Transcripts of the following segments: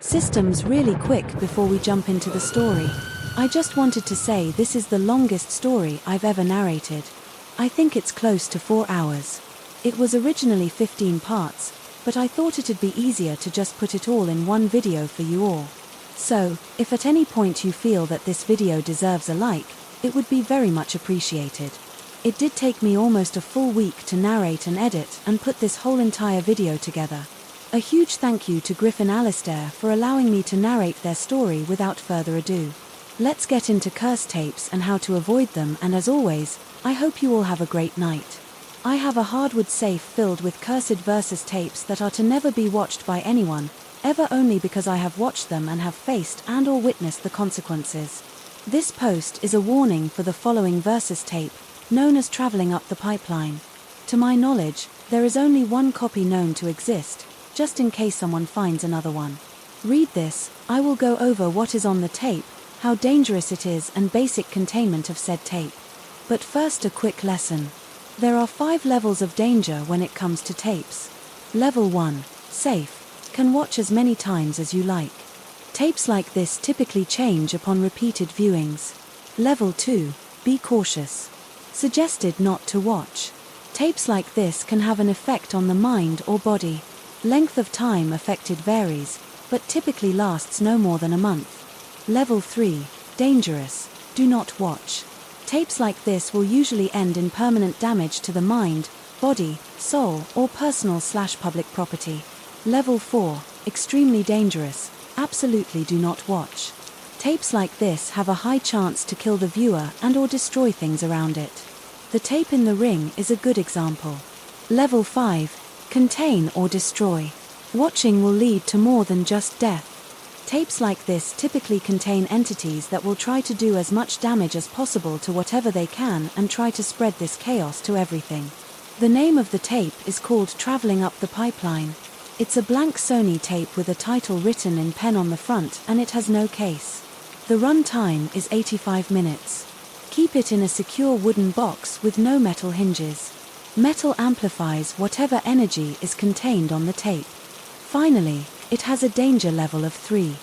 Systems really quick before we jump into the story. I just wanted to say this is the longest story I've ever narrated. I think it's close to 4 hours. It was originally 15 parts, but I thought it'd be easier to just put it all in one video for you all. So, if at any point you feel that this video deserves a like, it would be very much appreciated. It did take me almost a full week to narrate and edit and put this whole entire video together. A huge thank you to Griffin Alistair for allowing me to narrate their story without further ado. Let's get into curse tapes and how to avoid them, and as always, I hope you all have a great night. I have a hardwood safe filled with cursed versus tapes that are to never be watched by anyone, ever, only because I have watched them and have faced and/or witnessed the consequences. This post is a warning for the following versus tape, known as Traveling Up the Pipeline. To my knowledge, there is only one copy known to exist, just in case someone finds another one. Read this. I will go over what is on the tape, how dangerous it is, and basic containment of said tape. But first, a quick lesson. There are 5 levels of danger when it comes to tapes. Level 1, safe. Can watch as many times as you like. Tapes like this typically change upon repeated viewings. Level 2, be cautious. Suggested not to watch. Tapes like this can have an effect on the mind or body. Length of time affected varies, but typically lasts no more than a month. Level 3, dangerous. Do not watch. Tapes like this will usually end in permanent damage to the mind, body, soul, or personal/public property. Level 4, extremely dangerous. Absolutely do not watch. Tapes like this have a high chance to kill the viewer and/or destroy things around it. The tape in the ring is a good example. Level 5, contain or destroy. Watching will lead to more than just death. Tapes like this typically contain entities that will try to do as much damage as possible to whatever they can and try to spread this chaos to everything. The name of the tape is called Traveling Up the Pipeline. It's a blank Sony tape with a title written in pen on the front, and it has no case. The run time is 85 minutes. Keep it in a secure wooden box with no metal hinges. Metal amplifies whatever energy is contained on the tape. Finally, it has a danger level of 3.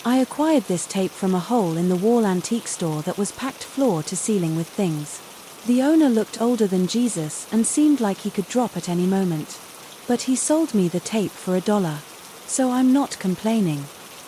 I acquired this tape from a hole-in-the-wall antique store that was packed floor to ceiling with things. The owner looked older than Jesus and seemed like he could drop at any moment. But he sold me the tape for $1. So I'm not complaining.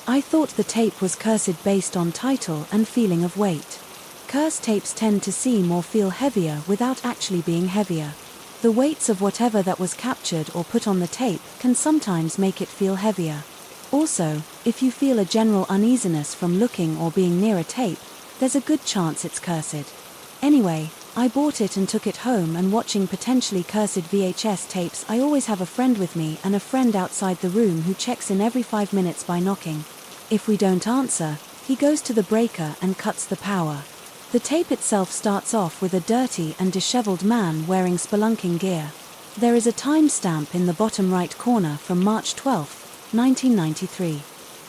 I thought the tape was cursed based on title and feeling of weight. Curse tapes tend to seem or feel heavier without actually being heavier. The weights of whatever that was captured or put on the tape can sometimes make it feel heavier. Also, if you feel a general uneasiness from looking or being near a tape, there's a good chance it's cursed. Anyway, I bought it and took it home, and watching potentially cursed VHS tapes, I always have a friend with me and a friend outside the room who checks in every 5 minutes by knocking. If we don't answer, he goes to the breaker and cuts the power. The tape itself starts off with a dirty and disheveled man wearing spelunking gear. There is a timestamp in the bottom right corner from March 12, 1993.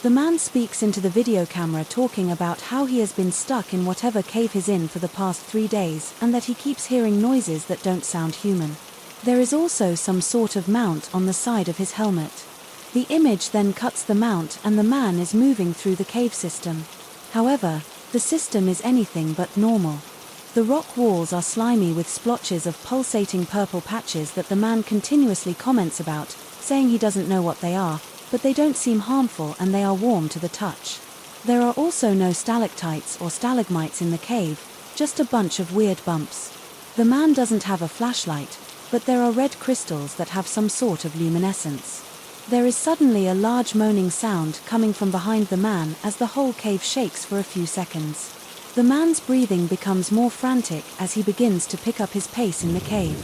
The man speaks into the video camera talking about how he has been stuck in whatever cave he's in for the past 3 days, and that he keeps hearing noises that don't sound human. There is also some sort of mount on the side of his helmet. The image then cuts the mount and the man is moving through the cave system. However, the system is anything but normal. The rock walls are slimy with splotches of pulsating purple patches that the man continuously comments about, saying he doesn't know what they are, but they don't seem harmful and they are warm to the touch. There are also no stalactites or stalagmites in the cave, just a bunch of weird bumps. The man doesn't have a flashlight, but there are red crystals that have some sort of luminescence. There is suddenly a large moaning sound coming from behind the man as the whole cave shakes for a few seconds. The man's breathing becomes more frantic as he begins to pick up his pace in the cave.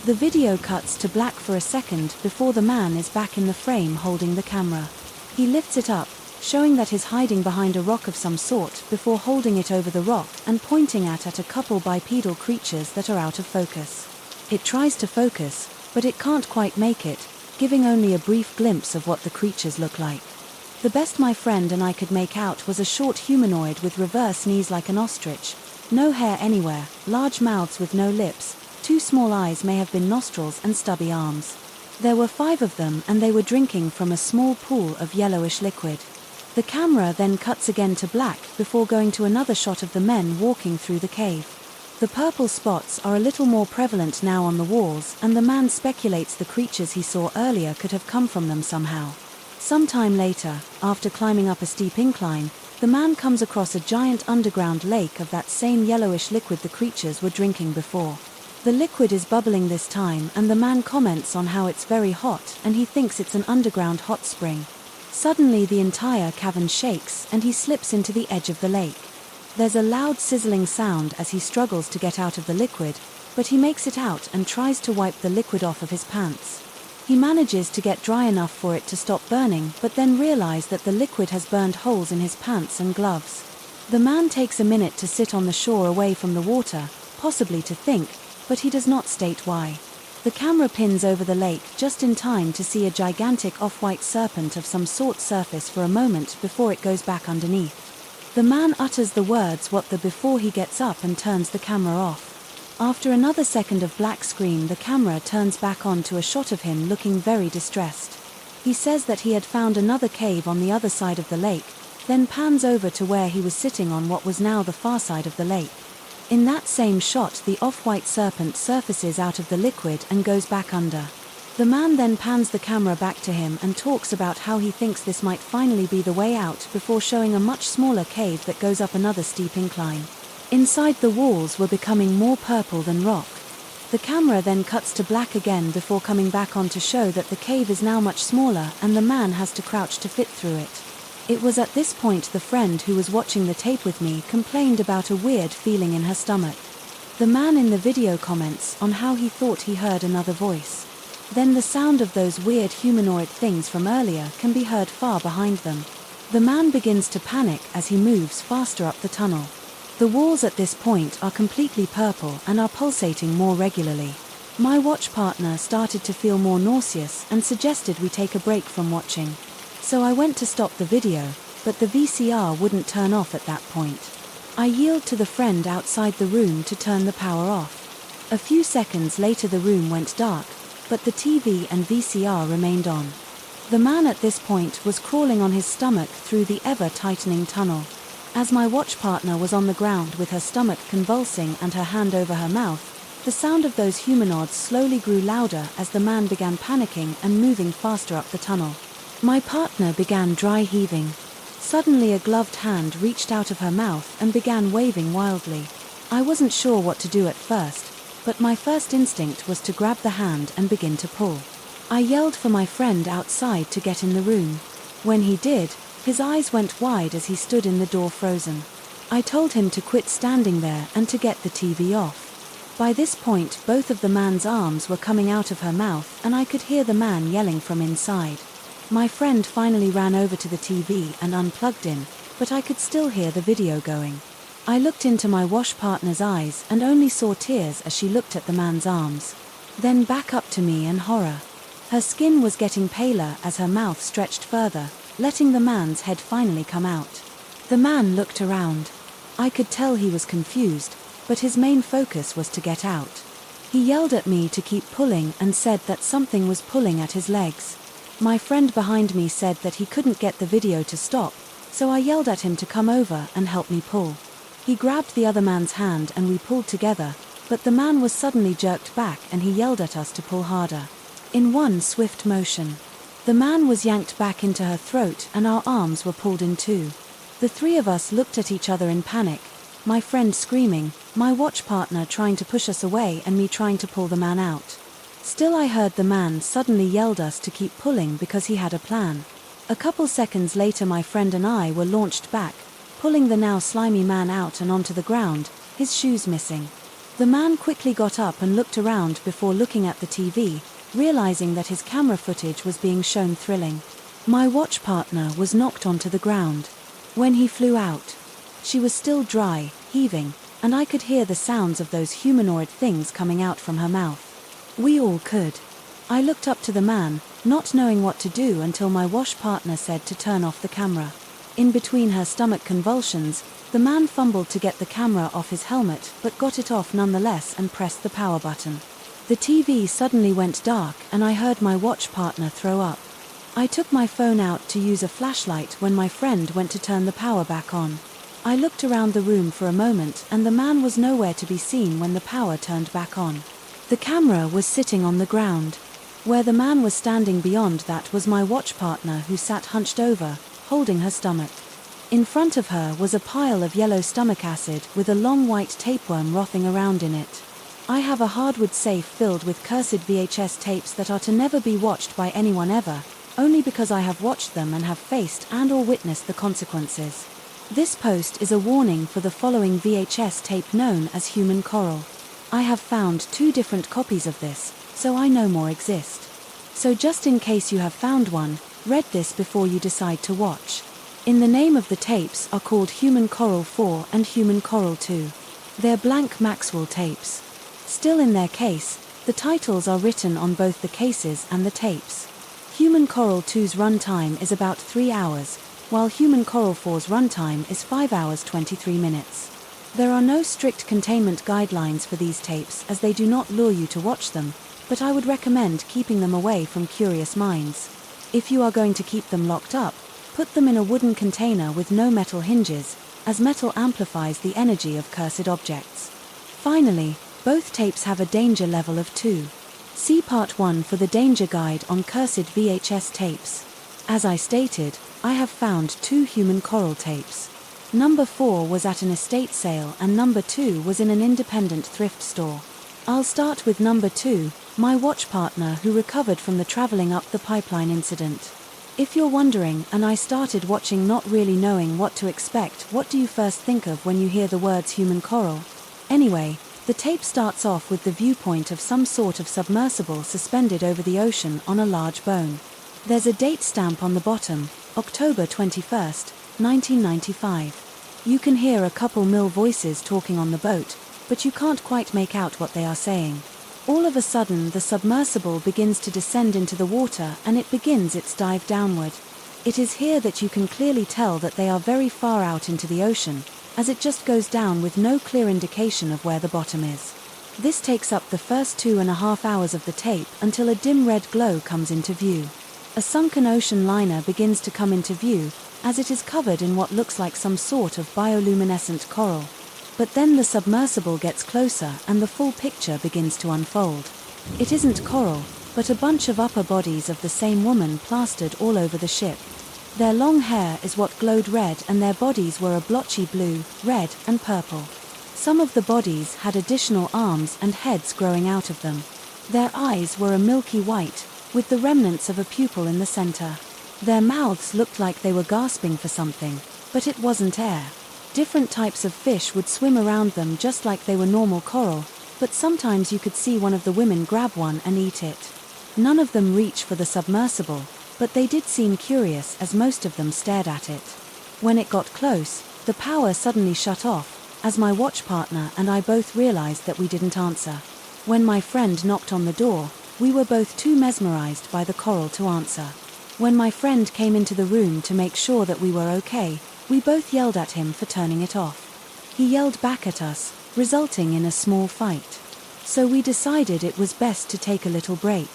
The video cuts to black for a second before the man is back in the frame holding the camera. He lifts it up, showing that he's hiding behind a rock of some sort before holding it over the rock and pointing at a couple bipedal creatures that are out of focus. It tries to focus, but it can't quite make it, giving only a brief glimpse of what the creatures look like. The best my friend and I could make out was a short humanoid with reverse knees like an ostrich, no hair anywhere, large mouths with no lips, 2 small eyes may have been nostrils, and stubby arms. There were 5 of them and they were drinking from a small pool of yellowish liquid. The camera then cuts again to black before going to another shot of the men walking through the cave. The purple spots are a little more prevalent now on the walls, and the man speculates the creatures he saw earlier could have come from them somehow. Sometime later, after climbing up a steep incline, the man comes across a giant underground lake of that same yellowish liquid the creatures were drinking before. The liquid is bubbling this time, and the man comments on how it's very hot and he thinks it's an underground hot spring. Suddenly the entire cavern shakes and he slips into the edge of the lake. There's a loud sizzling sound as he struggles to get out of the liquid, but he makes it out and tries to wipe the liquid off of his pants. He manages to get dry enough for it to stop burning, but then realizes that the liquid has burned holes in his pants and gloves. The man takes a minute to sit on the shore away from the water, possibly to think, but he does not state why. The camera pins over the lake just in time to see a gigantic off-white serpent of some sort surface for a moment before it goes back underneath. The man utters the words "what the" before he gets up and turns the camera off. After another second of black screen, the camera turns back on to a shot of him looking very distressed. He says that he had found another cave on the other side of the lake, then pans over to where he was sitting on what was now the far side of the lake. In that same shot, the off-white serpent surfaces out of the liquid and goes back under. The man then pans the camera back to him and talks about how he thinks this might finally be the way out before showing a much smaller cave that goes up another steep incline. Inside, the walls were becoming more purple than rock. The camera then cuts to black again before coming back on to show that the cave is now much smaller and the man has to crouch to fit through it. It was at this point the friend who was watching the tape with me complained about a weird feeling in her stomach. The man in the video comments on how he thought he heard another voice. Then the sound of those weird humanoid things from earlier can be heard far behind them. The man begins to panic as he moves faster up the tunnel. The walls at this point are completely purple and are pulsating more regularly. My watch partner started to feel more nauseous and suggested we take a break from watching. So I went to stop the video, but the VCR wouldn't turn off at that point. I yelled to the friend outside the room to turn the power off. A few seconds later the room went dark, but the TV and VCR remained on. The man at this point was crawling on his stomach through the ever-tightening tunnel. As my watch partner was on the ground with her stomach convulsing and her hand over her mouth, the sound of those humanoids slowly grew louder as the man began panicking and moving faster up the tunnel. My partner began dry heaving. Suddenly a gloved hand reached out of her mouth and began waving wildly. I wasn't sure what to do at first, but my first instinct was to grab the hand and begin to pull. I yelled for my friend outside to get in the room. When he did, his eyes went wide as he stood in the door frozen. I told him to quit standing there and to get the TV off. By this point, both of the man's arms were coming out of her mouth and I could hear the man yelling from inside. My friend finally ran over to the TV and unplugged in, but I could still hear the video going. I looked into my wash partner's eyes and only saw tears as she looked at the man's arms. Then back up to me in horror. Her skin was getting paler as her mouth stretched further, letting the man's head finally come out. The man looked around. I could tell he was confused, but his main focus was to get out. He yelled at me to keep pulling and said that something was pulling at his legs. My friend behind me said that he couldn't get the video to stop, so I yelled at him to come over and help me pull. He grabbed the other man's hand and we pulled together, but the man was suddenly jerked back and he yelled at us to pull harder. In one swift motion, the man was yanked back into her throat and our arms were pulled in two. The three of us looked at each other in panic, my friend screaming, my watch partner trying to push us away and me trying to pull the man out. Still I heard the man suddenly yelled us to keep pulling because he had a plan. A couple seconds later my friend and I were launched back, pulling the now slimy man out and onto the ground, his shoes missing. The man quickly got up and looked around before looking at the TV, realizing that his camera footage was being shown thrilling. My watch partner was knocked onto the ground. When he flew out, she was still dry, heaving, and I could hear the sounds of those humanoid things coming out from her mouth. We all could. I looked up to the man, not knowing what to do until my wash partner said to turn off the camera. In between her stomach convulsions, the man fumbled to get the camera off his helmet but got it off nonetheless and pressed the power button. The TV suddenly went dark and I heard my watch partner throw up. I took my phone out to use a flashlight when my friend went to turn the power back on. I looked around the room for a moment and the man was nowhere to be seen when the power turned back on. The camera was sitting on the ground. Where the man was standing beyond that was my watch partner, who sat hunched over, holding her stomach. In front of her was a pile of yellow stomach acid with a long white tapeworm frothing around in it. I have a hardwood safe filled with cursed VHS tapes that are to never be watched by anyone ever, only because I have watched them and have faced and/or witnessed the consequences. This post is a warning for the following VHS tape known as human coral. I have found 2 different copies of this, so I know more exist. So just in case you have found one, read this before you decide to watch. In the name of the tapes are called Human Coral 4 and Human Coral 2. They're blank Maxwell tapes. Still in their case, the titles are written on both the cases and the tapes. Human Coral 2's runtime is about 3 hours, while Human Coral 4's runtime is 5 hours 23 minutes. There are no strict containment guidelines for these tapes as they do not lure you to watch them, but I would recommend keeping them away from curious minds. If you are going to keep them locked up, put them in a wooden container with no metal hinges, as metal amplifies the energy of cursed objects. Finally, both tapes have a danger level of 2. See Part 1 for the danger guide on cursed VHS tapes. As I stated, I have found 2 human coral tapes. Number 4 was at an estate sale and number 2 was in an independent thrift store. I'll start with number 2, my watch partner who recovered from the traveling up the pipeline incident. If you're wondering, and I started watching not really knowing what to expect, what do you first think of when you hear the words human coral? Anyway, the tape starts off with the viewpoint of some sort of submersible suspended over the ocean on a large bone. There's a date stamp on the bottom, October 21st, 1995. You can hear a couple mil voices talking on the boat, but you can't quite make out what they are saying. All of a sudden the submersible begins to descend into the water and it begins its dive downward. It is here that you can clearly tell that they are very far out into the ocean, as it just goes down with no clear indication of where the bottom is. This takes up the first 2.5 hours of the tape until a dim red glow comes into view. A sunken ocean liner begins to come into view, as it is covered in what looks like some sort of bioluminescent coral. But then the submersible gets closer and the full picture begins to unfold. It isn't coral, but a bunch of upper bodies of the same woman plastered all over the ship. Their long hair is what glowed red and their bodies were a blotchy blue, red, and purple. Some of the bodies had additional arms and heads growing out of them. Their eyes were a milky white, with the remnants of a pupil in the center. Their mouths looked like they were gasping for something, but it wasn't air. Different types of fish would swim around them just like they were normal coral, but sometimes you could see one of the women grab one and eat it. None of them reach for the submersible, but they did seem curious as most of them stared at it. When it got close, the power suddenly shut off, as my watch partner and I both realized that we didn't answer. When my friend knocked on the door, we were both too mesmerized by the coral to answer. When my friend came into the room to make sure that we were okay, we both yelled at him for turning it off. He yelled back at us, resulting in a small fight. So we decided it was best to take a little break.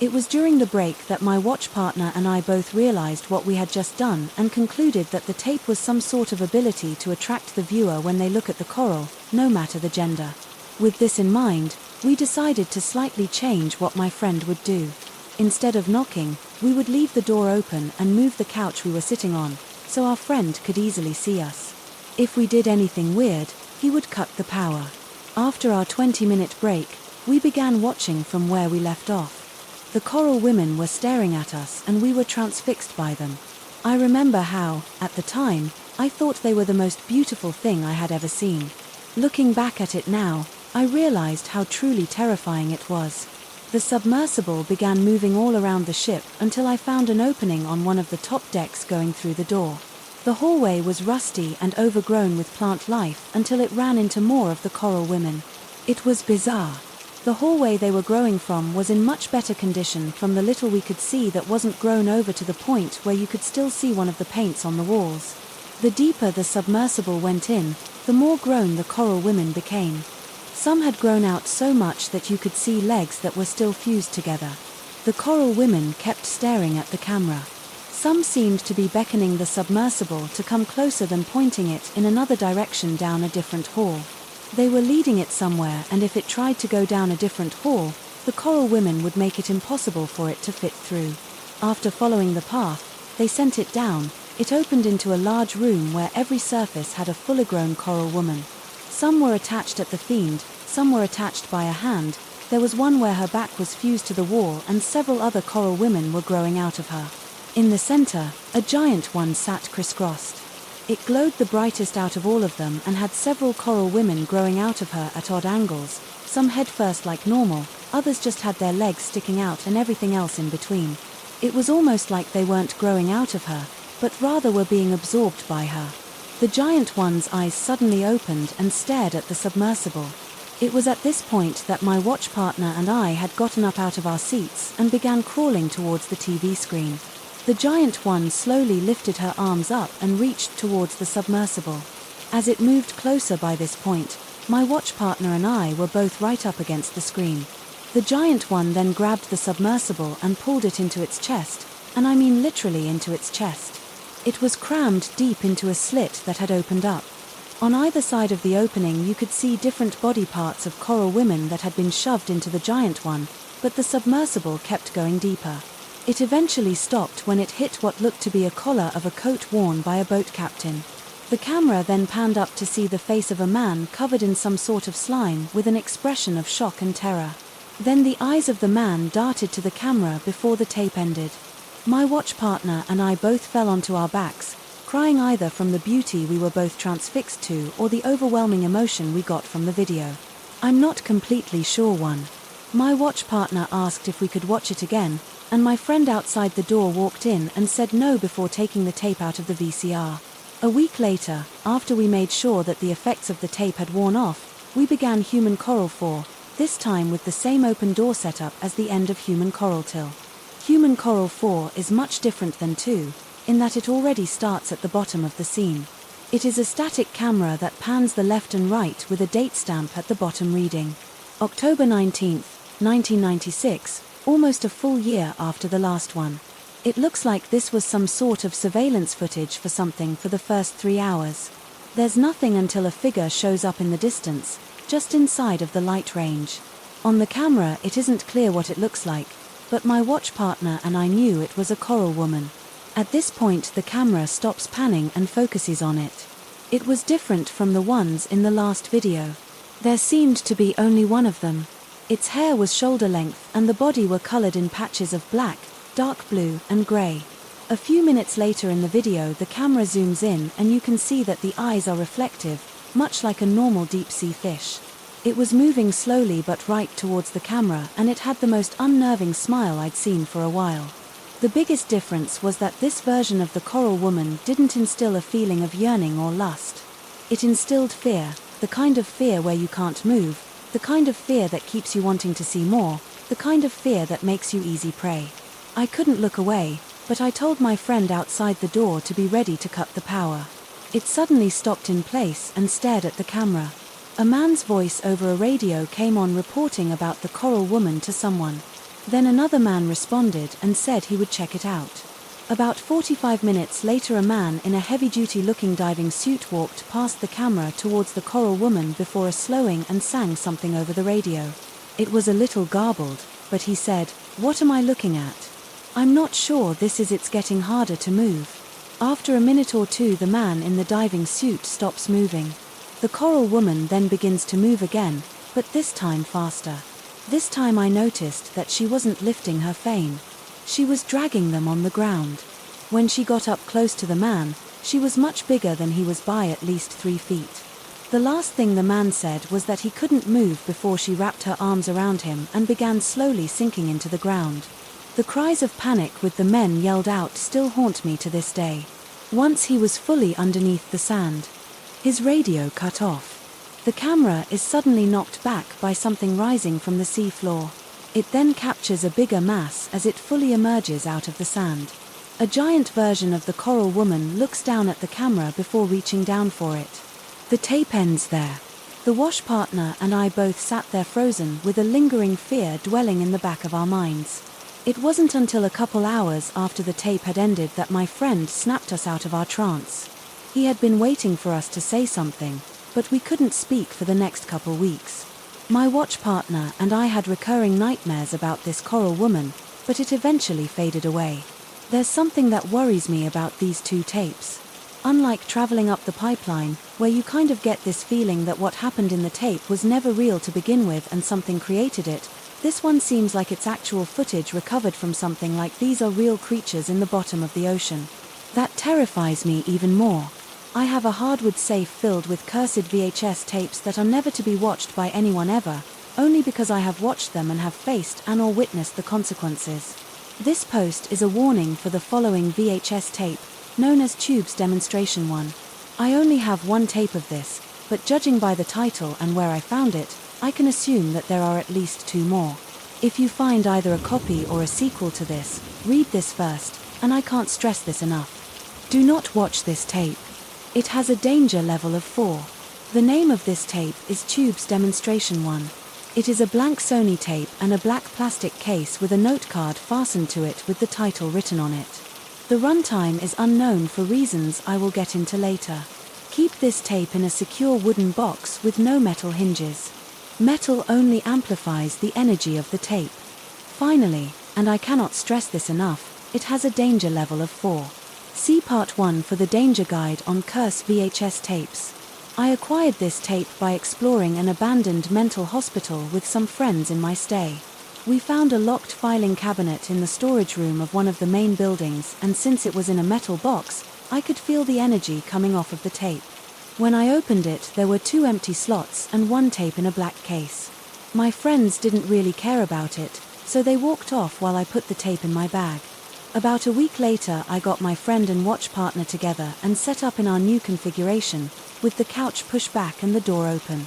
It was during the break that my watch partner and I both realized what we had just done and concluded that the tape was some sort of ability to attract the viewer when they look at the coral, no matter the gender. With this in mind, we decided to slightly change what my friend would do. Instead of knocking, we would leave the door open and move the couch we were sitting on, so our friend could easily see us. If we did anything weird, he would cut the power. After our 20-minute break, we began watching from where we left off. The coral women were staring at us and we were transfixed by them. I remember how, at the time, I thought they were the most beautiful thing I had ever seen. Looking back at it now, I realized how truly terrifying it was. The submersible began moving all around the ship until I found an opening on one of the top decks going through the door. The hallway was rusty and overgrown with plant life until it ran into more of the coral women. It was bizarre. The hallway they were growing from was in much better condition from the little we could see that wasn't grown over to the point where you could still see one of the paints on the walls. The deeper the submersible went in, the more grown the coral women became. Some had grown out so much that you could see legs that were still fused together. The coral women kept staring at the camera. Some seemed to be beckoning the submersible to come closer than pointing it in another direction down a different hall. They were leading it somewhere, and if it tried to go down a different hall, the coral women would make it impossible for it to fit through. After following the path, they sent it down. It opened into a large room where every surface had a fully grown coral woman. Some were attached at the fiend, some were attached by a hand. There was one where her back was fused to the wall and several other coral women were growing out of her. In the center, a giant one sat crisscrossed. It glowed the brightest out of all of them and had several coral women growing out of her at odd angles, some head first like normal, others just had their legs sticking out and everything else in between. It was almost like they weren't growing out of her, but rather were being absorbed by her. The giant one's eyes suddenly opened and stared at the submersible. It was at this point that my watch partner and I had gotten up out of our seats and began crawling towards the TV screen. The giant one slowly lifted her arms up and reached towards the submersible. As it moved closer by this point, my watch partner and I were both right up against the screen. The giant one then grabbed the submersible and pulled it into its chest, and I mean literally into its chest. It was crammed deep into a slit that had opened up. On either side of the opening you could see different body parts of coral women that had been shoved into the giant one, but the submersible kept going deeper. It eventually stopped when it hit what looked to be a collar of a coat worn by a boat captain. The camera then panned up to see the face of a man covered in some sort of slime with an expression of shock and terror. Then the eyes of the man darted to the camera before the tape ended. My watch partner and I both fell onto our backs, crying either from the beauty we were both transfixed to or the overwhelming emotion we got from the video. I'm not completely sure one. My watch partner asked if we could watch it again, and my friend outside the door walked in and said no before taking the tape out of the VCR. A week later, after we made sure that the effects of the tape had worn off, we began Human Coral 4, this time with the same open door setup as the end of Human Coral Till. Human Coral 4 is much different than 2, in that it already starts at the bottom of the scene. It is a static camera that pans the left and right with a date stamp at the bottom reading October 19, 1996, almost a full year after the last one. It looks like this was some sort of surveillance footage for something for the first 3 hours. There's nothing until a figure shows up in the distance, just inside of the light range. On the camera it isn't clear what it looks like, but my watch partner and I knew it was a coral woman. At this point the camera stops panning and focuses on it. It was different from the ones in the last video. There seemed to be only one of them. Its hair was shoulder length and the body were colored in patches of black, dark blue and gray. A few minutes later in the video the camera zooms in and you can see that the eyes are reflective, much like a normal deep-sea fish. It was moving slowly but right towards the camera and it had the most unnerving smile I'd seen for a while. The biggest difference was that this version of the coral woman didn't instill a feeling of yearning or lust. It instilled fear, the kind of fear where you can't move, the kind of fear that keeps you wanting to see more, the kind of fear that makes you easy prey. I couldn't look away, but I told my friend outside the door to be ready to cut the power. It suddenly stopped in place and stared at the camera. A man's voice over a radio came on reporting about the coral woman to someone. Then another man responded and said he would check it out. About 45 minutes later a man in a heavy-duty looking diving suit walked past the camera towards the coral woman before a slowing and sang something over the radio. It was a little garbled, but he said, "What am I looking at? I'm not sure it's getting harder to move." After a minute or two the man in the diving suit stops moving. The coral woman then begins to move again, but this time faster. This time I noticed that she wasn't lifting her fane. She was dragging them on the ground. When she got up close to the man, she was much bigger than he was by at least 3 feet. The last thing the man said was that he couldn't move before she wrapped her arms around him and began slowly sinking into the ground. The cries of panic with the men yelled out still haunt me to this day. Once he was fully underneath the sand. His radio cut off. The camera is suddenly knocked back by something rising from the sea floor. It then captures a bigger mass as it fully emerges out of the sand. A giant version of the coral woman looks down at the camera before reaching down for it. The tape ends there. The wash partner and I both sat there frozen with a lingering fear dwelling in the back of our minds. It wasn't until a couple hours after the tape had ended that my friend snapped us out of our trance. He had been waiting for us to say something, but we couldn't speak for the next couple weeks. My watch partner and I had recurring nightmares about this coral woman, but it eventually faded away. There's something that worries me about these two tapes. Unlike traveling up the pipeline, where you kind of get this feeling that what happened in the tape was never real to begin with and something created it, this one seems like it's actual footage recovered from something like these are real creatures in the bottom of the ocean. That terrifies me even more. I have a hardwood safe filled with cursed VHS tapes that are never to be watched by anyone ever, only because I have watched them and have faced and/or witnessed the consequences. This post is a warning for the following VHS tape, known as Tube's Demonstration 1. I only have one tape of this, but judging by the title and where I found it, I can assume that there are at least 2 more. If you find either a copy or a sequel to this, read this first, and I can't stress this enough. Do not watch this tape. It has a danger level of 4. The name of this tape is Tube's Demonstration 1. It is a blank Sony tape and a black plastic case with a note card fastened to it with the title written on it. The runtime is unknown for reasons I will get into later. Keep this tape in a secure wooden box with no metal hinges. Metal only amplifies the energy of the tape. Finally, and I cannot stress this enough, it has a danger level of 4. See Part 1 for the danger guide on Curse VHS tapes. I acquired this tape by exploring an abandoned mental hospital with some friends in my stay. We found a locked filing cabinet in the storage room of one of the main buildings, and since it was in a metal box, I could feel the energy coming off of the tape. When I opened it, there were 2 empty slots and 1 tape in a black case. My friends didn't really care about it, so they walked off while I put the tape in my bag. About a week later, I got my friend and watch partner together and set up in our new configuration, with the couch pushed back and the door open.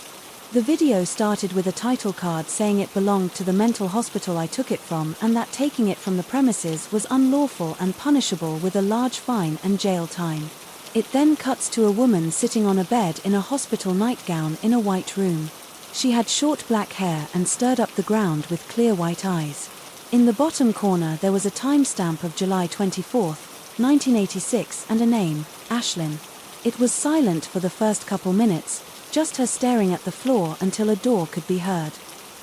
The video started with a title card saying it belonged to the mental hospital I took it from and that taking it from the premises was unlawful and punishable with a large fine and jail time. It then cuts to a woman sitting on a bed in a hospital nightgown in a white room. She had short black hair and stirred up the ground with clear white eyes. In the bottom corner there was a timestamp of July 24, 1986 and a name, Ashlyn. It was silent for the first couple minutes, just her staring at the floor until a door could be heard.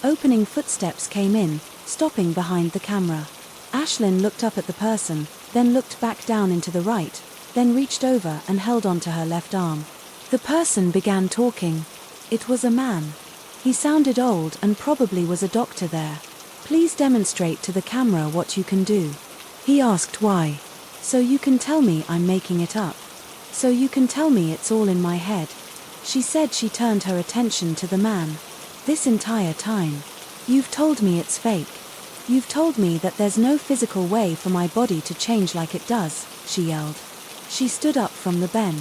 Opening footsteps came in, stopping behind the camera. Ashlyn looked up at the person, then looked back down into the right, then reached over and held onto her left arm. The person began talking. It was a man. He sounded old and probably was a doctor there. Please demonstrate to the camera what you can do. He asked why. So you can tell me I'm making it up. So you can tell me it's all in my head. She said. She turned her attention to the man. This entire time. You've told me it's fake. You've told me that there's no physical way for my body to change like it does, she yelled. She stood up from the ben.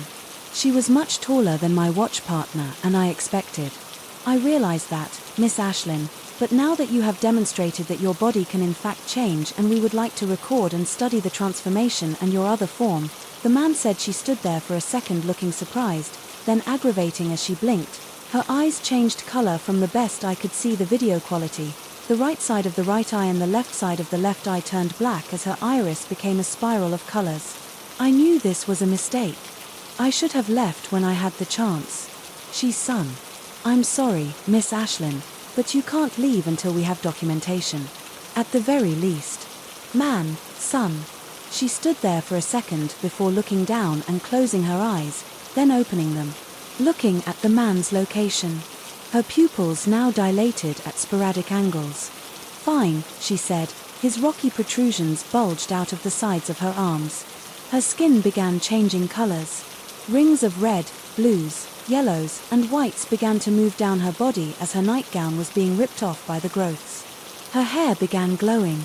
She was much taller than my watch partner and I expected. I realize that, Miss Ashlyn, but now that you have demonstrated that your body can in fact change and we would like to record and study the transformation and your other form, the man said. She stood there for a second looking surprised, then aggravating as she blinked. Her eyes changed color from the best I could see the video quality. The right side of the right eye and the left side of the left eye turned black as her iris became a spiral of colors. I knew this was a mistake. I should have left when I had the chance. She's son. I'm sorry, Miss Ashlyn, but you can't leave until we have documentation. At the very least. Man, son. She stood there for a second before looking down and closing her eyes, then opening them, looking at the man's location. Her pupils now dilated at sporadic angles. Fine, she said. His rocky protrusions bulged out of the sides of her arms. Her skin began changing colors. Rings of red, blues, yellows, and whites began to move down her body as her nightgown was being ripped off by the growths. Her hair began glowing.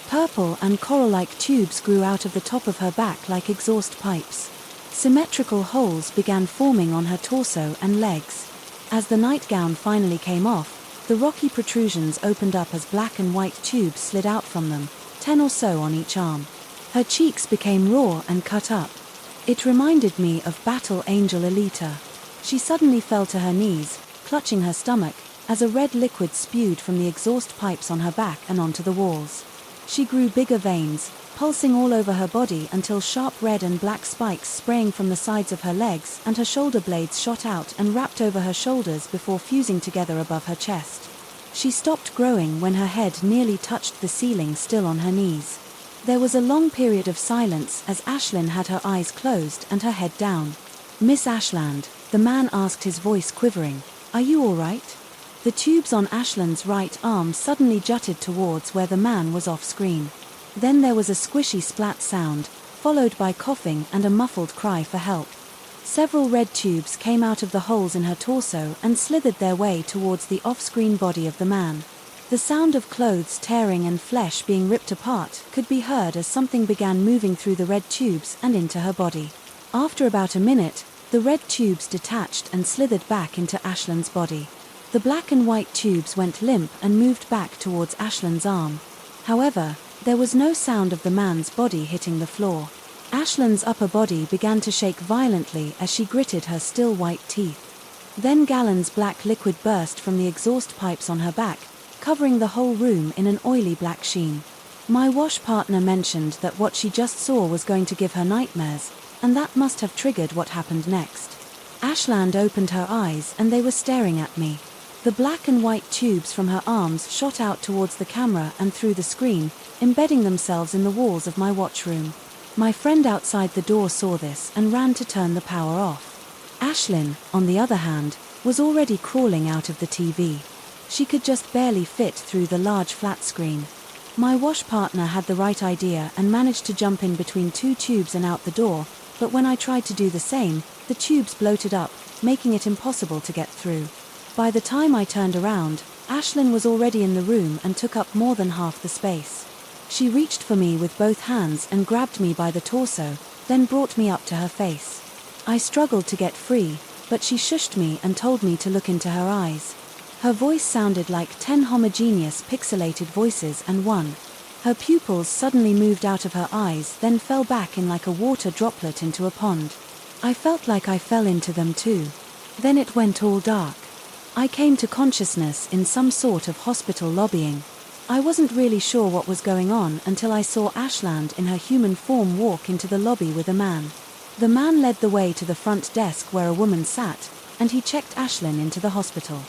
Purple and coral-like tubes grew out of the top of her back like exhaust pipes. Symmetrical holes began forming on her torso and legs. As the nightgown finally came off, the rocky protrusions opened up as black and white tubes slid out from them, 10 or so on each arm. Her cheeks became raw and cut up. It reminded me of Battle Angel Alita. She suddenly fell to her knees, clutching her stomach, as a red liquid spewed from the exhaust pipes on her back and onto the walls. She grew bigger veins, pulsing all over her body until sharp red and black spikes spraying from the sides of her legs and her shoulder blades shot out and wrapped over her shoulders before fusing together above her chest. She stopped growing when her head nearly touched the ceiling, still on her knees. There was a long period of silence as Ashlyn had her eyes closed and her head down. "Miss Ashland," the man asked, his voice quivering, "are you all right?" The tubes on Ashlyn's right arm suddenly jutted towards where the man was off screen. Then there was a squishy splat sound, followed by coughing and a muffled cry for help. Several red tubes came out of the holes in her torso and slithered their way towards the off-screen body of the man. The sound of clothes tearing and flesh being ripped apart could be heard as something began moving through the red tubes and into her body. After about a minute, the red tubes detached and slithered back into Ashlyn's body. The black and white tubes went limp and moved back towards Ashlyn's arm. However, there was no sound of the man's body hitting the floor. Ashlyn's upper body began to shake violently as she gritted her still white teeth. Then gallons black liquid burst from the exhaust pipes on her back, covering the whole room in an oily black sheen. My wash partner mentioned that what she just saw was going to give her nightmares, and that must have triggered what happened next. Ashland opened her eyes and they were staring at me. The black and white tubes from her arms shot out towards the camera and through the screen, embedding themselves in the walls of my watch room. My friend outside the door saw this and ran to turn the power off. Ashlyn, on the other hand, was already crawling out of the TV. She could just barely fit through the large flat screen. My wash partner had the right idea and managed to jump in between two tubes and out the door, but when I tried to do the same, the tubes bloated up, making it impossible to get through. By the time I turned around, Ashlyn was already in the room and took up more than half the space. She reached for me with both hands and grabbed me by the torso, then brought me up to her face. I struggled to get free, but she shushed me and told me to look into her eyes. Her voice sounded like 10 homogeneous pixelated voices and one. Her pupils suddenly moved out of her eyes, then fell back in like a water droplet into a pond. I felt like I fell into them too. Then it went all dark. I came to consciousness in some sort of hospital lobbying. I wasn't really sure what was going on until I saw Ashland in her human form walk into the lobby with a man. The man led the way to the front desk where a woman sat, and he checked Ashlyn into the hospital.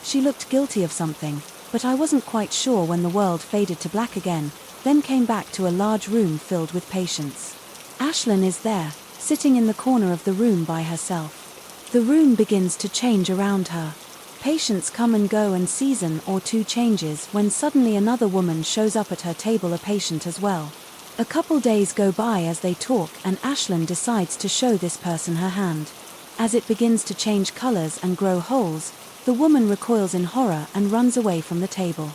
She looked guilty of something, but I wasn't quite sure when the world faded to black again, then came back to a large room filled with patients. Ashlyn is there, sitting in the corner of the room by herself. The room begins to change around her. Patients come and go and season or two changes when suddenly another woman shows up at her table, a patient as well. A couple days go by as they talk and Ashlyn decides to show this person her hand. As it begins to change colors and grow holes, the woman recoils in horror and runs away from the table.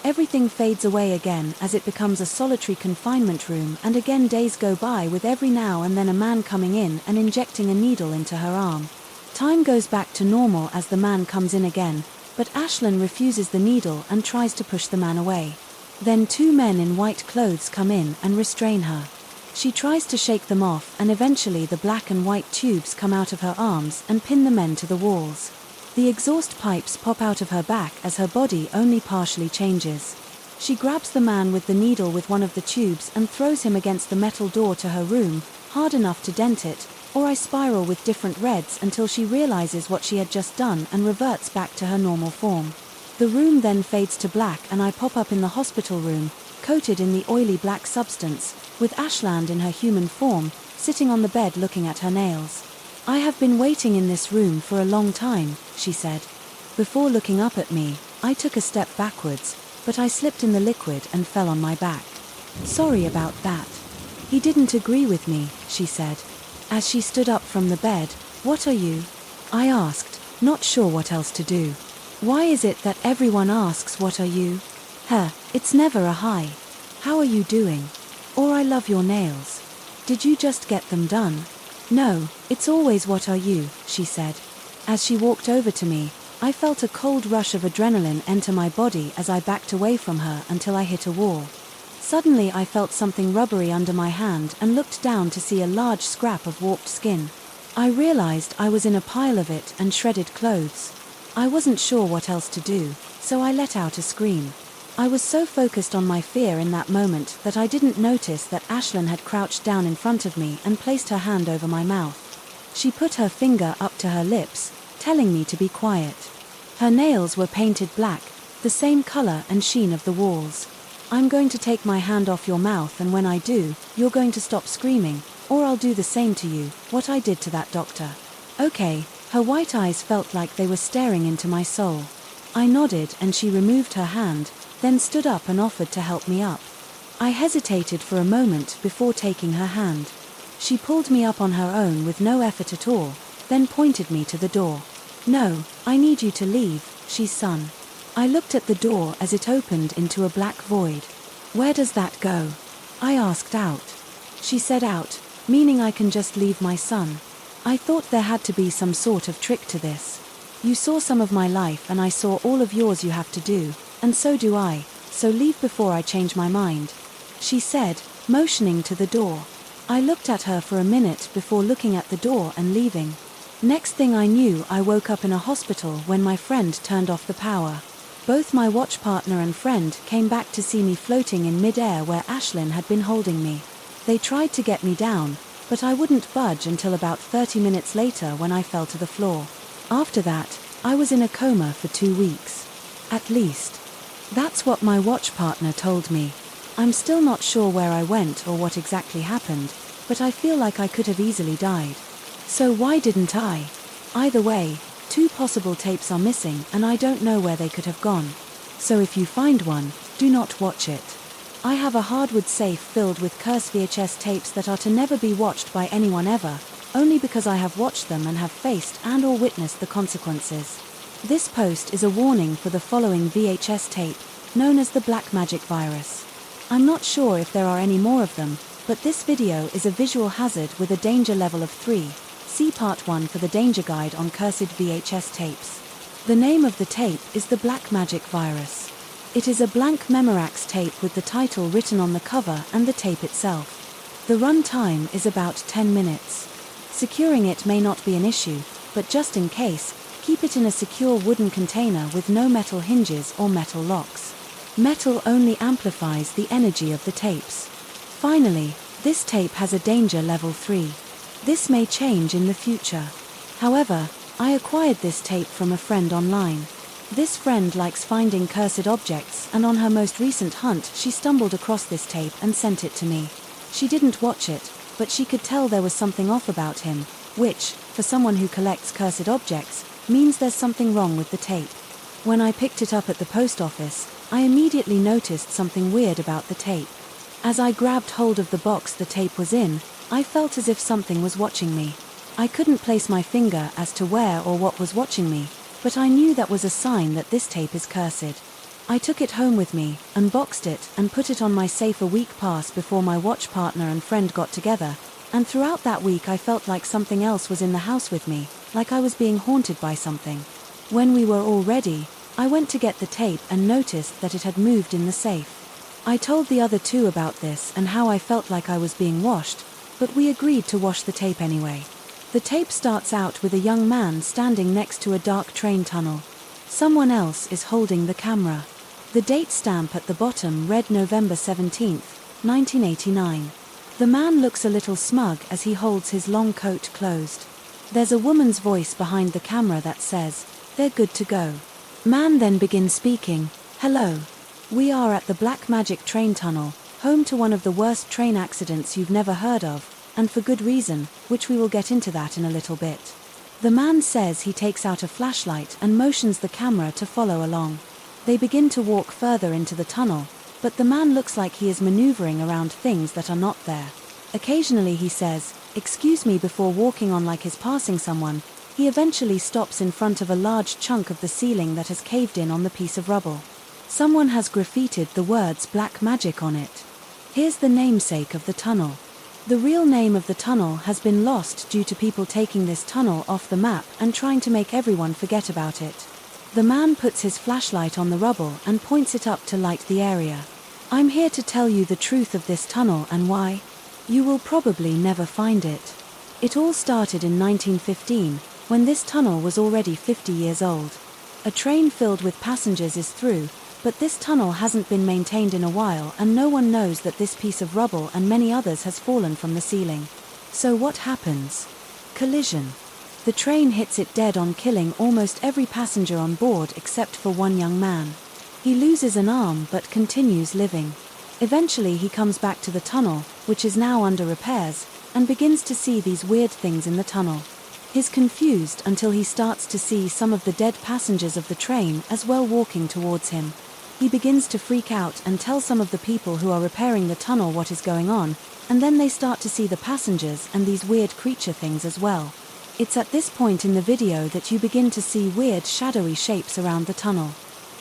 Everything fades away again as it becomes a solitary confinement room, and again days go by with every now and then a man coming in and injecting a needle into her arm. Time goes back to normal as the man comes in again, but Ashlyn refuses the needle and tries to push the man away. Then two men in white clothes come in and restrain her. She tries to shake them off and eventually the black and white tubes come out of her arms and pin the men to the walls. The exhaust pipes pop out of her back as her body only partially changes. She grabs the man with the needle with one of the tubes and throws him against the metal door to her room, hard enough to dent it, or I spiral with different reds until she realizes what she had just done and reverts back to her normal form. The room then fades to black and I pop up in the hospital room, coated in the oily black substance, with Ashland in her human form, sitting on the bed looking at her nails. "I have been waiting in this room for a long time," she said. Before looking up at me, I took a step backwards, but I slipped in the liquid and fell on my back. "Sorry about that." "He didn't agree with me," she said. As she stood up from the bed, "What are you?" I asked, not sure what else to do. Why is it that everyone asks what are you? It's never a hi. How are you doing? Or I love your nails. Did you just get them done? No, it's always what are you, she said. As she walked over to me, I felt a cold rush of adrenaline enter my body as I backed away from her until I hit a wall. Suddenly I felt something rubbery under my hand and looked down to see a large scrap of warped skin. I realized I was in a pile of it and shredded clothes. I wasn't sure what else to do, so I let out a scream. I was so focused on my fear in that moment that I didn't notice that Ashlyn had crouched down in front of me and placed her hand over my mouth. She put her finger up to her lips, telling me to be quiet. Her nails were painted black, the same color and sheen of the walls. "I'm going to take my hand off your mouth, and when I do, you're going to stop screaming, or I'll do the same to you," what I did to that doctor. "Okay." Her white eyes felt like they were staring into my soul. I nodded and she removed her hand, then stood up and offered to help me up. I hesitated for a moment before taking her hand. She pulled me up on her own with no effort at all, then pointed me to the door. "No, I need you to leave," she said. I looked at the door as it opened into a black void. "Where does that go?" I asked out. She said out, meaning I can just leave my son. I thought there had to be some sort of trick to this. "You saw some of my life and I saw all of yours. You have to do, and so do I, so leave before I change my mind," she said, motioning to the door. I looked at her for a minute before looking at the door and leaving. Next thing I knew, I woke up in a hospital when my friend turned off the power. Both my watch partner and friend came back to see me floating in mid-air where Ashlyn had been holding me. They tried to get me down, but I wouldn't budge until about 30 minutes later when I fell to the floor. After that, I was in a coma for 2 weeks. At least. That's what my watch partner told me. I'm still not sure where I went or what exactly happened, but I feel like I could have easily died. So why didn't I? Either way, 2 possible tapes are missing and I don't know where they could have gone. So if you find one, do not watch it. I have a hardwood safe filled with cursed VHS tapes that are to never be watched by anyone ever, only because I have watched them and have faced and or witnessed the consequences. This post is a warning for the following VHS tape, known as the black magic virus. I'm not sure if there are any more of them, but this video is a visual hazard with a danger level of 3. See part 1 for the danger guide on cursed VHS tapes. The name of the tape is the black magic virus. It is a blank Memorax tape with the title written on the cover and the tape itself. The run time is about 10 minutes. Securing it may not be an issue, but just in case, keep it in a secure wooden container with no metal hinges or metal locks. Metal only amplifies the energy of the tapes. Finally, this tape has a danger level 3. This may change in the future. However, I acquired this tape from a friend online. This friend likes finding cursed objects, and on her most recent hunt she stumbled across this tape and sent it to me. She didn't watch it, but she could tell there was something off about him, which, for someone who collects cursed objects, means there's something wrong with the tape. When I picked it up at the post office, I immediately noticed something weird about the tape. As I grabbed hold of the box the tape was in, I felt as if something was watching me. I couldn't place my finger as to where or what was watching me, but I knew that was a sign that this tape is cursed. I took it home with me, unboxed it, and put it on my safe a week passed before my watch partner and friend got together, and throughout that week I felt like something else was in the house with me, like I was being haunted by something. When we were all ready, I went to get the tape and noticed that it had moved in the safe. I told the other 2 about this and how I felt like I was being washed, but we agreed to wash the tape anyway. The tape starts out with a young man standing next to a dark train tunnel. Someone else is holding the camera. The date stamp at the bottom read November 17th, 1989. The man looks a little smug as he holds his long coat closed. There's a woman's voice behind the camera that says, "They're good to go." Man then begins speaking, "Hello. We are at the Black Magic train tunnel, home to one of the worst train accidents you've never heard of, and for good reason, which we will get into that in a little bit." The man says he takes out a flashlight and motions the camera to follow along. They begin to walk further into the tunnel, but the man looks like he is maneuvering around things that are not there. Occasionally he says, "Excuse me," before walking on like he's passing someone. He eventually stops in front of a large chunk of the ceiling that has caved in on the piece of rubble. Someone has graffitied the words "Black Magic" on it. Here's the namesake of the tunnel. The real name of the tunnel has been lost due to people taking this tunnel off the map and trying to make everyone forget about it. The man puts his flashlight on the rubble and points it up to light the area. "I'm here to tell you the truth of this tunnel and why. You will probably never find it. It all started in 1915, when this tunnel was already 50 years old. A train filled with passengers is through, But this tunnel hasn't been maintained in a while, and no one knows that this piece of rubble and many others has fallen from the ceiling. So what happens? Collision. The train hits it dead on, killing almost every passenger on board except for one young man. He loses an arm but continues living. Eventually he comes back to the tunnel, which is now under repairs, and begins to see these weird things in the tunnel. He's confused until he starts to see some of the dead passengers of the train as well walking towards him. He begins to freak out and tell some of the people who are repairing the tunnel what is going on, and then they start to see the passengers and these weird creature things as well. It's at this point in the video that you begin to see weird shadowy shapes around the tunnel.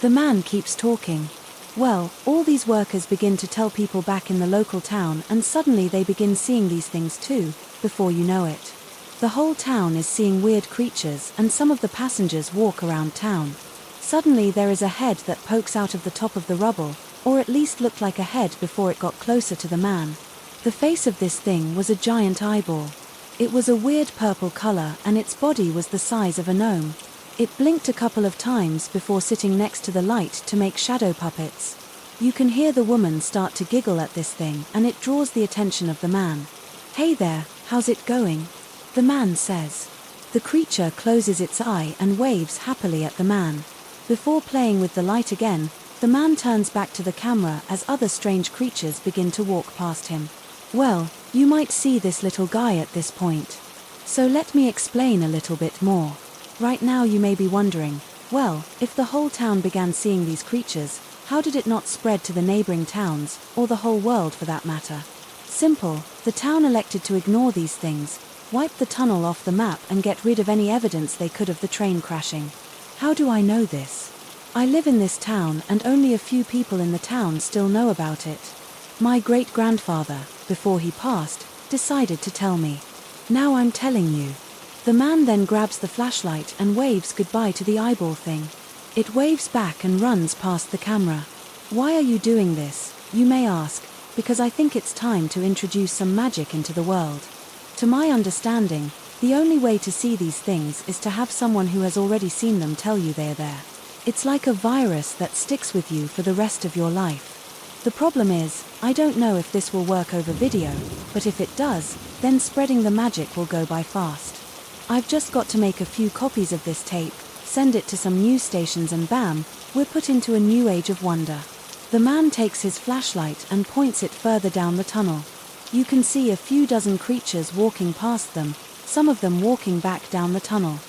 The man keeps talking. Well, all these workers begin to tell people back in the local town, and suddenly they begin seeing these things too, before you know it. The whole town is seeing weird creatures, and some of the passengers walk around town. Suddenly there is a head that pokes out of the top of the rubble, or at least looked like a head before it got closer to the man. The face of this thing was a giant eyeball. It was a weird purple color, and its body was the size of a gnome. It blinked a couple of times before sitting next to the light to make shadow puppets. You can hear the woman start to giggle at this thing, and it draws the attention of the man. "Hey there, how's it going?" the man says. The creature closes its eye and waves happily at the man. Before playing with the light again, the man turns back to the camera as other strange creatures begin to walk past him. Well, you might see this little guy at this point. So let me explain a little bit more. Right now you may be wondering, well, if the whole town began seeing these creatures, how did it not spread to the neighboring towns, or the whole world for that matter? Simple, the town elected to ignore these things, wipe the tunnel off the map and get rid of any evidence they could of the train crashing. How do I know this? I live in this town and only a few people in the town still know about it. My great-grandfather, before he passed, decided to tell me. Now I'm telling you. The man then grabs the flashlight and waves goodbye to the eyeball thing. It waves back and runs past the camera. Why are you doing this, you may ask? Because I think it's time to introduce some magic into the world. To my understanding, the only way to see these things is to have someone who has already seen them tell you they're there. It's like a virus that sticks with you for the rest of your life. The problem is, I don't know if this will work over video, but if it does, then spreading the magic will go by fast. I've just got to make a few copies of this tape, send it to some news stations, and bam, we're put into a new age of wonder. The man takes his flashlight and points it further down the tunnel. You can see a few dozen creatures walking past them, some of them walking back down the tunnel.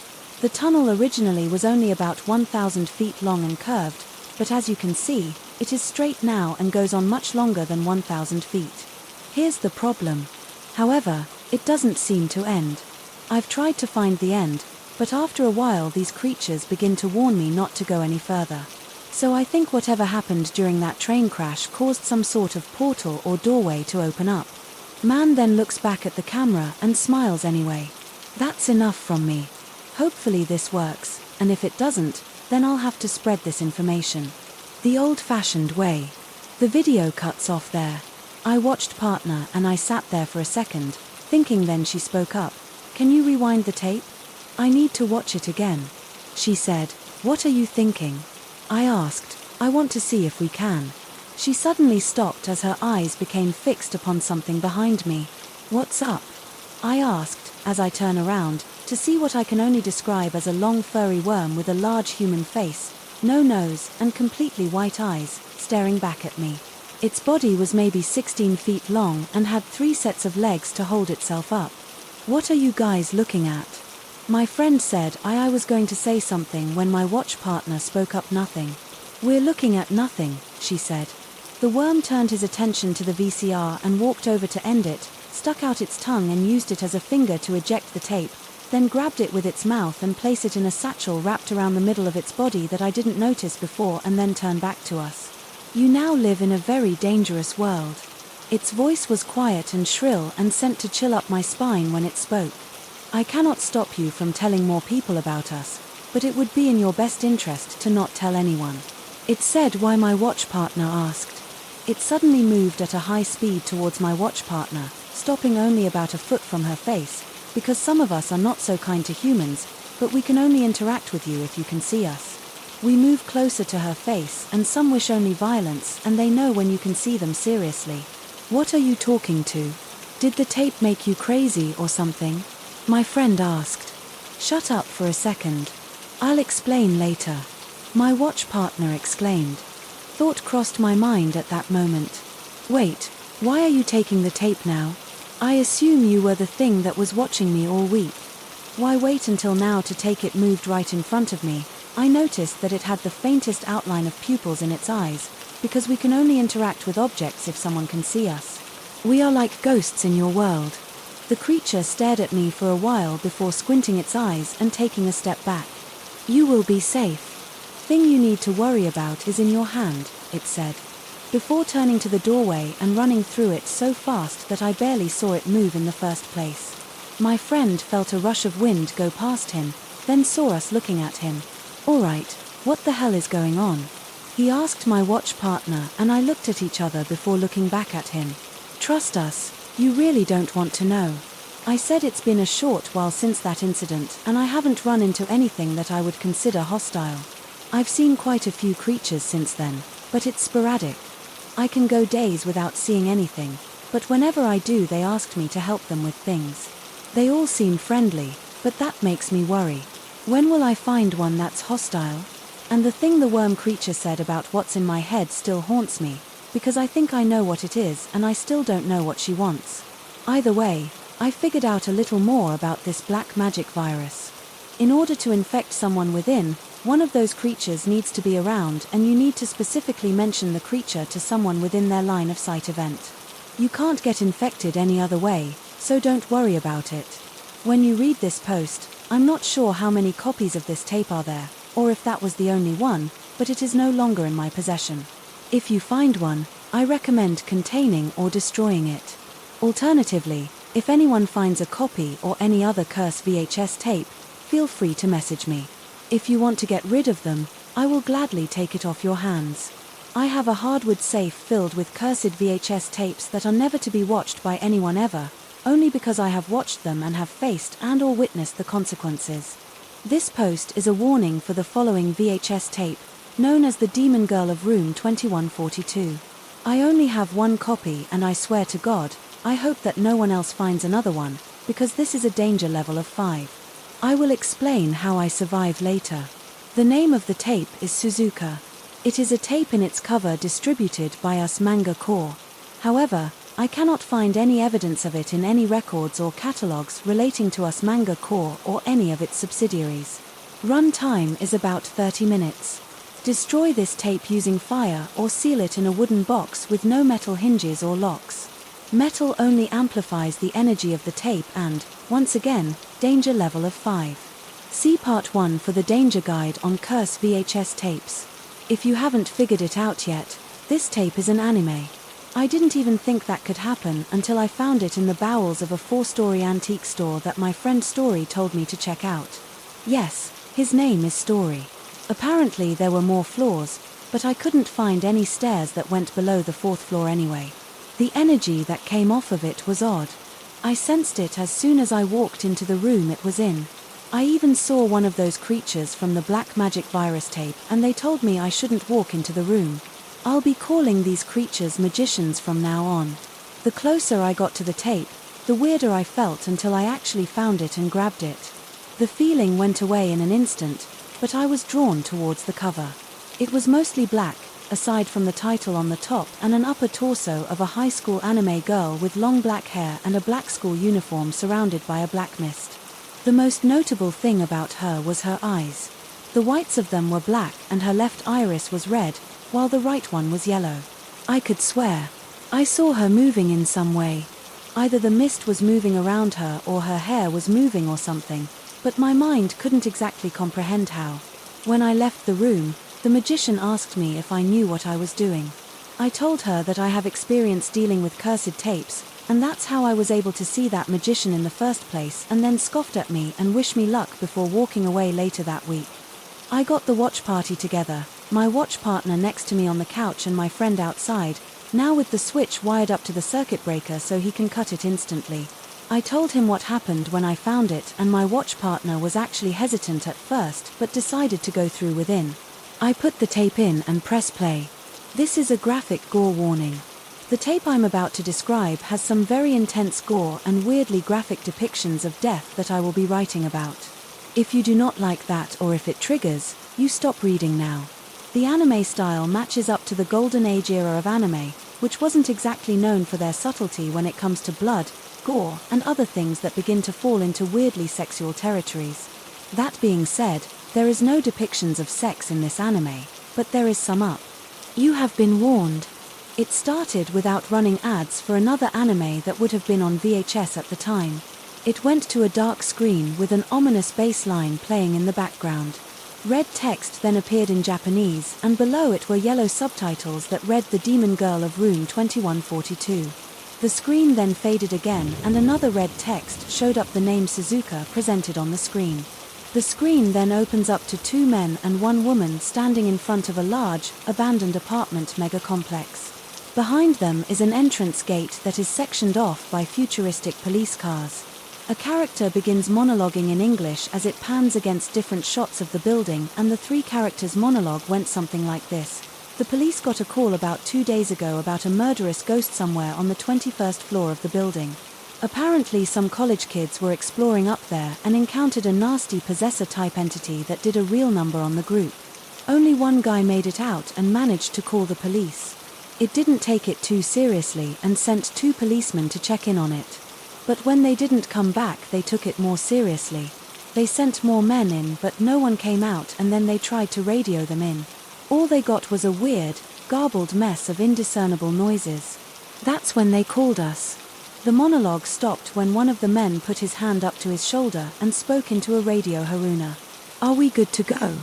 The tunnel originally was only about 1,000 feet long and curved, but as you can see, it is straight now and goes on much longer than 1,000 feet. Here's the problem. However, it doesn't seem to end. I've tried to find the end, but after a while these creatures begin to warn me not to go any further. So I think whatever happened during that train crash caused some sort of portal or doorway to open up. Man then looks back at the camera and smiles anyway. That's enough from me. Hopefully this works, and if it doesn't, then I'll have to spread this information. The old-fashioned way. The video cuts off there. I watched partner and I sat there for a second, thinking. Then she spoke up. "Can you rewind the tape? I need to watch it again." She said, "What are you thinking?" I asked, "I want to see if we can." She suddenly stopped as her eyes became fixed upon something behind me. "What's up?" I asked, as I turn around, to see what I can only describe as a long furry worm with a large human face, no nose, and completely white eyes, staring back at me. Its body was maybe 16 feet long and had 3 sets of legs to hold itself up. "What are you guys looking at?" My friend said I was going to say something when my watch partner spoke up. "Nothing. We're looking at nothing," she said. The worm turned his attention to the VCR and walked over to end it, stuck out its tongue and used it as a finger to eject the tape, then grabbed it with its mouth and placed it in a satchel wrapped around the middle of its body that I didn't notice before, and then turned back to us. "You now live in a very dangerous world." Its voice was quiet and shrill and sent to chill up my spine when it spoke. "I cannot stop you from telling more people about us, but it would be in your best interest to not tell anyone." It said. Why? My watch partner asked. It suddenly moved at a high speed towards my watch partner, stopping only about a foot from her face, because some of us are not so kind to humans, but we can only interact with you if you can see us. We move closer to her face, and some wish only violence, and they know when you can see them seriously. What are you talking to? Did the tape make you crazy or something? My friend asked. Shut up for a second. I'll explain later. My watch partner exclaimed. Thought crossed my mind at that moment. Wait, why are you taking the tape now? I assume you were the thing that was watching me all week. Why wait until now to take it? Moved right in front of me. I noticed that it had the faintest outline of pupils in its eyes, because we can only interact with objects if someone can see us. We are like ghosts in your world. The creature stared at me for a while before squinting its eyes and taking a step back. You will be safe. Thing you need to worry about is in your hand, it said. Before turning to the doorway and running through it so fast that I barely saw it move in the first place. My friend felt a rush of wind go past him, then saw us looking at him. All right, what the hell is going on? He asked my watch partner, and I looked at each other before looking back at him. Trust us, you really don't want to know. I said it's been a short while since that incident, and I haven't run into anything that I would consider hostile. I've seen quite a few creatures since then, but it's sporadic. I can go days without seeing anything, but whenever I do they asked me to help them with things. They all seem friendly, but that makes me worry. When will I find one that's hostile? And the thing the worm creature said about what's in my head still haunts me, because I think I know what it is and I still don't know what she wants. Either way, I figured out a little more about this black magic virus. In order to infect someone within, one of those creatures needs to be around, and you need to specifically mention the creature to someone within their line of sight event. You can't get infected any other way, so don't worry about it. When you read this post, I'm not sure how many copies of this tape are there, or if that was the only one, but it is no longer in my possession. If you find one, I recommend containing or destroying it. Alternatively, if anyone finds a copy or any other Curse VHS tape, feel free to message me. If you want to get rid of them, I will gladly take it off your hands. I have a hardwood safe filled with cursed VHS tapes that are never to be watched by anyone ever, only because I have watched them and have faced and/or witnessed the consequences. This post is a warning for the following VHS tape, known as the Demon Girl of Room 2142. I only have one copy, and I swear to God, I hope that no one else finds another one, because this is a danger level of 5. I will explain how I survive later. The name of the tape is Suzuka. It is a tape in its cover distributed by Us Manga Corps. However, I cannot find any evidence of it in any records or catalogs relating to Us Manga Corps or any of its subsidiaries. Run time is about 30 minutes. Destroy this tape using fire or seal it in a wooden box with no metal hinges or locks. Metal only amplifies the energy of the tape and, once again, danger level of 5. See Part 1 for the danger guide on Curse VHS tapes. If you haven't figured it out yet, this tape is an anime. I didn't even think that could happen until I found it in the bowels of a 4-story antique store that my friend Story told me to check out. Yes, his name is Story. Apparently there were more floors, but I couldn't find any stairs that went below the 4th floor anyway. The energy that came off of it was odd. I sensed it as soon as I walked into the room it was in. I even saw one of those creatures from the Black Magic Virus tape, and they told me I shouldn't walk into the room. I'll be calling these creatures magicians from now on. The closer I got to the tape, the weirder I felt until I actually found it and grabbed it. The feeling went away in an instant, but I was drawn towards the cover. It was mostly black, aside from the title on the top and an upper torso of a high school anime girl with long black hair and a black school uniform surrounded by a black mist. The most notable thing about her was her eyes. The whites of them were black and her left iris was red, while the right one was yellow. I could swear I saw her moving in some way. Either the mist was moving around her or her hair was moving or something, but my mind couldn't exactly comprehend how. When I left the room, the magician asked me if I knew what I was doing. I told her that I have experience dealing with cursed tapes, and that's how I was able to see that magician in the first place, and then scoffed at me and wished me luck before walking away later that week. I got the watch party together, my watch partner next to me on the couch and my friend outside, now with the switch wired up to the circuit breaker so he can cut it instantly. I told him what happened when I found it, and my watch partner was actually hesitant at first but decided to go through within. I put the tape in and press play. This is a graphic gore warning. The tape I'm about to describe has some very intense gore and weirdly graphic depictions of death that I will be writing about. If you do not like that, or if it triggers, you stop reading now. The anime style matches up to the golden age era of anime, which wasn't exactly known for their subtlety when it comes to blood, gore, and other things that begin to fall into weirdly sexual territories. That being said, there is no depictions of sex in this anime, but there is some up. You have been warned. It started without running ads for another anime that would have been on VHS at the time. It went to a dark screen with an ominous bass line playing in the background. Red text then appeared in Japanese, and below it were yellow subtitles that read "The Demon Girl of Room 2142. The screen then faded again, and another red text showed up the name Suzuka presented on the screen. The screen then opens up to 2 men and 1 woman standing in front of a large, abandoned apartment mega-complex. Behind them is an entrance gate that is sectioned off by futuristic police cars. A character begins monologuing in English as it pans against different shots of the building, and the 3 characters' monologue went something like this. The police got a call about 2 days ago about a murderous ghost somewhere on the 21st floor of the building. Apparently some college kids were exploring up there and encountered a nasty possessor-type entity that did a real number on the group. Only 1 guy made it out and managed to call the police. It didn't take it too seriously and sent 2 policemen to check in on it. But when they didn't come back, they took it more seriously. They sent more men in, but no one came out, and then they tried to radio them in. All they got was a weird, garbled mess of indiscernible noises. That's when they called us. The monologue stopped when one of the men put his hand up to his shoulder and spoke into a radio. Haruna. Are we good to go?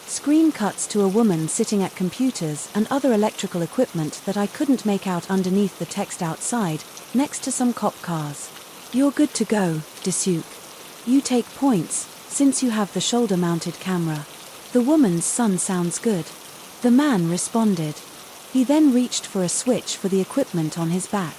Screen cuts to a woman sitting at computers and other electrical equipment that I couldn't make out underneath the text outside, next to some cop cars. You're good to go, Daisuke. You take points, since you have the shoulder-mounted camera. The woman's son sounds good. The man responded. He then reached for a switch for the equipment on his back.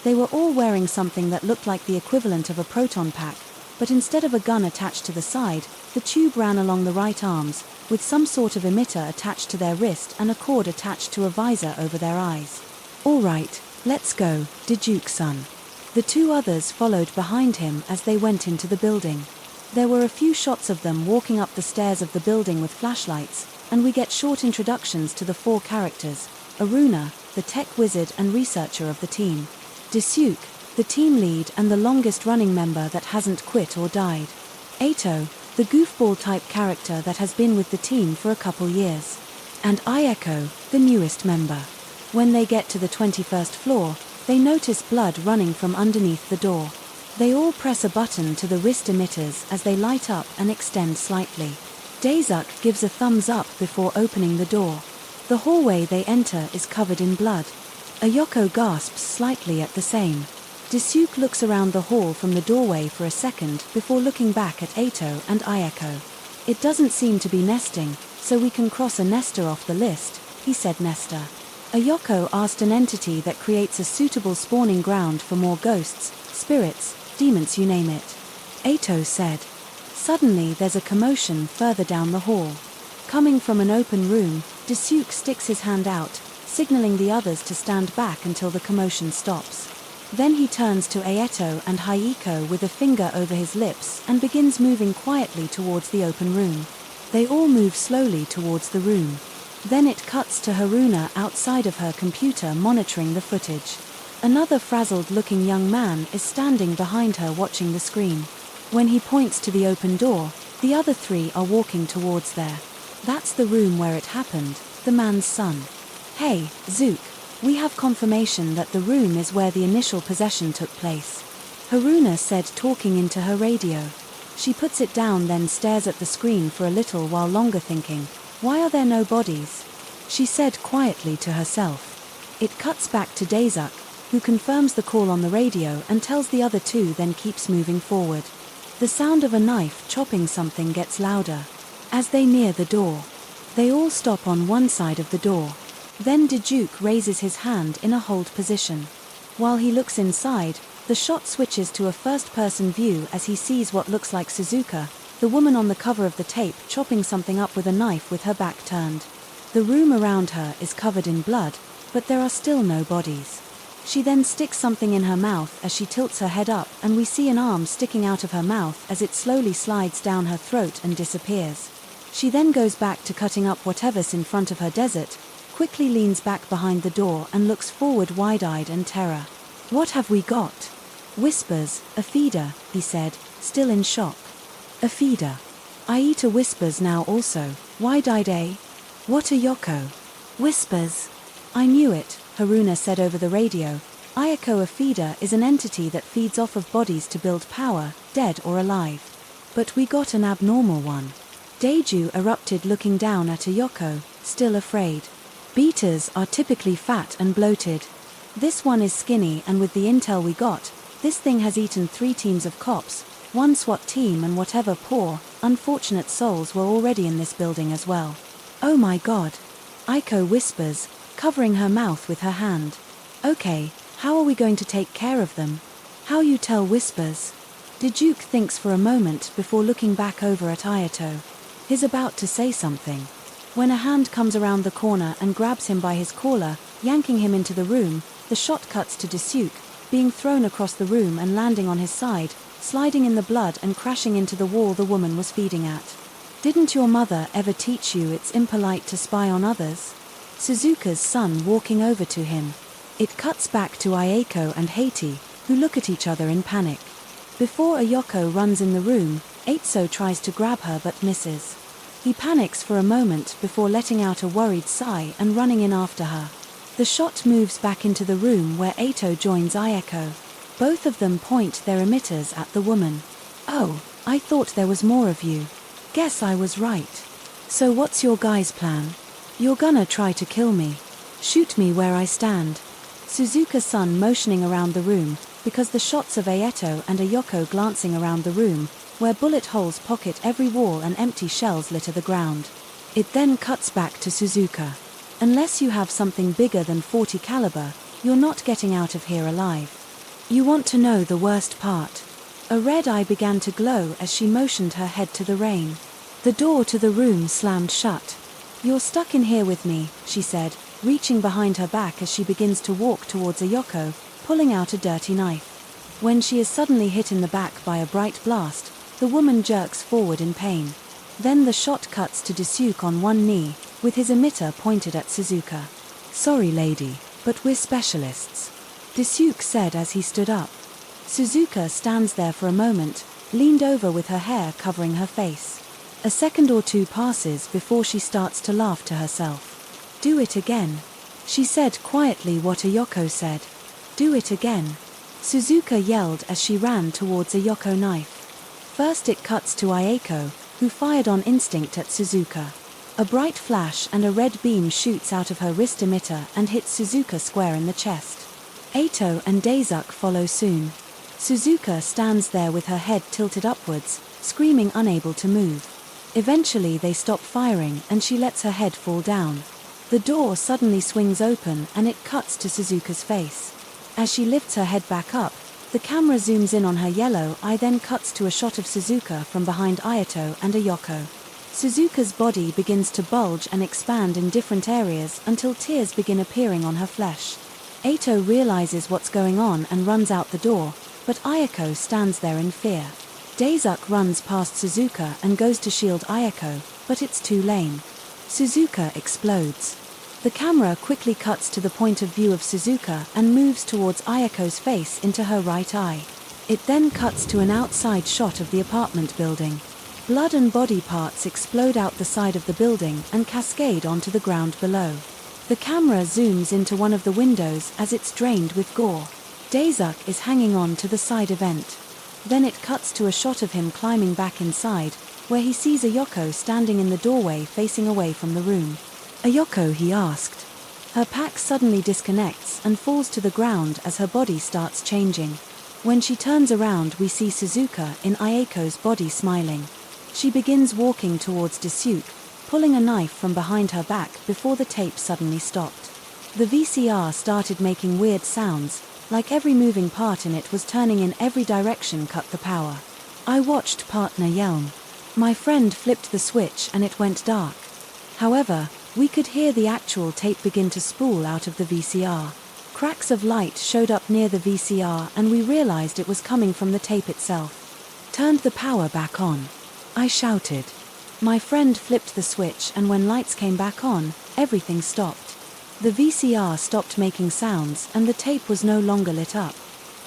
They were all wearing something that looked like the equivalent of a proton pack, but instead of a gun attached to the side, the tube ran along the right arms, with some sort of emitter attached to their wrist and a cord attached to a visor over their eyes. All right, let's go, Daisuke-san. The 2 others followed behind him as they went into the building. There were a few shots of them walking up the stairs of the building with flashlights, and we get short introductions to the 4 characters: Aruna, the tech wizard and researcher of the team; Daisuke, the team lead and the longest-running member that hasn't quit or died; Eito, the goofball-type character that has been with the team for a couple years; and Ayeko, the newest member. When they get to the 21st floor, they notice blood running from underneath the door. They all press a button to the wrist emitters as they light up and extend slightly. Daisuke gives a thumbs up before opening the door. The hallway they enter is covered in blood. Ayako gasps slightly at the same. Daisuke looks around the hall from the doorway for a second before looking back at Eito and Ayako. It doesn't seem to be nesting, so we can cross a nester off the list, he said. Nester. Ayako asked an entity that creates a suitable spawning ground for more ghosts, spirits, demons, you name it. Eito said. Suddenly there's a commotion further down the hall. Coming from an open room, Daisuke sticks his hand out, signaling the others to stand back until the commotion stops. Then he turns to Eito and Hayeko with a finger over his lips and begins moving quietly towards the open room. They all move slowly towards the room. Then it cuts to Haruna outside of her computer monitoring the footage. Another frazzled-looking young man is standing behind her watching the screen. When he points to the open door, the other 3 are walking towards there. That's the room where it happened, the man's son. Hey, Zook, we have confirmation that the room is where the initial possession took place. Haruna said, talking into her radio. She puts it down, then stares at the screen for a little while longer, thinking, why are there no bodies? She said quietly to herself. It cuts back to Daisuke, who confirms the call on the radio and tells the other 2, then keeps moving forward. The sound of a knife chopping something gets louder. As they near the door, they all stop on one side of the door. Then Daisuke raises his hand in a hold position. While he looks inside, the shot switches to a first-person view as he sees what looks like Suzuka, the woman on the cover of the tape chopping something up with a knife with her back turned. The room around her is covered in blood, but there are still no bodies. She then sticks something in her mouth as she tilts her head up, and we see an arm sticking out of her mouth as it slowly slides down her throat and disappears. She then goes back to cutting up whatever's in front of her desert, quickly leans back behind the door and looks forward wide-eyed in terror. "What have we got?" "Whispers, a feeder," he said, still in shock. "A feeder? Aita whispers now also, wide-eyed eh? What a Yoko." "Whispers. I knew it," Haruna said over the radio. "Ayako, a feeder, is an entity that feeds off of bodies to build power, dead or alive. But we got an abnormal one." Daiju erupted, looking down at Ayako, still afraid. "Beaters are typically fat and bloated. This one is skinny, and with the intel we got, this thing has eaten 3 teams of cops, 1 SWAT team, and whatever poor, unfortunate souls were already in this building as well." "Oh my god." Aiko whispers, covering her mouth with her hand. "Okay, how are we going to take care of them?" "How you tell whispers?" Dajuk thinks for a moment before looking back over at Ayato. He's about to say something, when a hand comes around the corner and grabs him by his collar, yanking him into the room. The shot cuts to Daisuke, being thrown across the room and landing on his side, sliding in the blood and crashing into the wall the woman was feeding at. "Didn't your mother ever teach you it's impolite to spy on others?" Suzuka's son walking over to him. It cuts back to Ayako and Haiti, who look at each other in panic. Before Ayako runs in the room, Eitsu tries to grab her but misses. He panics for a moment before letting out a worried sigh and running in after her. The shot moves back into the room where Eito joins Ayako. Both of them point their emitters at the woman. "Oh, I thought there was more of you. Guess I was right. So what's your guys' plan? You're gonna try to kill me. Shoot me where I stand." Suzuka's son motioning around the room, because the shots of Aeto and Ayako glancing around the room, where bullet holes pocket every wall and empty shells litter the ground. It then cuts back to Suzuka. "Unless you have something bigger than 40 caliber, you're not getting out of here alive. You want to know the worst part?" A red eye began to glow as she motioned her head to the rain. The door to the room slammed shut. "You're stuck in here with me," she said, reaching behind her back as she begins to walk towards Ayako, pulling out a dirty knife. When she is suddenly hit in the back by a bright blast, the woman jerks forward in pain. Then the shot cuts to Daisuke on one knee, with his emitter pointed at Suzuka. "Sorry lady, but we're specialists," Daisuke said as he stood up. Suzuka stands there for a moment, leaned over with her hair covering her face. A second or two passes before she starts to laugh to herself. "Do it again," she said quietly what Ayako said. "Do it again," Suzuka yelled as she ran towards Ayako knife. First it cuts to Ayako, who fired on instinct at Suzuka. A bright flash and a red beam shoots out of her wrist emitter and hits Suzuka square in the chest. Eito and Daisuke follow soon. Suzuka stands there with her head tilted upwards, screaming, unable to move. Eventually they stop firing and she lets her head fall down. The door suddenly swings open and it cuts to Suzuka's face. As she lifts her head back up, the camera zooms in on her yellow eye, then cuts to a shot of Suzuka from behind Ayato and Ayako. Suzuka's body begins to bulge and expand in different areas until tears begin appearing on her flesh. Eito realizes what's going on and runs out the door, but Ayako stands there in fear. Daisuke runs past Suzuka and goes to shield Ayako, but it's too late. Suzuka explodes. The camera quickly cuts to the point of view of Suzuka and moves towards Ayako's face into her right eye. It then cuts to an outside shot of the apartment building. Blood and body parts explode out the side of the building and cascade onto the ground below. The camera zooms into one of the windows as it's drained with gore. Daisuke is hanging on to the side event. Then it cuts to a shot of him climbing back inside, where he sees Ayako standing in the doorway facing away from the room. "Ayako," he asked. Her pack suddenly disconnects and falls to the ground as her body starts changing. When she turns around we see Suzuka in Ayako's body smiling. She begins walking towards Daisuke, pulling a knife from behind her back before the tape suddenly stopped. The VCR started making weird sounds, like every moving part in it was turning in every direction. Cut the power. I watched partner Yelm. My friend flipped the switch and it went dark. However, we could hear the actual tape begin to spool out of the VCR. Cracks of light showed up near the VCR and we realized it was coming from the tape itself. Turned the power back on, I shouted. My friend flipped the switch and when lights came back on, everything stopped. The VCR stopped making sounds and the tape was no longer lit up.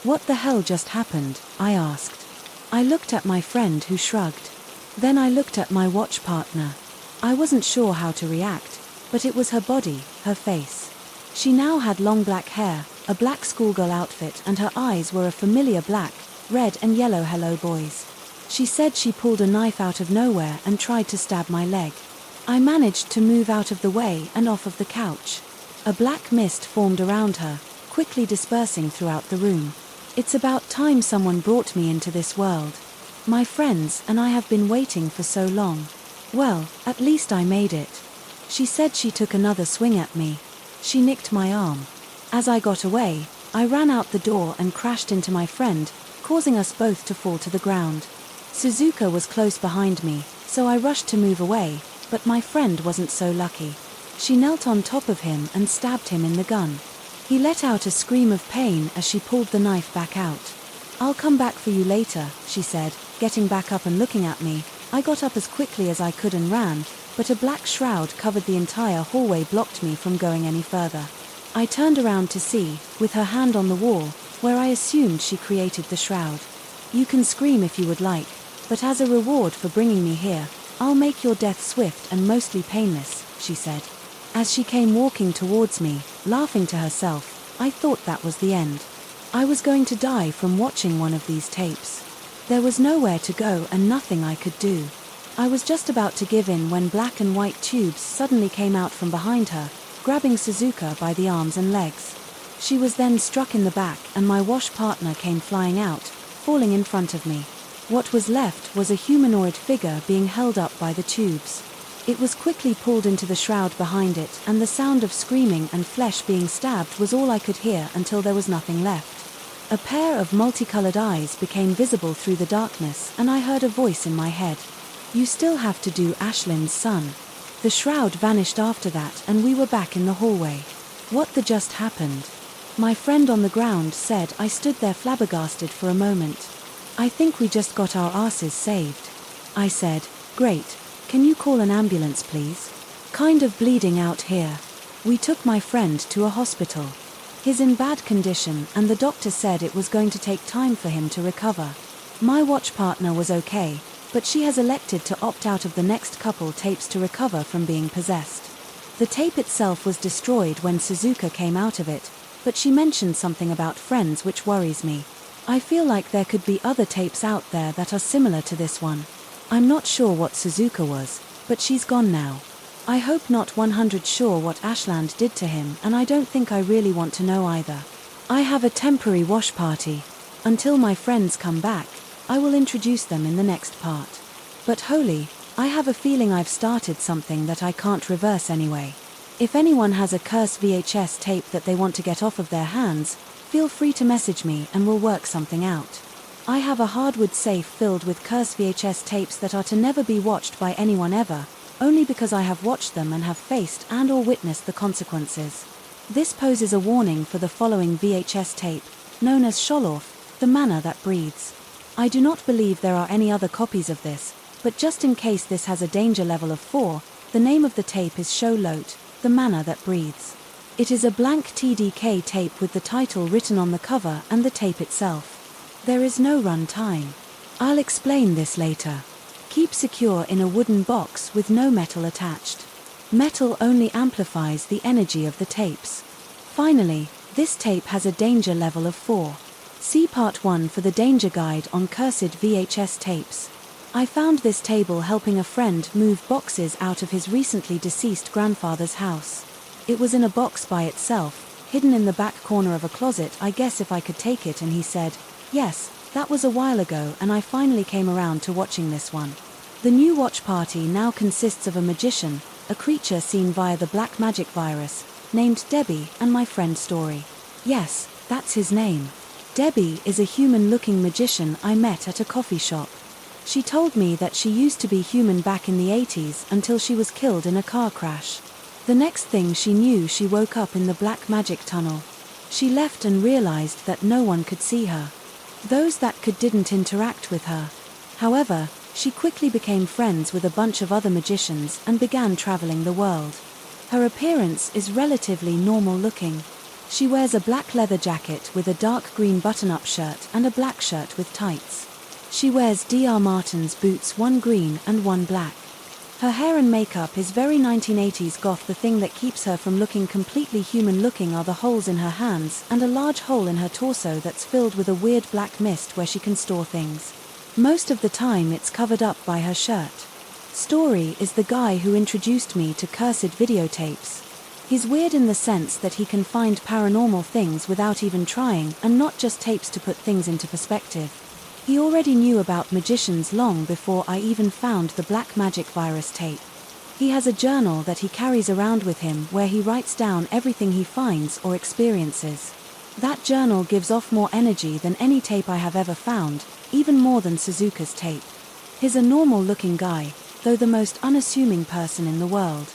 What the hell just happened? I asked. I looked at my friend who shrugged. Then I looked at my watch partner. I wasn't sure how to react, but it was her body, her face. She now had long black hair, a black schoolgirl outfit and her eyes were a familiar black, red and yellow hello boys. She said she pulled a knife out of nowhere and tried to stab my leg. I managed to move out of the way and off of the couch. A black mist formed around her, quickly dispersing throughout the room. It's about time someone brought me into this world. My friends and I have been waiting for so long. Well, at least I made it. She said she took another swing at me. She nicked my arm. As I got away, I ran out the door and crashed into my friend, causing us both to fall to the ground. Suzuka was close behind me, so I rushed to move away, but my friend wasn't so lucky. She knelt on top of him and stabbed him in the gun. He let out a scream of pain as she pulled the knife back out. "I'll come back for you later," she said, getting back up and looking at me. I got up as quickly as I could and ran, but a black shroud covered the entire hallway, blocked me from going any further. I turned around to see, with her hand on the wall, where I assumed she created the shroud. "You can scream if you would like, but as a reward for bringing me here, I'll make your death swift and mostly painless," she said. As she came walking towards me, laughing to herself, I thought that was the end. I was going to die from watching one of these tapes. There was nowhere to go and nothing I could do. I was just about to give in when black and white tubes suddenly came out from behind her, grabbing Suzuka by the arms and legs. She was then struck in the back and my wash partner came flying out, falling in front of me. What was left was a humanoid figure being held up by the tubes. It was quickly pulled into the shroud behind it, and the sound of screaming and flesh being stabbed was all I could hear until there was nothing left. A pair of multicolored eyes became visible through the darkness, and I heard a voice in my head. "You still have to do Ashlin's son." The shroud vanished after that, and we were back in the hallway. What the just happened? My friend on the ground said. I stood there flabbergasted for a moment. "I think we just got our asses saved." I said, "Great. Can you call an ambulance, please? Kind of bleeding out here." We took my friend to a hospital. He's in bad condition and the doctor said it was going to take time for him to recover. My watch partner was okay, but she has elected to opt out of the next couple tapes to recover from being possessed. The tape itself was destroyed when Suzuka came out of it, but she mentioned something about friends which worries me. I feel like there could be other tapes out there that are similar to this one. I'm not sure what Suzuka was, but she's gone now. I hope not 100% sure what Ashland did to him, and I don't think I really want to know either. I have a temporary wash party. Until my friends come back, I will introduce them in the next part. But holy, I have a feeling I've started something that I can't reverse anyway. If anyone has a cursed VHS tape that they want to get off of their hands, feel free to message me and we'll work something out. I have a hardwood safe filled with cursed VHS tapes that are to never be watched by anyone ever, only because I have watched them and have faced and or witnessed the consequences. This poses a warning for the following VHS tape, known as Sholof, the manna that breathes. I do not believe there are any other copies of this, but just in case this has a danger level of 4, the name of the tape is Sholot, the manna that breathes. It is a blank TDK tape with the title written on the cover and the tape itself. There is no run time. I'll explain this later. Keep secure in a wooden box with no metal attached. Metal only amplifies the energy of the tapes. Finally, this tape has a danger level of 4. See part 1 for the danger guide on cursed VHS tapes. I found this table helping a friend move boxes out of his recently deceased grandfather's house. It was in a box by itself, hidden in the back corner of a closet. I guess if I could take it, and he said, "Yes, that was a while ago and I finally came around to watching this one." The new watch party now consists of a magician, a creature seen via the black magic virus, named Debbie, and my friend Story. Yes, that's his name. Debbie is a human-looking magician I met at a coffee shop. She told me that she used to be human back in the 80s until she was killed in a car crash. The next thing she knew, she woke up in the black magic tunnel. She left and realized that no one could see her. Those that could didn't interact with her. However, she quickly became friends with a bunch of other magicians and began traveling the world. Her appearance is relatively normal looking. She wears a black leather jacket with a dark green button-up shirt and a black shirt with tights. She wears Dr. Martens boots, one green and one black. Her hair and makeup is very 1980s goth. The thing that keeps her from looking completely human looking are the holes in her hands and a large hole in her torso that's filled with a weird black mist where she can store things. Most of the time it's covered up by her shirt. Story is the guy who introduced me to cursed videotapes. He's weird in the sense that he can find paranormal things without even trying, and not just tapes to put things into perspective. He already knew about magicians long before I even found the black magic virus tape. He has a journal that he carries around with him where he writes down everything he finds or experiences. That journal gives off more energy than any tape I have ever found, even more than Suzuka's tape. He's a normal-looking guy, though the most unassuming person in the world.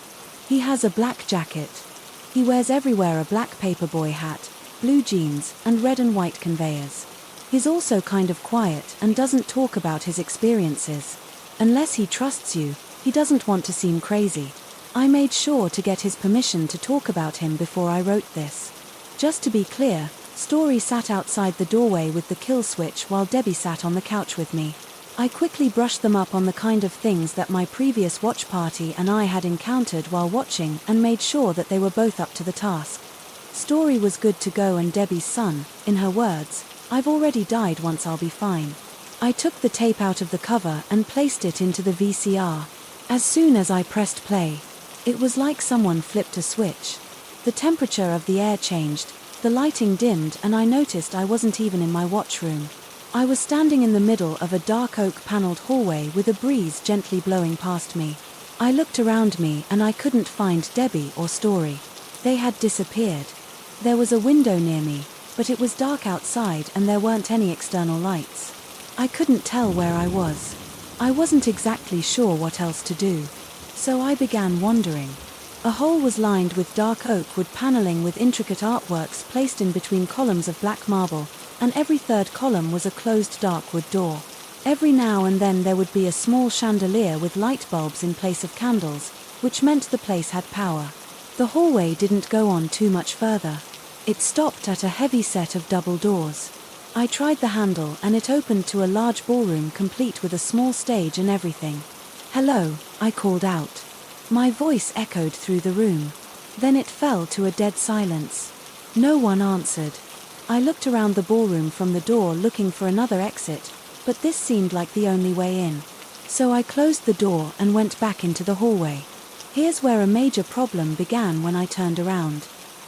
He has a black jacket. He wears everywhere a black paperboy hat, blue jeans, and red and white conveyors. He's also kind of quiet and doesn't talk about his experiences. Unless he trusts you, he doesn't want to seem crazy. I made sure to get his permission to talk about him before I wrote this. Just to be clear, Story sat outside the doorway with the kill switch while Debbie sat on the couch with me. I quickly brushed them up on the kind of things that my previous watch party and I had encountered while watching and made sure that they were both up to the task. Story was good to go and Debbie's son, in her words, "I've already died once, I'll be fine." I took the tape out of the cover and placed it into the VCR. As soon as I pressed play, it was like someone flipped a switch. The temperature of the air changed, the lighting dimmed, and I noticed I wasn't even in my watch room. I was standing in the middle of a dark oak-paneled hallway with a breeze gently blowing past me. I looked around me and I couldn't find Debbie or Story. They had disappeared. There was a window near me, but it was dark outside and there weren't any external lights. I couldn't tell where I was. I wasn't exactly sure what else to do. So I began wandering. A hole was lined with dark oak wood paneling with intricate artworks placed in between columns of black marble, and every third column was a closed dark wood door. Every now and then there would be a small chandelier with light bulbs in place of candles, which meant the place had power. The hallway didn't go on too much further. It stopped at a heavy set of double doors. I tried the handle and it opened to a large ballroom complete with a small stage and everything. "Hello," I called out. My voice echoed through the room. Then it fell to a dead silence. No one answered. I looked around the ballroom from the door looking for another exit, but this seemed like the only way in. So I closed the door and went back into the hallway. Here's where a major problem began when I turned around.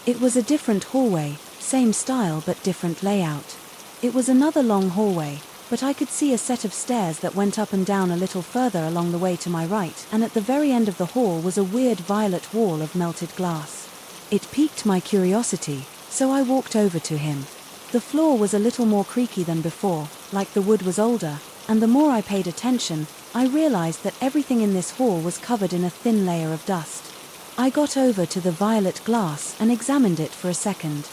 It was a different hallway, same style but different layout. It was another long hallway, but I could see a set of stairs that went up and down a little further along the way to my right, and at the very end of the hall was a weird violet wall of melted glass. It piqued my curiosity, so I walked over to him. The floor was a little more creaky than before, like the wood was older, and the more I paid attention, I realized that everything in this hall was covered in a thin layer of dust. I got over to the violet glass and examined it for a second.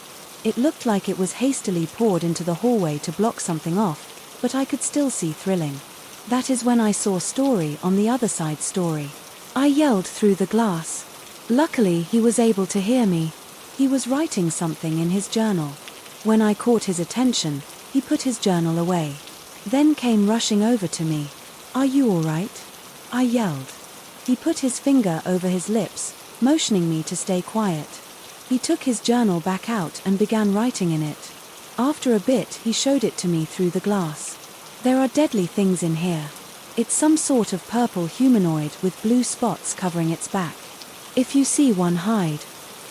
It looked like it was hastily poured into the hallway to block something off, but I could still see thrilling. That is when I saw Story on the other side. Story. I yelled through the glass. Luckily, he was able to hear me. He was writing something in his journal. When I caught his attention, he put his journal away. Then came rushing over to me. "Are you all right?" I yelled. He put his finger over his lips, motioning me to stay quiet. He took his journal back out and began writing in it. After a bit, he showed it to me through the glass. "There are deadly things in here. It's some sort of purple humanoid with blue spots covering its back. If you see one, hide.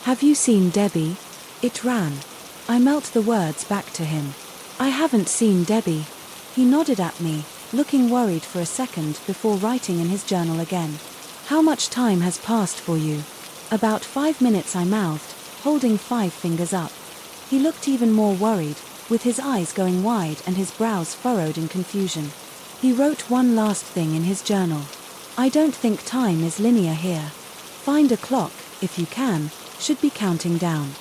Have you seen Debbie?" It ran. I melt the words back to him. "I haven't seen Debbie." He nodded at me, looking worried for a second before writing in his journal again. "How much time has passed for you?" "About 5 minutes," I mouthed, holding 5 fingers up. He looked even more worried, with his eyes going wide and his brows furrowed in confusion. He wrote one last thing in his journal. I don't think time is linear here. Find a clock, if you can, should be counting down.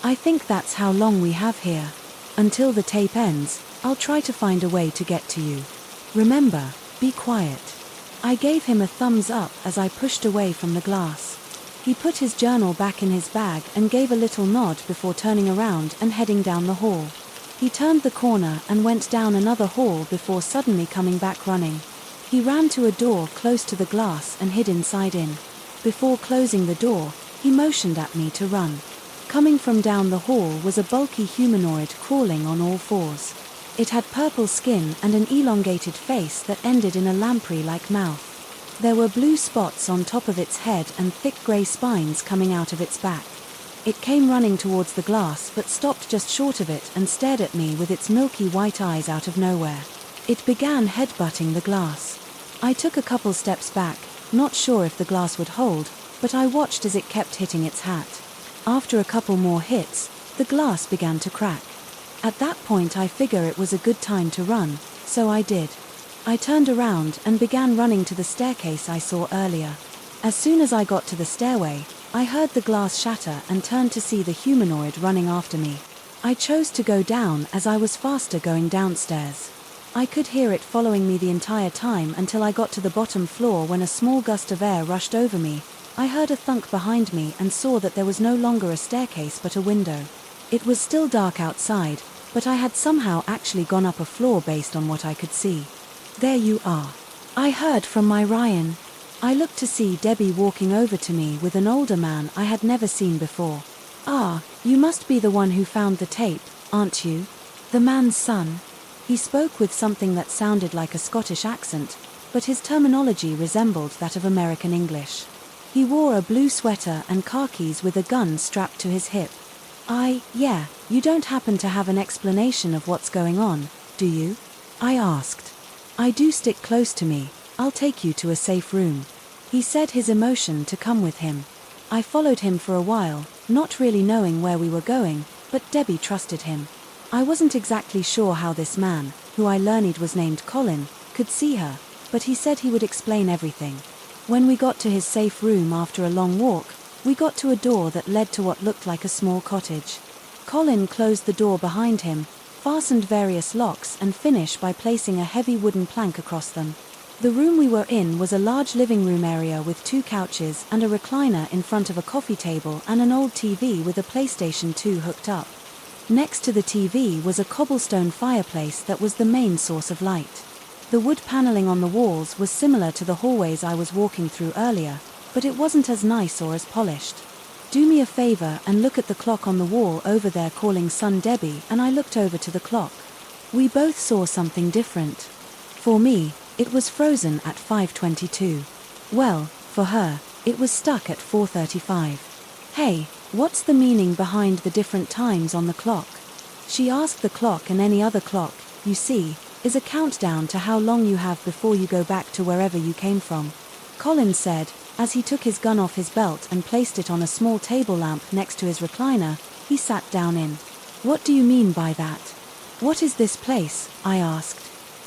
I think that's how long we have here. Until the tape ends, I'll try to find a way to get to you. Remember, be quiet. I gave him a thumbs up as I pushed away from the glass. He put his journal back in his bag and gave a little nod before turning around and heading down the hall. He turned the corner and went down another hall before suddenly coming back running. He ran to a door close to the glass and hid inside in. Before closing the door, he motioned at me to run. Coming from down the hall was a bulky humanoid crawling on all fours. It had purple skin and an elongated face that ended in a lamprey-like mouth. There were blue spots on top of its head and thick grey spines coming out of its back. It came running towards the glass but stopped just short of it and stared at me with its milky white eyes out of nowhere. It began headbutting the glass. I took a couple steps back, not sure if the glass would hold, but I watched as it kept hitting its hat. After a couple more hits, the glass began to crack. At that point I figure it was a good time to run, so I did. I turned around and began running to the staircase I saw earlier. As soon as I got to the stairway, I heard the glass shatter and turned to see the humanoid running after me. I chose to go down as I was faster going downstairs. I could hear it following me the entire time until I got to the bottom floor when a small gust of air rushed over me. I heard a thunk behind me and saw that there was no longer a staircase but a window. It was still dark outside, but I had somehow actually gone up a floor based on what I could see. There you are. I heard from my Ryan. I looked to see Debbie walking over to me with an older man I had never seen before. Ah, you must be the one who found the tape, aren't you? The man's son. He spoke with something that sounded like a Scottish accent, but his terminology resembled that of American English. He wore a blue sweater and khakis with a gun strapped to his hip. Yeah, you don't happen to have an explanation of what's going on, do you? I asked. I do, stick close to me, I'll take you to a safe room. He said his emotion to come with him. I followed him for a while, not really knowing where we were going, but Debbie trusted him. I wasn't exactly sure how this man, who I learned was named Colin, could see her, but he said he would explain everything. When we got to his safe room after a long walk, we got to a door that led to what looked like a small cottage. Colin closed the door behind him, fastened various locks and finished by placing a heavy wooden plank across them. The room we were in was a large living room area with 2 couches and a recliner in front of a coffee table and an old TV with a PlayStation 2 hooked up. Next to the TV was a cobblestone fireplace that was the main source of light. The wood paneling on the walls was similar to the hallways I was walking through earlier, but it wasn't as nice or as polished. Do me a favor and look at the clock on the wall over there calling son Debbie, and I looked over to the clock. We both saw something different. For me, it was frozen at 5:22. Well, for her, it was stuck at 4:35. Hey, what's the meaning behind the different times on the clock? She asked. The clock and any other clock, you see, is a countdown to how long you have before you go back to wherever you came from. Colin said, as he took his gun off his belt and placed it on a small table lamp next to his recliner, he sat down in. What do you mean by that? What is this place? I asked.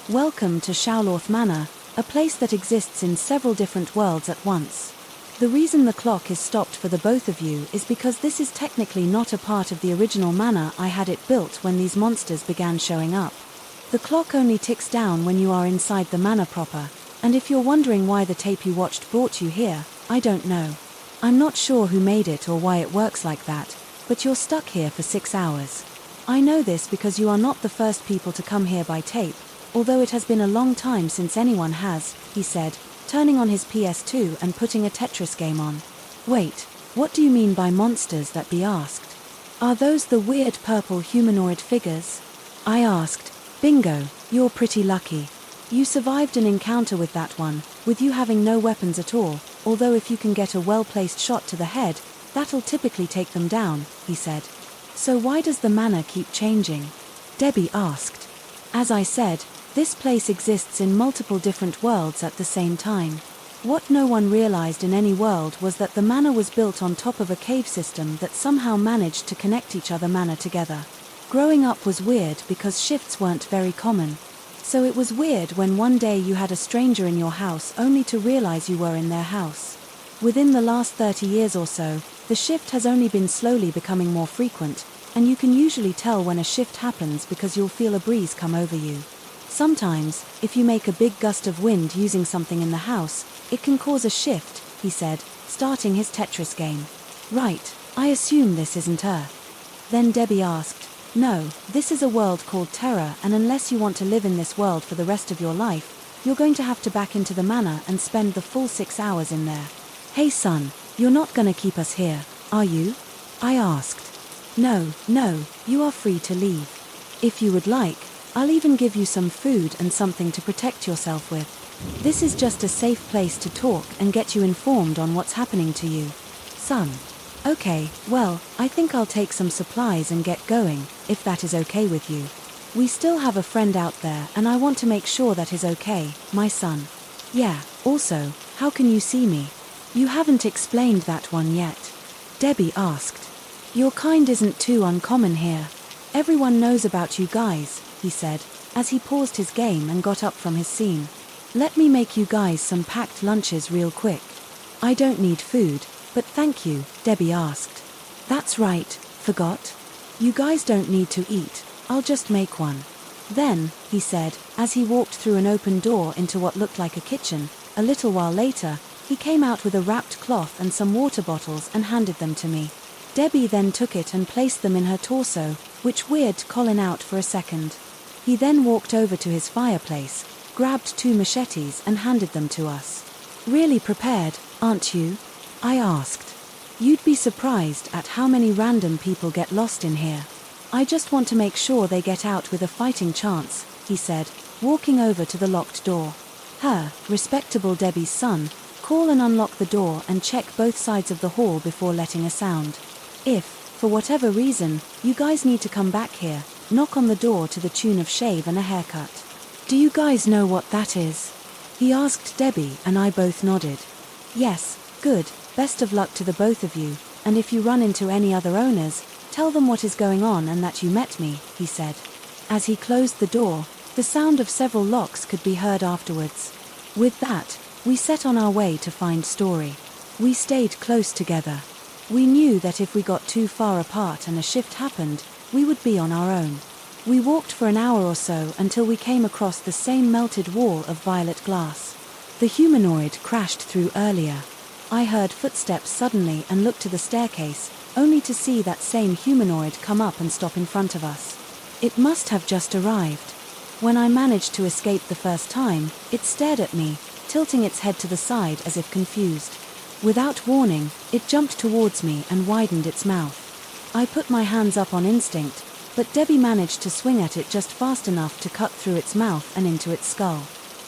Welcome to Showlorth Manor, a place that exists in several different worlds at once. The reason the clock is stopped for the both of you is because this is technically not a part of the original manor I had it built when these monsters began showing up. The clock only ticks down when you are inside the manor proper, and if you're wondering why the tape you watched brought you here, I don't know. I'm not sure who made it or why it works like that, but you're stuck here for 6 hours. I know this because you are not the first people to come here by tape, although it has been a long time since anyone has, he said, turning on his PS2 and putting a Tetris game on. Wait, what do you mean by monsters? That be asked. Are those the weird purple humanoid figures? I asked. Bingo, you're pretty lucky. You survived an encounter with that one, with you having no weapons at all, although if you can get a well-placed shot to the head, that'll typically take them down, he said. So why does the manor keep changing? Debbie asked. As I said, this place exists in multiple different worlds at the same time. What no one realized in any world was that the manor was built on top of a cave system that somehow managed to connect each other manor together. Growing up was weird because shifts weren't very common. So it was weird when one day you had a stranger in your house only to realize you were in their house. Within the last 30 years or so, the shift has only been slowly becoming more frequent, and you can usually tell when a shift happens because you'll feel a breeze come over you. Sometimes, if you make a big gust of wind using something in the house, it can cause a shift, he said, starting his Tetris game. Right, I assume this isn't Earth. Then Debbie asked, no, this is a world called Terra, and unless you want to live in this world for the rest of your life, you're going to have to back into the manor and spend the full 6 hours in there. Hey son, you're not gonna keep us here, are you? I asked. No, you are free to leave. If you would like, I'll even give you some food and something to protect yourself with. This is just a safe place to talk and get you informed on what's happening to you. Son. Okay, well, I think I'll take some supplies and get going, if that is okay with you. We still have a friend out there and I want to make sure that is okay, my son. Yeah, also, how can you see me? You haven't explained that one yet. Debbie asked. Your kind isn't too uncommon here. Everyone knows about you guys, he said, as he paused his game and got up from his scene. Let me make you guys some packed lunches real quick. I don't need food, but thank you, Debbie asked. That's right, forgot. You guys don't need to eat, I'll just make one. Then, he said, as he walked through an open door into what looked like a kitchen, a little while later, he came out with a wrapped cloth and some water bottles and handed them to me. Debbie then took it and placed them in her torso, which weirded Colin out for a second. He then walked over to his fireplace, grabbed 2 machetes and handed them to us. Really prepared, aren't you? I asked. You'd be surprised at how many random people get lost in here. I just want to make sure they get out with a fighting chance, he said, walking over to the locked door. Respectable Debbie's son, call and unlock the door and check both sides of the hall before letting a sound. If, for whatever reason, you guys need to come back here, knock on the door to the tune of shave and a haircut. Do you guys know what that is? He asked Debbie and I both nodded. Yes, good, best of luck to the both of you, and if you run into any other owners, tell them what is going on and that you met me, he said. As he closed the door, the sound of several locks could be heard afterwards. With that, we set on our way to find Story. We stayed close together. We knew that if we got too far apart and a shift happened, we would be on our own. We walked for an hour or so until we came across the same melted wall of violet glass. The humanoid crashed through earlier. I heard footsteps suddenly and looked to the staircase, only to see that same humanoid come up and stop in front of us. It must have just arrived. When I managed to escape the first time, it stared at me, tilting its head to the side as if confused. Without warning, it jumped towards me and widened its mouth. I put my hands up on instinct, but Debbie managed to swing at it just fast enough to cut through its mouth and into its skull.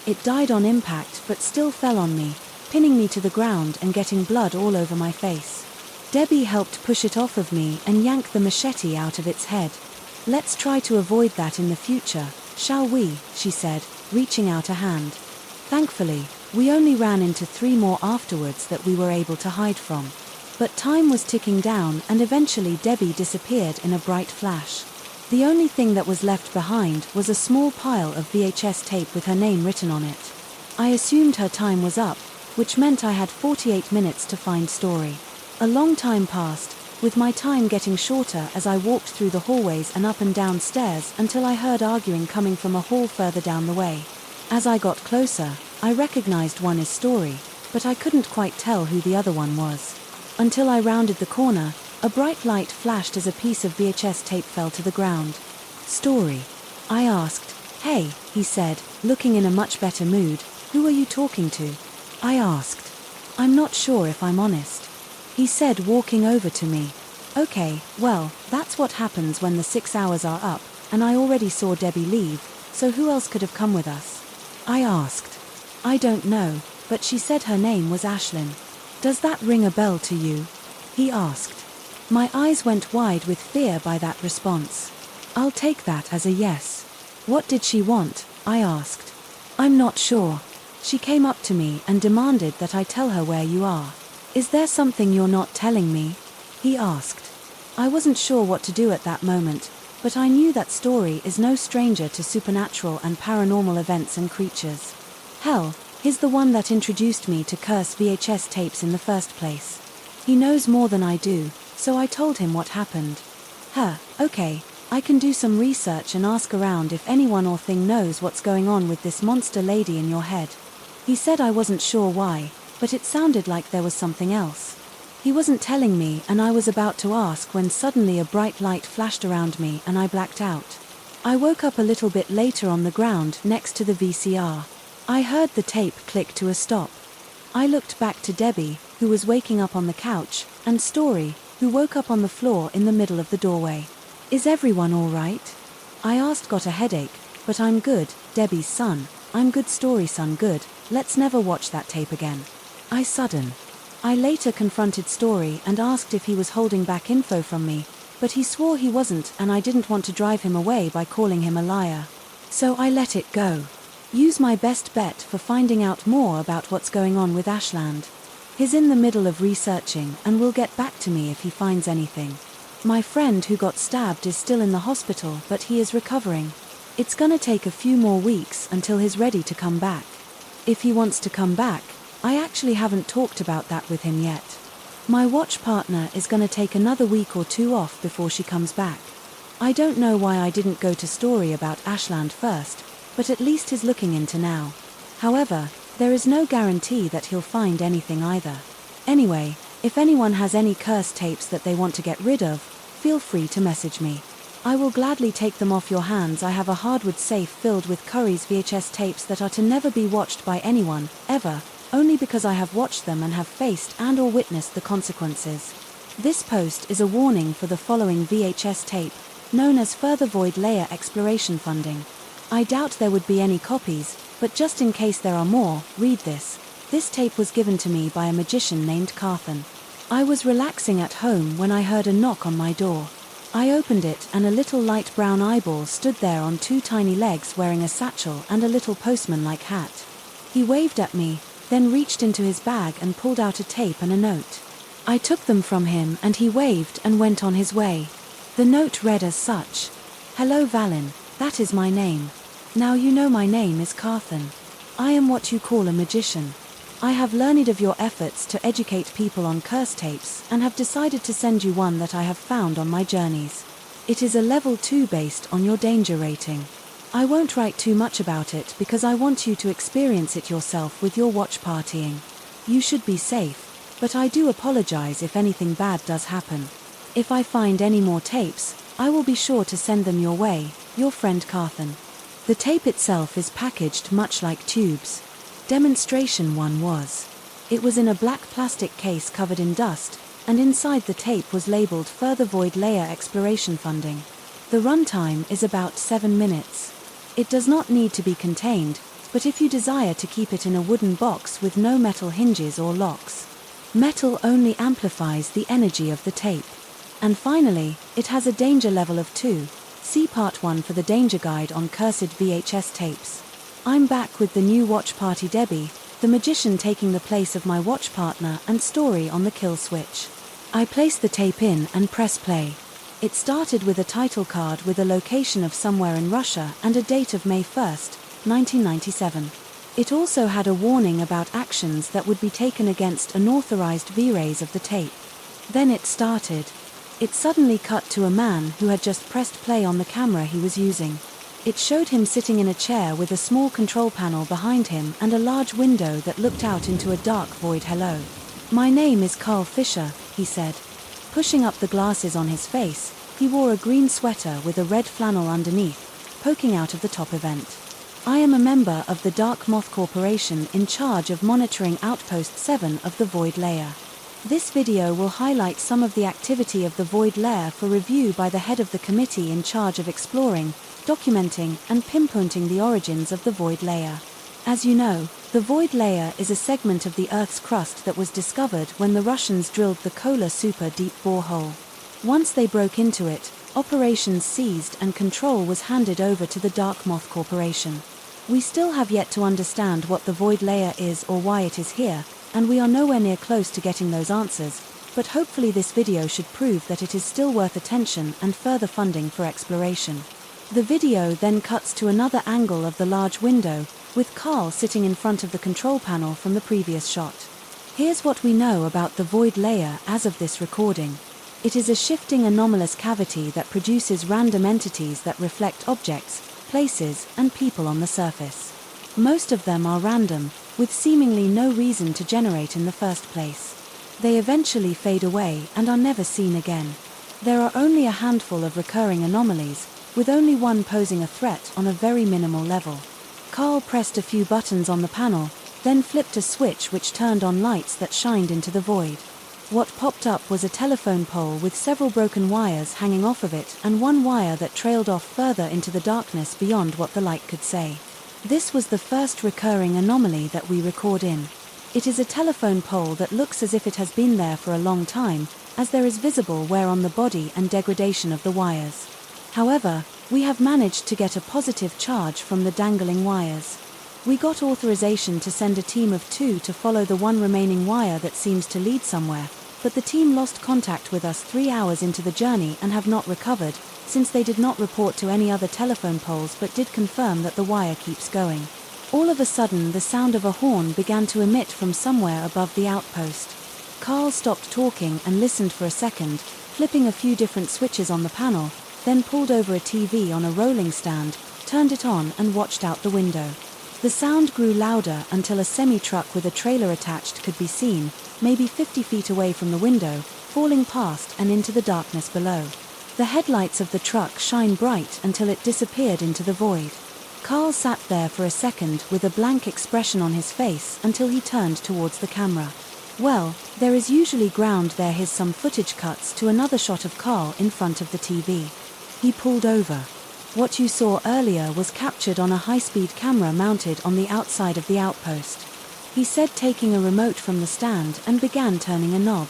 It died on impact but still fell on me, pinning me to the ground and getting blood all over my face. Debbie helped push it off of me and yank the machete out of its head. Let's try to avoid that in the future, shall we, she said, reaching out a hand. Thankfully, we only ran into 3 more afterwards that we were able to hide from. But time was ticking down and eventually Debbie disappeared in a bright flash. The only thing that was left behind was a small pile of VHS tape with her name written on it. I assumed her time was up, which meant I had 48 minutes to find Story. A long time passed, with my time getting shorter as I walked through the hallways and up and down stairs until I heard arguing coming from a hall further down the way. As I got closer, I recognized one as Story, but I couldn't quite tell who the other one was. Until I rounded the corner, a bright light flashed as a piece of VHS tape fell to the ground. Story. I asked. Hey, he said, looking in a much better mood, who are you talking to? I asked. I'm not sure if I'm honest. He said, walking over to me. Okay, well, that's what happens when the 6 hours are up, and I already saw Debbie leave, so who else could have come with us? I asked. I don't know, but she said her name was Ashlyn. Does that ring a bell to you? He asked. My eyes went wide with fear by that response. I'll take that as a yes. What did she want? I asked. I'm not sure. She came up to me and demanded that I tell her where you are. Is there something you're not telling me? He asked. I wasn't sure what to do at that moment, but I knew that Story is no stranger to supernatural and paranormal events and creatures. Hell, he's the one that introduced me to cursed VHS tapes in the first place. He knows more than I do, so I told him what happened. Okay, I can do some research and ask around if anyone or thing knows what's going on with this monster lady in your head. He said I wasn't sure why, but it sounded like there was something else. He wasn't telling me, and I was about to ask when suddenly a bright light flashed around me and I blacked out. I woke up a little bit later on the ground next to the VCR. I heard the tape click to a stop. I looked back to Debbie, who was waking up on the couch, and Story, who woke up on the floor in the middle of the doorway. "Is everyone all right?" I asked. "Got a headache, but I'm good, Debbie's son. I'm good, Story son, good. Let's never watch that tape again." I later confronted Story and asked if he was holding back info from me, but he swore he wasn't, and I didn't want to drive him away by calling him a liar. So I let it go. Use my best bet for finding out more about what's going on with Ashland. He's in the middle of researching and will get back to me if he finds anything. My friend who got stabbed is still in the hospital, but he is recovering. It's gonna take a few more weeks until he's ready to come back. If he wants to come back, I actually haven't talked about that with him yet. My watch partner is gonna take another week or two off before she comes back. I don't know why I didn't go to Story about Ashland first, but at least he's looking into now. However, there is no guarantee that he'll find anything either. Anyway, if anyone has any cursed tapes that they want to get rid of, feel free to message me. I will gladly take them off your hands. I have a hardwood safe filled with Curry's VHS tapes that are to never be watched by anyone, ever, only because I have watched them and have faced and or witnessed the consequences. This post is a warning for the following VHS tape, known as Further Void Layer Exploration Funding. I doubt there would be any copies, but just in case there are more, read this. This tape was given to me by a magician named Carthan. I was relaxing at home when I heard a knock on my door. I opened it and a little light brown eyeball stood there on two tiny legs wearing a satchel and a little postman-like hat. He waved at me, then reached into his bag and pulled out a tape and a note. I took them from him and he waved and went on his way. The note read as such: "Hello Valin, that is my name. Now you know my name is Carthan. I am what you call a magician. I have learned of your efforts to educate people on curse tapes and have decided to send you one that I have found on my journeys. It is a level 2 based on your danger rating. I won't write too much about it because I want you to experience it yourself with your watch partying. You should be safe, but I do apologize if anything bad does happen. If I find any more tapes, I will be sure to send them your way, your friend Carthan." The tape itself is packaged much like tubes. Demonstration 1 was. It was in a black plastic case covered in dust, and inside the tape was labeled Further Void Layer Exploration Funding. The runtime is about 7 minutes. It does not need to be contained, but if you desire to keep it in a wooden box with no metal hinges or locks. Metal only amplifies the energy of the tape. And finally, it has a danger level of 2. See part 1 for the danger guide on cursed VHS tapes. I'm back with the new watch party Debbie, the magician taking the place of my watch partner and Story on the kill switch. I place the tape in and press play. It started with a title card with a location of somewhere in Russia and a date of May 1st, 1997. It also had a warning about actions that would be taken against unauthorized V-rays of the tape. Then it started. It suddenly cut to a man who had just pressed play on the camera he was using. It showed him sitting in a chair with a small control panel behind him and a large window that looked out into a dark void. "Hello. My name is Carl Fisher," he said. Pushing up the glasses on his face, he wore a green sweater with a red flannel underneath, poking out of the top event. "I am a member of the Dark Moth Corporation in charge of monitoring Outpost 7 of the Void Layer. This video will highlight some of the activity of the Void Layer for review by the head of the committee in charge of exploring, documenting, and pinpointing the origins of the Void Layer. As you know, the Void Layer is a segment of the Earth's crust that was discovered when the Russians drilled the Kola super deep borehole. Once they broke into it, operations ceased and control was handed over to the Dark Moth Corporation. We still have yet to understand what the Void Layer is or why it is here, and we are nowhere near close to getting those answers, but hopefully this video should prove that it is still worth attention and further funding for exploration. The video then cuts to another angle of the large window, with Carl sitting in front of the control panel from the previous shot. Here's what we know about the void layer as of this recording. It is a shifting anomalous cavity that produces random entities that reflect objects, places, and people on the surface. Most of them are random, with seemingly no reason to generate in the first place. They eventually fade away and are never seen again. There are only a handful of recurring anomalies, with only one posing a threat on a very minimal level. Carl pressed a few buttons on the panel, then flipped a switch which turned on lights that shined into the void. What popped up was a telephone pole with several broken wires hanging off of it and one wire that trailed off further into the darkness beyond what the light could say. This was the first recurring anomaly that we record in. It is a telephone pole that looks as if it has been there for a long time, as there is visible wear on the body and degradation of the wires. However, we have managed to get a positive charge from the dangling wires. We got authorization to send a team of 2 to follow the one remaining wire that seems to lead somewhere, but the team lost contact with us 3 hours into the journey and have not recovered, since they did not report to any other telephone poles but did confirm that the wire keeps going. All of a sudden the sound of a horn began to emit from somewhere above the outpost. Carl stopped talking and listened for a second, flipping a few different switches on the panel, then pulled over a TV on a rolling stand, turned it on and watched out the window. The sound grew louder until a semi-truck with a trailer attached could be seen, maybe 50 feet away from the window, falling past and into the darkness below. The headlights of the truck shine bright until it disappeared into the void. Carl sat there for a second with a blank expression on his face until he turned towards the camera. Well, there is usually ground there. Here's some footage cuts to another shot of Carl in front of the TV. He pulled over. What you saw earlier was captured on a high-speed camera mounted on the outside of the outpost. He said, taking a remote from the stand and began turning a knob.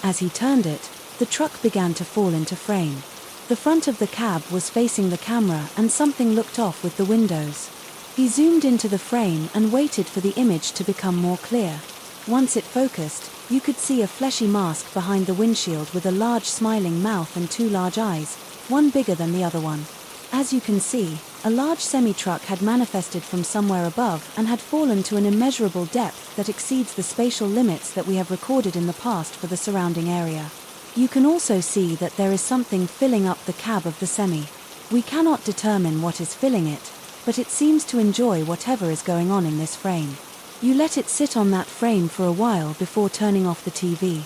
As he turned it, the truck began to fall into frame. The front of the cab was facing the camera and something looked off with the windows. He zoomed into the frame and waited for the image to become more clear. Once it focused, you could see a fleshy mask behind the windshield with a large smiling mouth and 2 large eyes, one bigger than the other one. As you can see, a large semi-truck had manifested from somewhere above and had fallen to an immeasurable depth that exceeds the spatial limits that we have recorded in the past for the surrounding area. You can also see that there is something filling up the cab of the semi. We cannot determine what is filling it, but it seems to enjoy whatever is going on in this frame. You let it sit on that frame for a while before turning off the TV.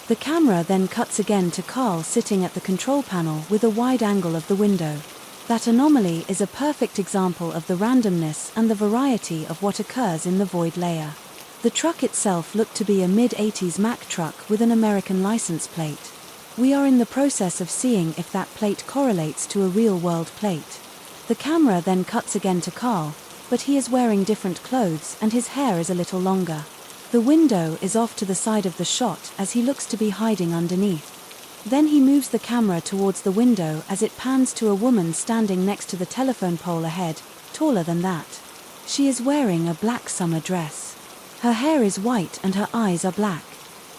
The camera then cuts again to Carl sitting at the control panel with a wide angle of the window. That anomaly is a perfect example of the randomness and the variety of what occurs in the void layer. The truck itself looked to be a mid-80s Mack truck with an American license plate. We are in the process of seeing if that plate correlates to a real-world plate. The camera then cuts again to Carl, but he is wearing different clothes and his hair is a little longer. The window is off to the side of the shot as he looks to be hiding underneath. Then he moves the camera towards the window as it pans to a woman standing next to the telephone pole ahead, taller than that. She is wearing a black summer dress. Her hair is white and her eyes are black.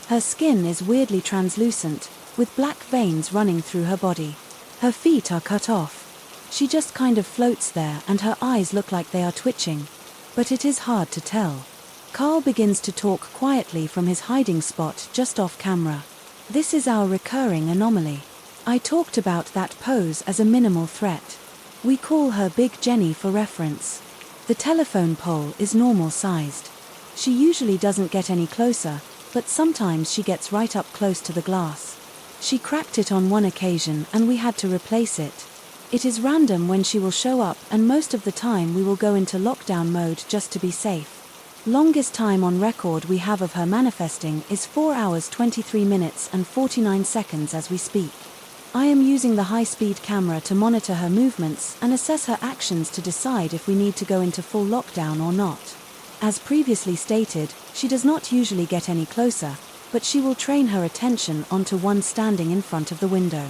Her skin is weirdly translucent, with black veins running through her body. Her feet are cut off. She just kind of floats there and her eyes look like they are twitching. But it is hard to tell. Carl begins to talk quietly from his hiding spot just off camera. This is our recurring anomaly. I talked about that pose as a minimal threat. We call her Big Jenny for reference. The telephone pole is normal sized. She usually doesn't get any closer, but sometimes she gets right up close to the glass. She cracked it on one occasion and we had to replace it. It is random when she will show up and most of the time we will go into lockdown mode just to be safe. Longest time on record we have of her manifesting is 4 hours 23 minutes and 49 seconds as we speak. I am using the high-speed camera to monitor her movements and assess her actions to decide if we need to go into full lockdown or not. As previously stated, she does not usually get any closer, but she will train her attention onto one standing in front of the window.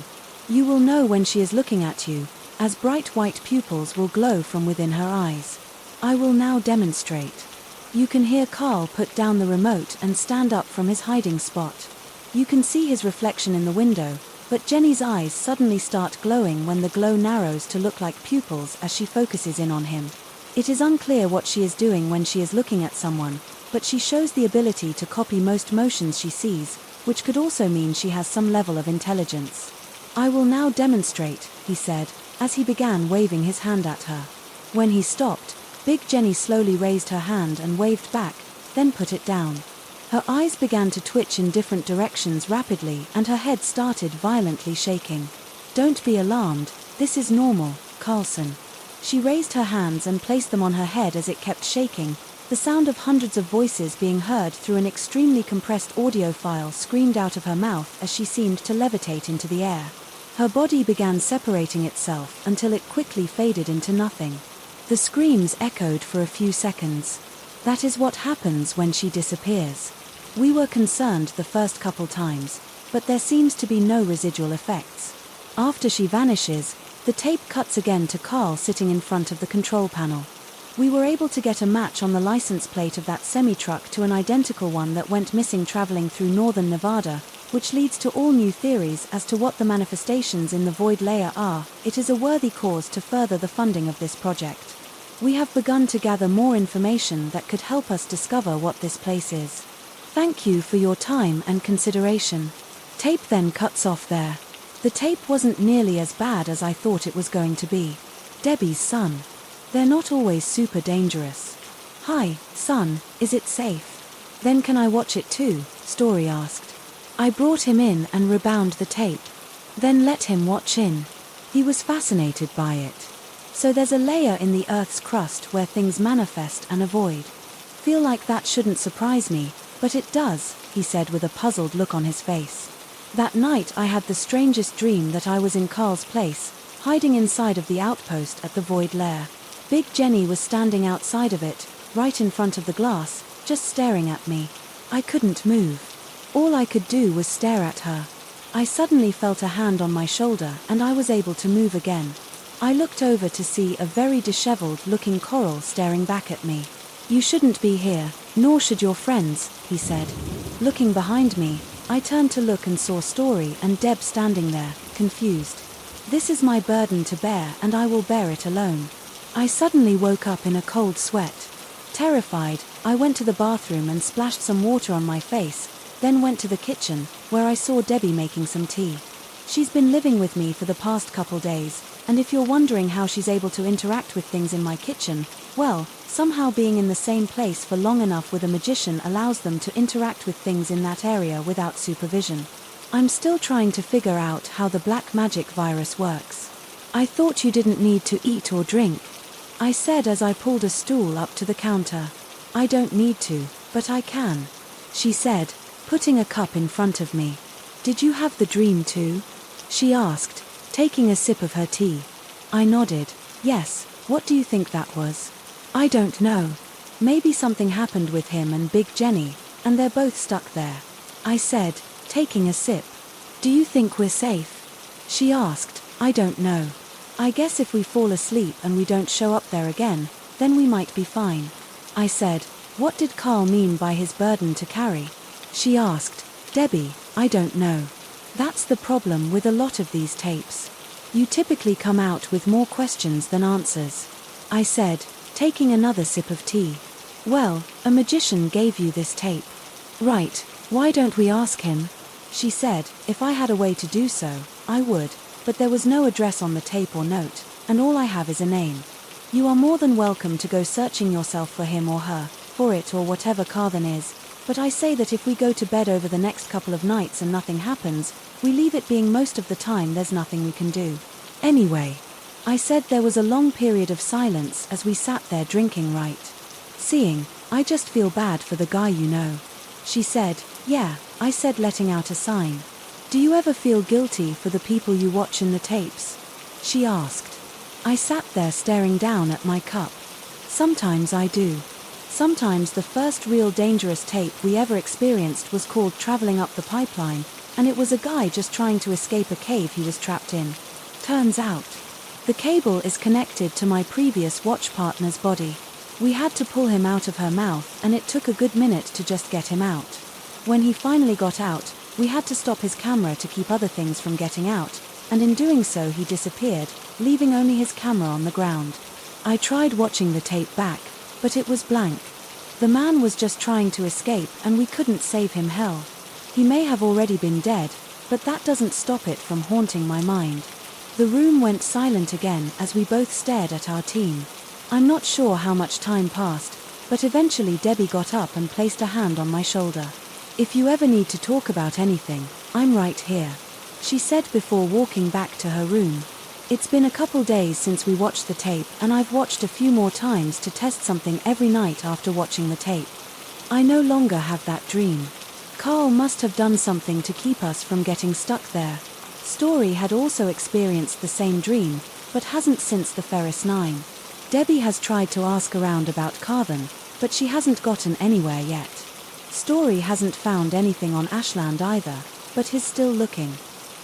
You will know when she is looking at you, as bright white pupils will glow from within her eyes. I will now demonstrate. You can hear Carl put down the remote and stand up from his hiding spot. You can see his reflection in the window, but Jenny's eyes suddenly start glowing when the glow narrows to look like pupils as she focuses in on him. It is unclear what she is doing when she is looking at someone, but she shows the ability to copy most motions she sees, which could also mean she has some level of intelligence. "I will now demonstrate," he said, as he began waving his hand at her. When he stopped, Big Jenny slowly raised her hand and waved back, then put it down. Her eyes began to twitch in different directions rapidly and her head started violently shaking. "Don't be alarmed, this is normal, Carlson." She raised her hands and placed them on her head as it kept shaking. The sound of hundreds of voices being heard through an extremely compressed audio file screamed out of her mouth as she seemed to levitate into the air. Her body began separating itself until it quickly faded into nothing. The screams echoed for a few seconds. That is what happens when she disappears. We were concerned the first couple times, but there seems to be no residual effects. After she vanishes, the tape cuts again to Carl sitting in front of the control panel. We were able to get a match on the license plate of that semi-truck to an identical one that went missing traveling through northern Nevada, which leads to all new theories as to what the manifestations in the void layer are. It is a worthy cause to further the funding of this project. We have begun to gather more information that could help us discover what this place is. Thank you for your time and consideration. Tape then cuts off there. The tape wasn't nearly as bad as I thought it was going to be. Debbie's son. They're not always super dangerous. "Hi, son, is it safe? Then can I watch it too?" Story asked. I brought him in and rebound the tape. Then let him watch in. He was fascinated by it. So there's a layer in the Earth's crust where things manifest and avoid. Feel like that shouldn't surprise me, but it does, he said with a puzzled look on his face. That night I had the strangest dream that I was in Carl's place, hiding inside of the outpost at the void lair. Big Jenny was standing outside of it, right in front of the glass, just staring at me. I couldn't move. All I could do was stare at her. I suddenly felt a hand on my shoulder and I was able to move again. I looked over to see a very disheveled-looking coral staring back at me. "You shouldn't be here, nor should your friends," he said. Looking behind me, I turned to look and saw Story and Deb standing there, confused. "This is my burden to bear and I will bear it alone." I suddenly woke up in a cold sweat. Terrified, I went to the bathroom and splashed some water on my face, then went to the kitchen, where I saw Debbie making some tea. She's been living with me for the past couple days, and if you're wondering how she's able to interact with things in my kitchen, well, somehow being in the same place for long enough with a magician allows them to interact with things in that area without supervision. I'm still trying to figure out how the black magic virus works. "I thought you didn't need to eat or drink," I said as I pulled a stool up to the counter. "I don't need to, but I can," she said, putting a cup in front of me. "Did you have the dream too?" she asked, taking a sip of her tea. I nodded. "Yes, what do you think that was?" "I don't know. Maybe something happened with him and Big Jenny, and they're both stuck there," I said, taking a sip. "Do you think we're safe?" she asked. "I don't know. I guess if we fall asleep and we don't show up there again, then we might be fine," I said. "What did Carl mean by his burden to carry?" she asked. "Debbie, I don't know. That's the problem with a lot of these tapes. You typically come out with more questions than answers," I said, taking another sip of tea. "Well, a magician gave you this tape." "Right, why don't we ask him?" she said. If I had a way to do so, I would, but there was no address on the tape or note, and all I have is a name. You are more than welcome to go searching yourself for him or her, for it or whatever Carthen is, but I say that if we go to bed over the next couple of nights and nothing happens, we leave it being most of the time there's nothing we can do. Anyway, I said. There was a long period of silence as we sat there drinking. "Right. Seeing, I just feel bad for the guy, you know," she said. "Yeah," I said, letting out a sign. "Do you ever feel guilty for the people you watch in the tapes?" she asked. I sat there staring down at my cup. "Sometimes I do. Sometimes the first real dangerous tape we ever experienced was called Traveling Up the Pipeline, and it was a guy just trying to escape a cave he was trapped in. Turns out, the cable is connected to my previous watch partner's body. We had to pull him out of her mouth and it took a good minute to just get him out. When he finally got out, We had to stop his camera to keep other things from getting out, and in doing so he disappeared, leaving only his camera on the ground. I tried watching the tape back, but it was blank. The man was just trying to escape and we couldn't save him. Hell. He may have already been dead, but that doesn't stop it from haunting my mind. The room went silent again as we both stared at our team. I'm not sure how much time passed, but eventually Debbie got up and placed a hand on my shoulder. If you ever need to talk about anything, I'm right here, she said before walking back to her room. It's been a couple days since we watched the tape and I've watched a few more times to test something every night after watching the tape. I no longer have that dream. Carl must have done something to keep us from getting stuck there. Story had also experienced the same dream, but hasn't since the Ferris 9. Debbie has tried to ask around about Carthen, but she hasn't gotten anywhere yet. Story hasn't found anything on Ashland either, but he's still looking.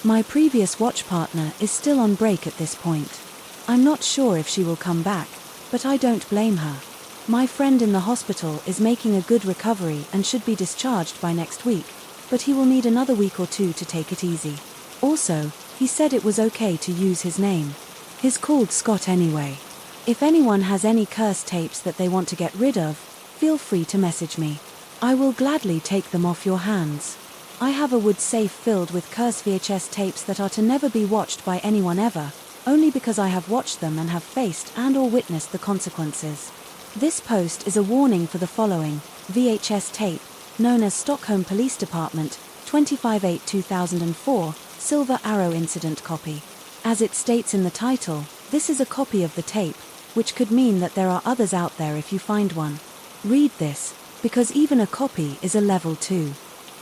My previous watch partner is still on break at this point. I'm not sure if she will come back, but I don't blame her. My friend in the hospital is making a good recovery and should be discharged by next week, but he will need another week or two to take it easy. Also, he said it was okay to use his name. He's called Scott anyway. If anyone has any curse tapes that they want to get rid of, feel free to message me. I will gladly take them off your hands. I have a wood safe filled with curse VHS tapes that are to never be watched by anyone ever, only because I have watched them and have faced and/or witnessed the consequences. This post is a warning for the following VHS tape, known as Stockholm Police Department, 25/8/2004, Silver Arrow Incident Copy. As it states in the title, this is a copy of the tape, which could mean that there are others out there if you find one. Read this, because even a copy is a level 2.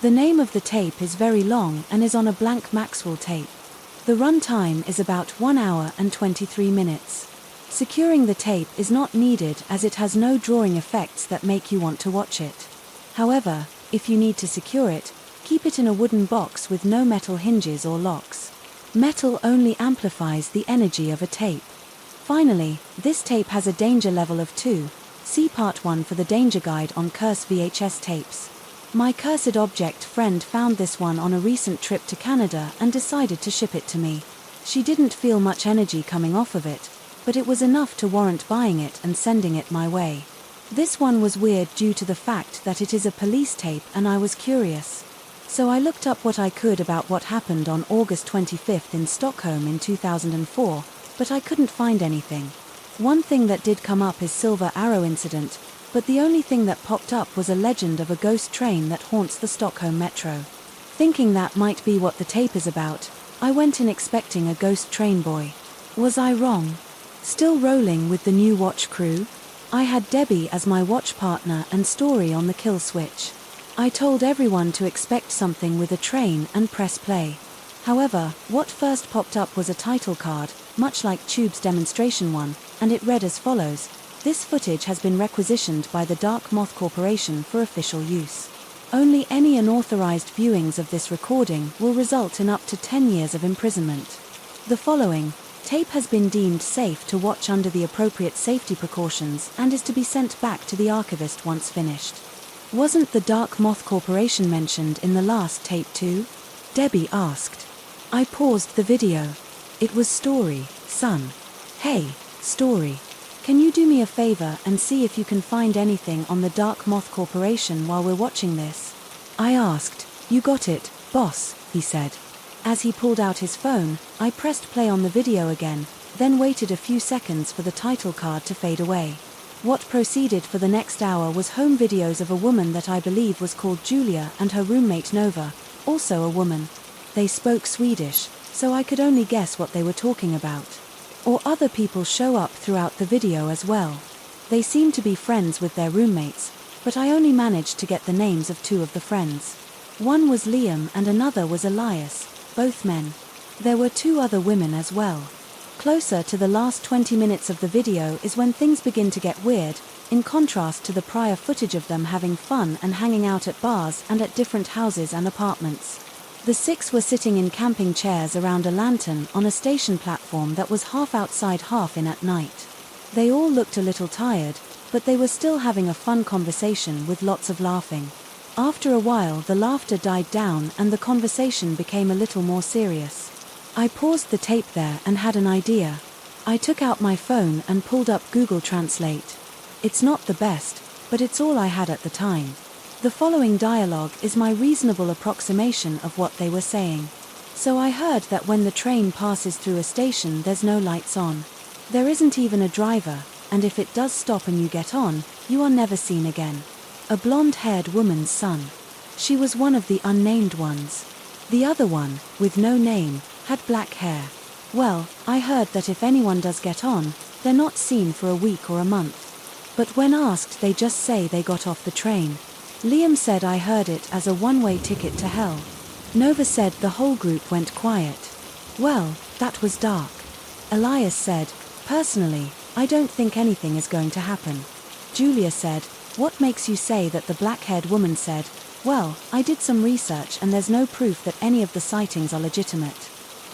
The name of the tape is very long and is on a blank Maxwell tape. The run time is about 1 hour and 23 minutes. Securing the tape is not needed as it has no drawing effects that make you want to watch it. However, if you need to secure it, keep it in a wooden box with no metal hinges or locks. Metal only amplifies the energy of a tape. Finally, this tape has a danger level of 2. See Part 1 for the danger guide on curse VHS tapes. My cursed object friend found this one on a recent trip to Canada and decided to ship it to me. She didn't feel much energy coming off of it, but it was enough to warrant buying it and sending it my way. This one was weird due to the fact that it is a police tape and I was curious. So I looked up what I could about what happened on August 25th in Stockholm in 2004, but I couldn't find anything. One thing that did come up is Silver Arrow incident, but the only thing that popped up was a legend of a ghost train that haunts the Stockholm metro. Thinking that might be what the tape is about, I went in expecting a ghost train boy. Was I wrong? Still rolling with the new watch crew? I had Debbie as my watch partner and Story on the kill switch. I told everyone to expect something with a train and press play. However, what first popped up was a title card, much like Tube's demonstration one, and it read as follows: "This footage has been requisitioned by the Dark Moth Corporation for official use. Only any unauthorized viewings of this recording will result in up to 10 years of imprisonment. The following tape has been deemed safe to watch under the appropriate safety precautions and is to be sent back to the archivist once finished." Wasn't the Dark Moth Corporation mentioned in the last tape too? Debbie asked. I paused the video. It was Story, son. Hey, Story. Can you do me a favor and see if you can find anything on the Dark Moth Corporation while we're watching this? I asked. You got it, boss, he said. As he pulled out his phone, I pressed play on the video again, then waited a few seconds for the title card to fade away. What proceeded for the next hour was home videos of a woman that I believe was called Julia and her roommate Nova, also a woman. They spoke Swedish, so I could only guess what they were talking about. Or other people show up throughout the video as well. They seemed to be friends with their roommates, but I only managed to get the names of 2 of the friends. One was Liam and another was Elias, both men. There were 2 other women as well. Closer to the last 20 minutes of the video is when things begin to get weird, in contrast to the prior footage of them having fun and hanging out at bars and at different houses and apartments. The 6 were sitting in camping chairs around a lantern on a station platform that was half outside half in at night. They all looked a little tired, but they were still having a fun conversation with lots of laughing. After a while the laughter died down and the conversation became a little more serious. I paused the tape there and had an idea. I took out my phone and pulled up Google Translate. It's not the best, but it's all I had at the time. The following dialogue is my reasonable approximation of what they were saying. So I heard that when the train passes through a station there's no lights on. There isn't even a driver, and if it does stop and you get on, you are never seen again. A blonde-haired woman's son. She was one of the unnamed ones. The other one, with no name, had black hair. Well, I heard that if anyone does get on, they're not seen for a week or a month. But when asked they just say they got off the train. Liam said I heard it as a one-way ticket to hell. Nova said the whole group went quiet. Well, that was dark. Elias said, personally, I don't think anything is going to happen. Julia said, what makes you say that? The black-haired woman said, well, I did some research and there's no proof that any of the sightings are legitimate.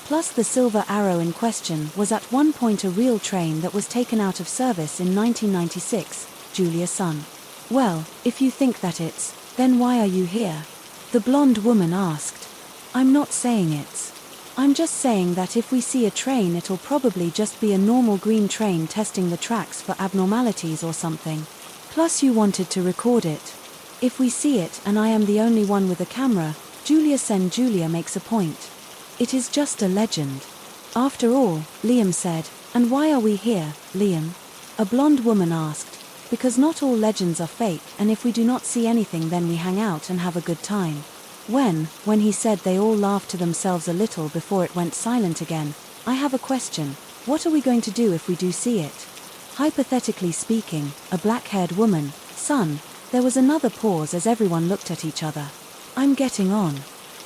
Plus the Silver Arrow in question was at one point a real train that was taken out of service in 1996, Julia's son. Well, if you think that it's, then why are you here? The blonde woman asked. I'm not saying it's. I'm just saying that if we see a train it'll probably just be a normal green train testing the tracks for abnormalities or something. Plus you wanted to record it. If we see it and I am the only one with a camera, Julia makes a point. It is just a legend. After all, Liam said, and why are we here, Liam? A blonde woman asked. Because not all legends are fake, and if we do not see anything then we hang out and have a good time. When he said they all laughed to themselves a little before it went silent again, I have a question. What are we going to do if we do see it? Hypothetically speaking, a black-haired woman, son, there was another pause as everyone looked at each other. I'm getting on.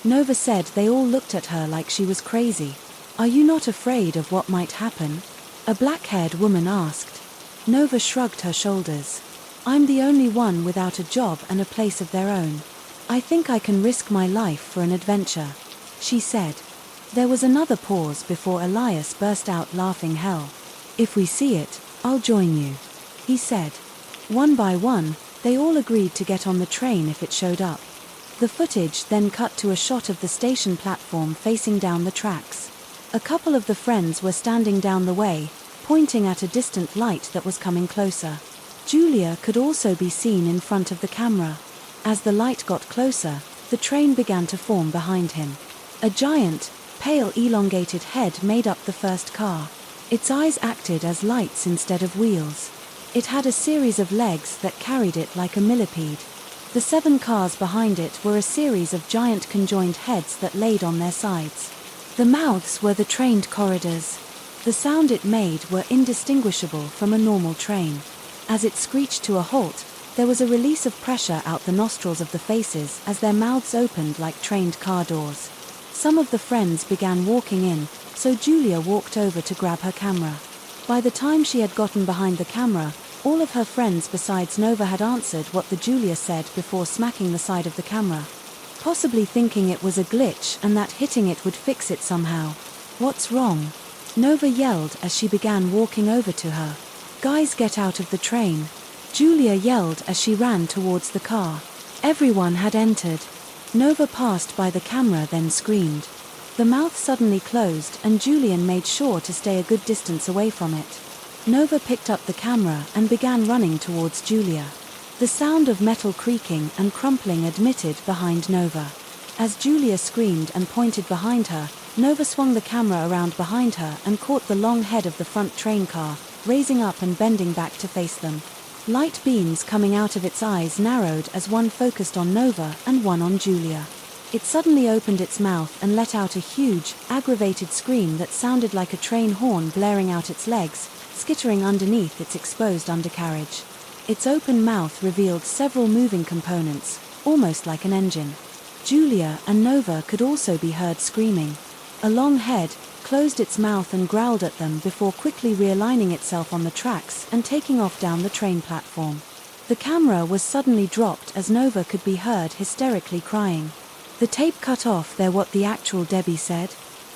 Nova said they all looked at her like she was crazy. Are you not afraid of what might happen? A black-haired woman asked. Nova shrugged her shoulders. I'm the only one without a job and a place of their own. I think I can risk my life for an adventure, she said. There was another pause before Elias burst out laughing hell. If we see it, I'll join you, he said. One by one, they all agreed to get on the train if it showed up. The footage then cut to a shot of the station platform facing down the tracks. A couple of the friends were standing down the way, pointing at a distant light that was coming closer. Julia could also be seen in front of the camera. As the light got closer, the train began to form behind him. A giant, pale elongated head made up the first car. Its eyes acted as lights instead of wheels. It had a series of legs that carried it like a millipede. The 7 cars behind it were a series of giant conjoined heads that laid on their sides. The mouths were the trained corridors. The sound it made were indistinguishable from a normal train. As it screeched to a halt, there was a release of pressure out the nostrils of the faces as their mouths opened like trained car doors. Some of the friends began walking in, so Julia walked over to grab her camera. By the time she had gotten behind the camera, all of her friends besides Nova had answered what the Julia said before smacking the side of the camera. Possibly thinking it was a glitch and that hitting it would fix it somehow. What's wrong? Nova yelled as she began walking over to her. Guys, get out of the train. Julia yelled as she ran towards the car. Everyone had entered. Nova passed by the camera then screamed. The mouth suddenly closed and Julian made sure to stay a good distance away from it. Nova picked up the camera and began running towards Julia. The sound of metal creaking and crumpling admitted behind Nova. As Julia screamed and pointed behind her, Nova swung the camera around behind her and caught the long head of the front train car, raising up and bending back to face them. Light beams coming out of its eyes narrowed as one focused on Nova and one on Julia. It suddenly opened its mouth and let out a huge, aggravated scream that sounded like a train horn blaring out its legs, skittering underneath its exposed undercarriage. Its open mouth revealed several moving components, almost like an engine. Julia and Nova could also be heard screaming. A long head closed its mouth and growled at them before quickly realigning itself on the tracks and taking off down the train platform. The camera was suddenly dropped as Nova could be heard hysterically crying. The tape cut off there. What the actual Debbie said?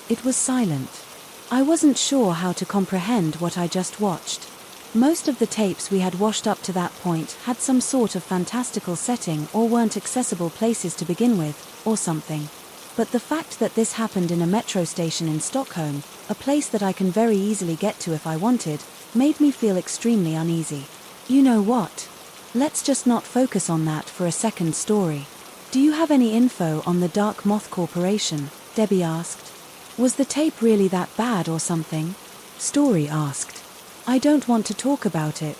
It was silent. I wasn't sure how to comprehend what I just watched. Most of the tapes we had watched up to that point had some sort of fantastical setting or weren't accessible places to begin with, or something. But the fact that this happened in a metro station in Stockholm, a place that I can very easily get to if I wanted, made me feel extremely uneasy. You know what? Let's just not focus on that for a second story. Do you have any info on the Dark Moth Corporation? Debbie asked. Was the tape really that bad or something? Story asked. I don't want to talk about it.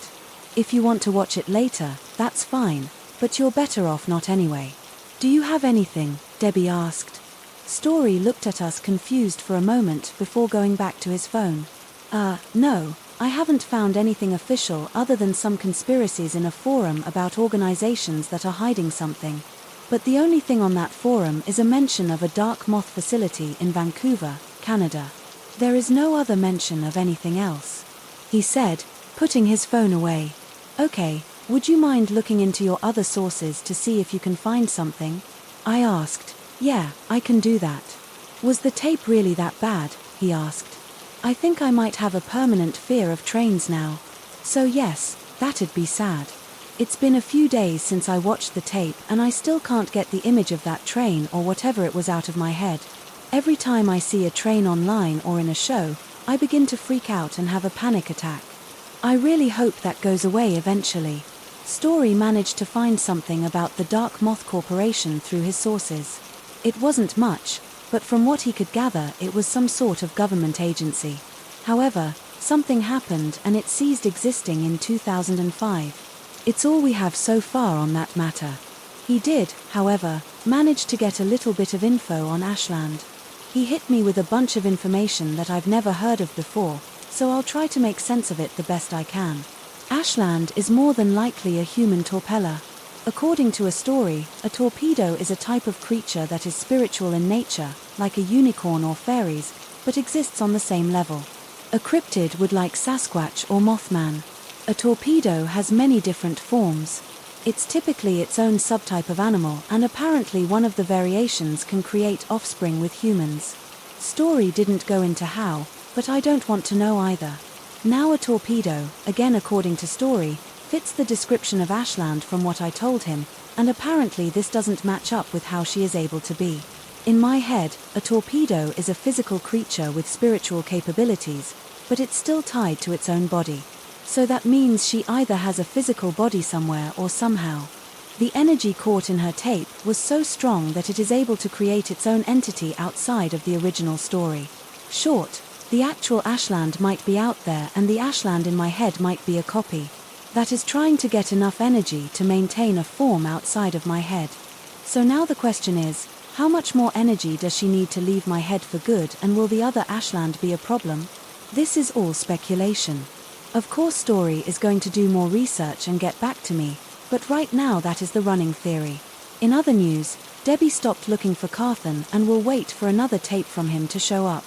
If you want to watch it later, that's fine, but you're better off not anyway. Do you have anything? Debbie asked. Story looked at us confused for a moment before going back to his phone. No, I haven't found anything official other than some conspiracies in a forum about organizations that are hiding something. But the only thing on that forum is a mention of a dark moth facility in Vancouver, Canada. There is no other mention of anything else. He said, putting his phone away. Okay, would you mind looking into your other sources to see if you can find something? I asked. Yeah, I can do that. Was the tape really that bad? He asked. I think I might have a permanent fear of trains now. So yes, that'd be sad. It's been a few days since I watched the tape and I still can't get the image of that train or whatever it was out of my head. Every time I see a train online or in a show, I begin to freak out and have a panic attack. I really hope that goes away eventually. Story managed to find something about the Dark Moth Corporation through his sources. It wasn't much, but from what he could gather it was some sort of government agency. However, something happened and it ceased existing in 2005. It's all we have so far on that matter. He did, however, manage to get a little bit of info on Ashland. He hit me with a bunch of information that I've never heard of before, so I'll try to make sense of it the best I can. Ashland is more than likely a human torpeller. According to a story, a torpedo is a type of creature that is spiritual in nature, like a unicorn or fairies, but exists on the same level. A cryptid would like Sasquatch or Mothman. A torpedo has many different forms. It's typically its own subtype of animal, and apparently one of the variations can create offspring with humans. Story didn't go into how, but I don't want to know either. Now a torpedo, again according to Story, fits the description of Ashland from what I told him, and apparently this doesn't match up with how she is able to be. In my head, a torpedo is a physical creature with spiritual capabilities, but it's still tied to its own body. So that means she either has a physical body somewhere or somehow. The energy caught in her tape was so strong that it is able to create its own entity outside of the original story. Short, the actual Ashland might be out there and the Ashland in my head might be a copy. That is trying to get enough energy to maintain a form outside of my head. So now the question is, how much more energy does she need to leave my head for good, and will the other Ashland be a problem? This is all speculation. Of course Story is going to do more research and get back to me, but right now that is the running theory. In other news, Debbie stopped looking for Carthan and will wait for another tape from him to show up.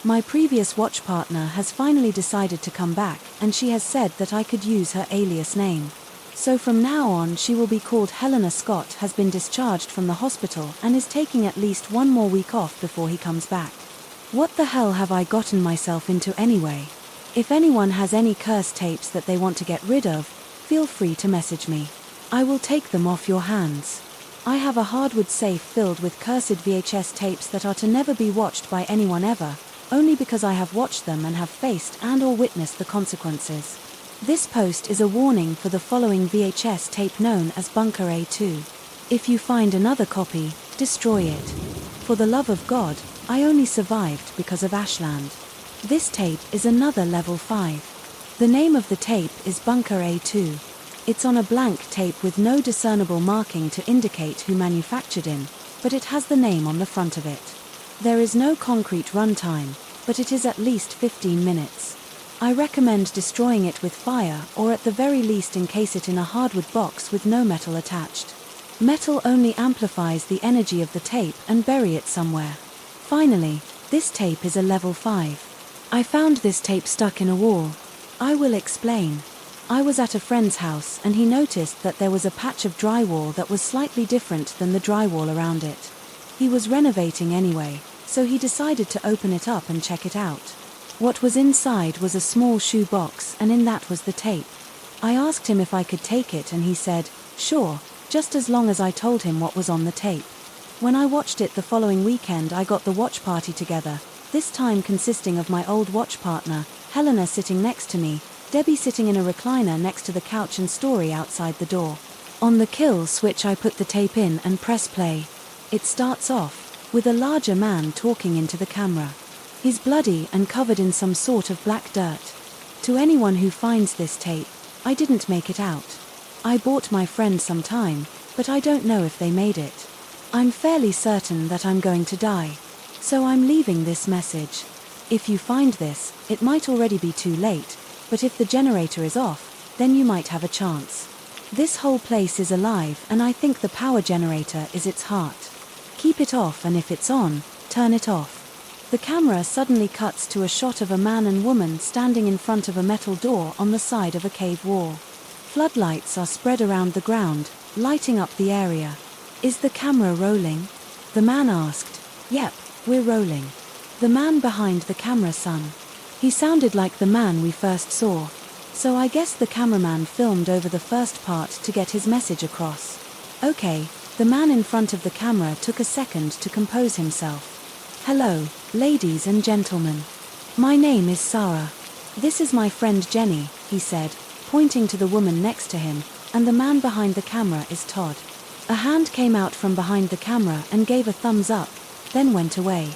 My previous watch partner has finally decided to come back, and she has said that I could use her alias name. So from now on she will be called Helena. Scott has been discharged from the hospital and is taking at least one more week off before he comes back. What the hell have I gotten myself into anyway? If anyone has any curse tapes that they want to get rid of, feel free to message me. I will take them off your hands. I have a hardwood safe filled with cursed VHS tapes that are to never be watched by anyone ever, only because I have watched them and have faced and or witnessed the consequences. This post is a warning for the following VHS tape known as Bunker A2. If you find another copy, destroy it. For the love of God, I only survived because of Ashland. This tape is another level 5. The name of the tape is Bunker A2. It's on a blank tape with no discernible marking to indicate who manufactured in, but it has the name on the front of it. There is no concrete runtime, but it is at least 15 minutes. I recommend destroying it with fire, or at the very least encase it in a hardwood box with no metal attached. Metal only amplifies the energy of the tape, and bury it somewhere. Finally, this tape is a level 5. I found this tape stuck in a wall. I will explain. I was at a friend's house and he noticed that there was a patch of drywall that was slightly different than the drywall around it. He was renovating anyway, so he decided to open it up and check it out. What was inside was a small shoe box, and in that was the tape. I asked him if I could take it, and he said, sure, just as long as I told him what was on the tape. When I watched it the following weekend, I got the watch party together, this time consisting of my old watch partner, Helena, sitting next to me, Debbie sitting in a recliner next to the couch, and Story outside the door. On the kill switch I put the tape in and press play. It starts off with a larger man talking into the camera. He's bloody and covered in some sort of black dirt. To anyone who finds this tape, I didn't make it out. I bought my friend some time, but I don't know if they made it. I'm fairly certain that I'm going to die. So I'm leaving this message. If you find this, it might already be too late, but if the generator is off, then you might have a chance. This whole place is alive, and I think the power generator is its heart. Keep it off, and if it's on, turn it off. The camera suddenly cuts to a shot of a man and woman standing in front of a metal door on the side of a cave wall. Floodlights are spread around the ground, lighting up the area. Is the camera rolling? The man asked. Yep, we're rolling. The man behind the camera, son. He sounded like the man we first saw. So I guess the cameraman filmed over the first part to get his message across. Okay, the man in front of the camera took a second to compose himself. Hello, ladies and gentlemen. My name is Sarah. This is my friend Jenny, he said, pointing to the woman next to him, and the man behind the camera is Todd. A hand came out from behind the camera and gave a thumbs up, then went away.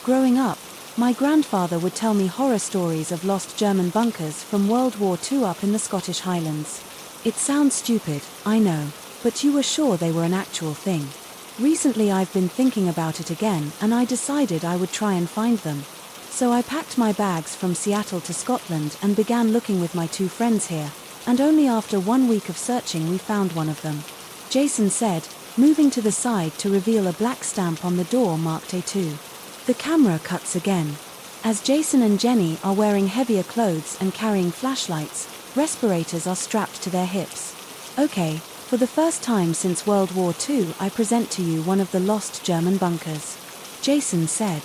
Growing up, my grandfather would tell me horror stories of lost German bunkers from World War II up in the Scottish Highlands. It sounds stupid, I know, but you were sure they were an actual thing. Recently I've been thinking about it again, and I decided I would try and find them. So I packed my bags from Seattle to Scotland and began looking with my two friends here, and only after 1 week of searching we found one of them. Jason said, moving to the side to reveal a black stamp on the door marked A2. The camera cuts again. As Jason and Jenny are wearing heavier clothes and carrying flashlights, respirators are strapped to their hips. Okay. For the first time since World War II, I present to you one of the lost German bunkers. Jason said.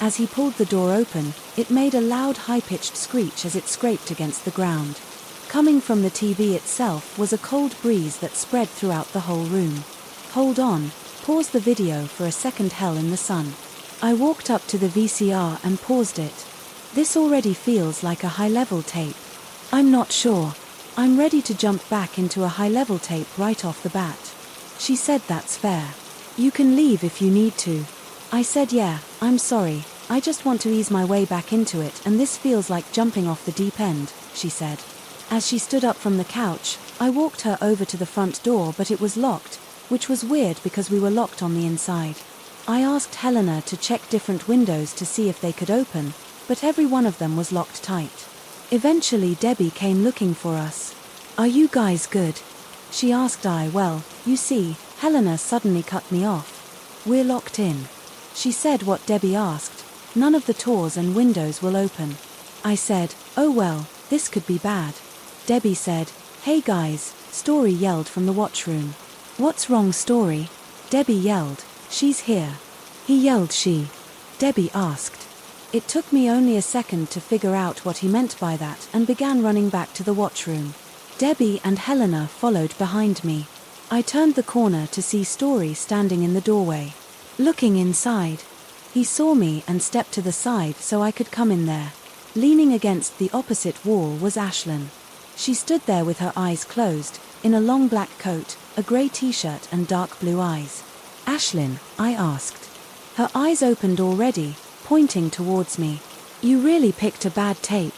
As he pulled the door open, it made a loud high-pitched screech as it scraped against the ground. Coming from the TV itself was a cold breeze that spread throughout the whole room. Hold on, pause the video for a second. Hell in the sun. I walked up to the VCR and paused it. This already feels like a high-level tape. I'm not sure. I'm ready to jump back into a high-level tape right off the bat. She said that's fair. You can leave if you need to. I said yeah, I'm sorry, I just want to ease my way back into it, and this feels like jumping off the deep end, she said. As she stood up from the couch, I walked her over to the front door, but it was locked, which was weird because we were locked on the inside. I asked Helena to check different windows to see if they could open, but every one of them was locked tight. Eventually Debbie came looking for us. Are you guys good? She asked. Well, you see, Helena suddenly cut me off. We're locked in. She said. What? Debbie asked. None of the doors and windows will open. I said, oh well, this could be bad. Debbie said, hey guys, Story yelled from the watchroom. What's wrong, Story? Debbie yelled, she's here. He yelled, she? Debbie asked. It took me only a second to figure out what he meant by that and began running back to the watchroom. Debbie and Helena followed behind me. I turned the corner to see Story standing in the doorway. Looking inside. He saw me and stepped to the side so I could come in there. Leaning against the opposite wall was Ashlyn. She stood there with her eyes closed, in a long black coat, a grey t-shirt and dark blue eyes. Ashlyn, I asked. Her eyes opened already, pointing towards me. You really picked a bad tape.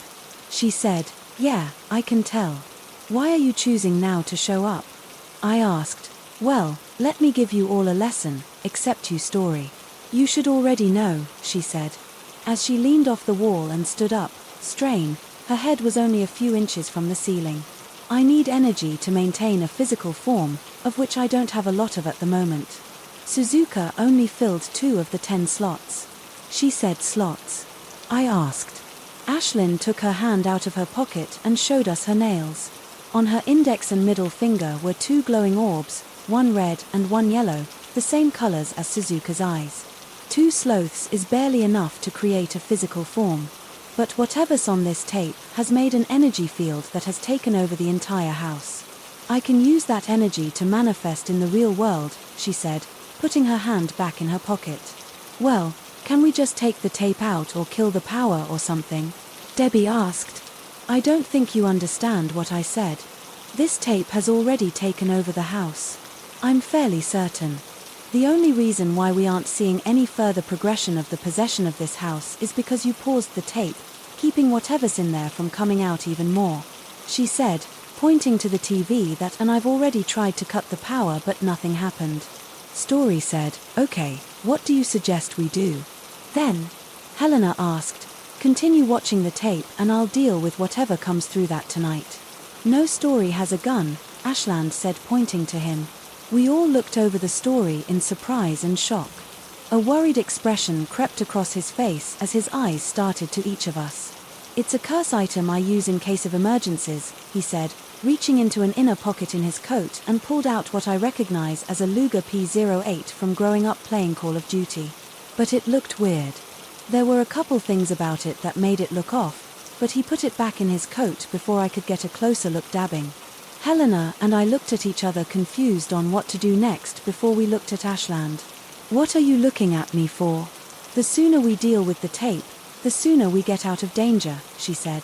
She said, yeah, I can tell. Why are you choosing now to show up? I asked. Well, let me give you all a lesson, except you, Story. You should already know, she said. As she leaned off the wall and stood up, strain, her head was only a few inches from the ceiling. I need energy to maintain a physical form, of which I don't have a lot of at the moment. Suzuka only filled 2 of the 10 slots. She said slots. I asked. Ashlyn took her hand out of her pocket and showed us her nails. On her index and middle finger were 2 glowing orbs, one red and one yellow, the same colors as Suzuka's eyes. 2 sloths is barely enough to create a physical form. But whatever's on this tape has made an energy field that has taken over the entire house. I can use that energy to manifest in the real world, she said, putting her hand back in her pocket. Well, can we just take the tape out or kill the power or something? Debbie asked. I don't think you understand what I said. This tape has already taken over the house. I'm fairly certain. The only reason why we aren't seeing any further progression of the possession of this house is because you paused the tape, keeping whatever's in there from coming out even more, she said, pointing to the TV and I've already tried to cut the power but nothing happened. Story said, okay, what do you suggest we do? Then, Helena asked, continue watching the tape and I'll deal with whatever comes through that tonight. No, Story has a gun, Ashland said, pointing to him. We all looked over the Story in surprise and shock. A worried expression crept across his face as his eyes started to each of us. It's a curse item I use in case of emergencies, he said, reaching into an inner pocket in his coat and pulled out what I recognize as a Luger P08 from growing up playing Call of Duty. But it looked weird. There were a couple things about it that made it look off, but he put it back in his coat before I could get a closer look, dabbing. Helena and I looked at each other, confused on what to do next before we looked at Ashland. What are you looking at me for? The sooner we deal with the tape, the sooner we get out of danger, she said.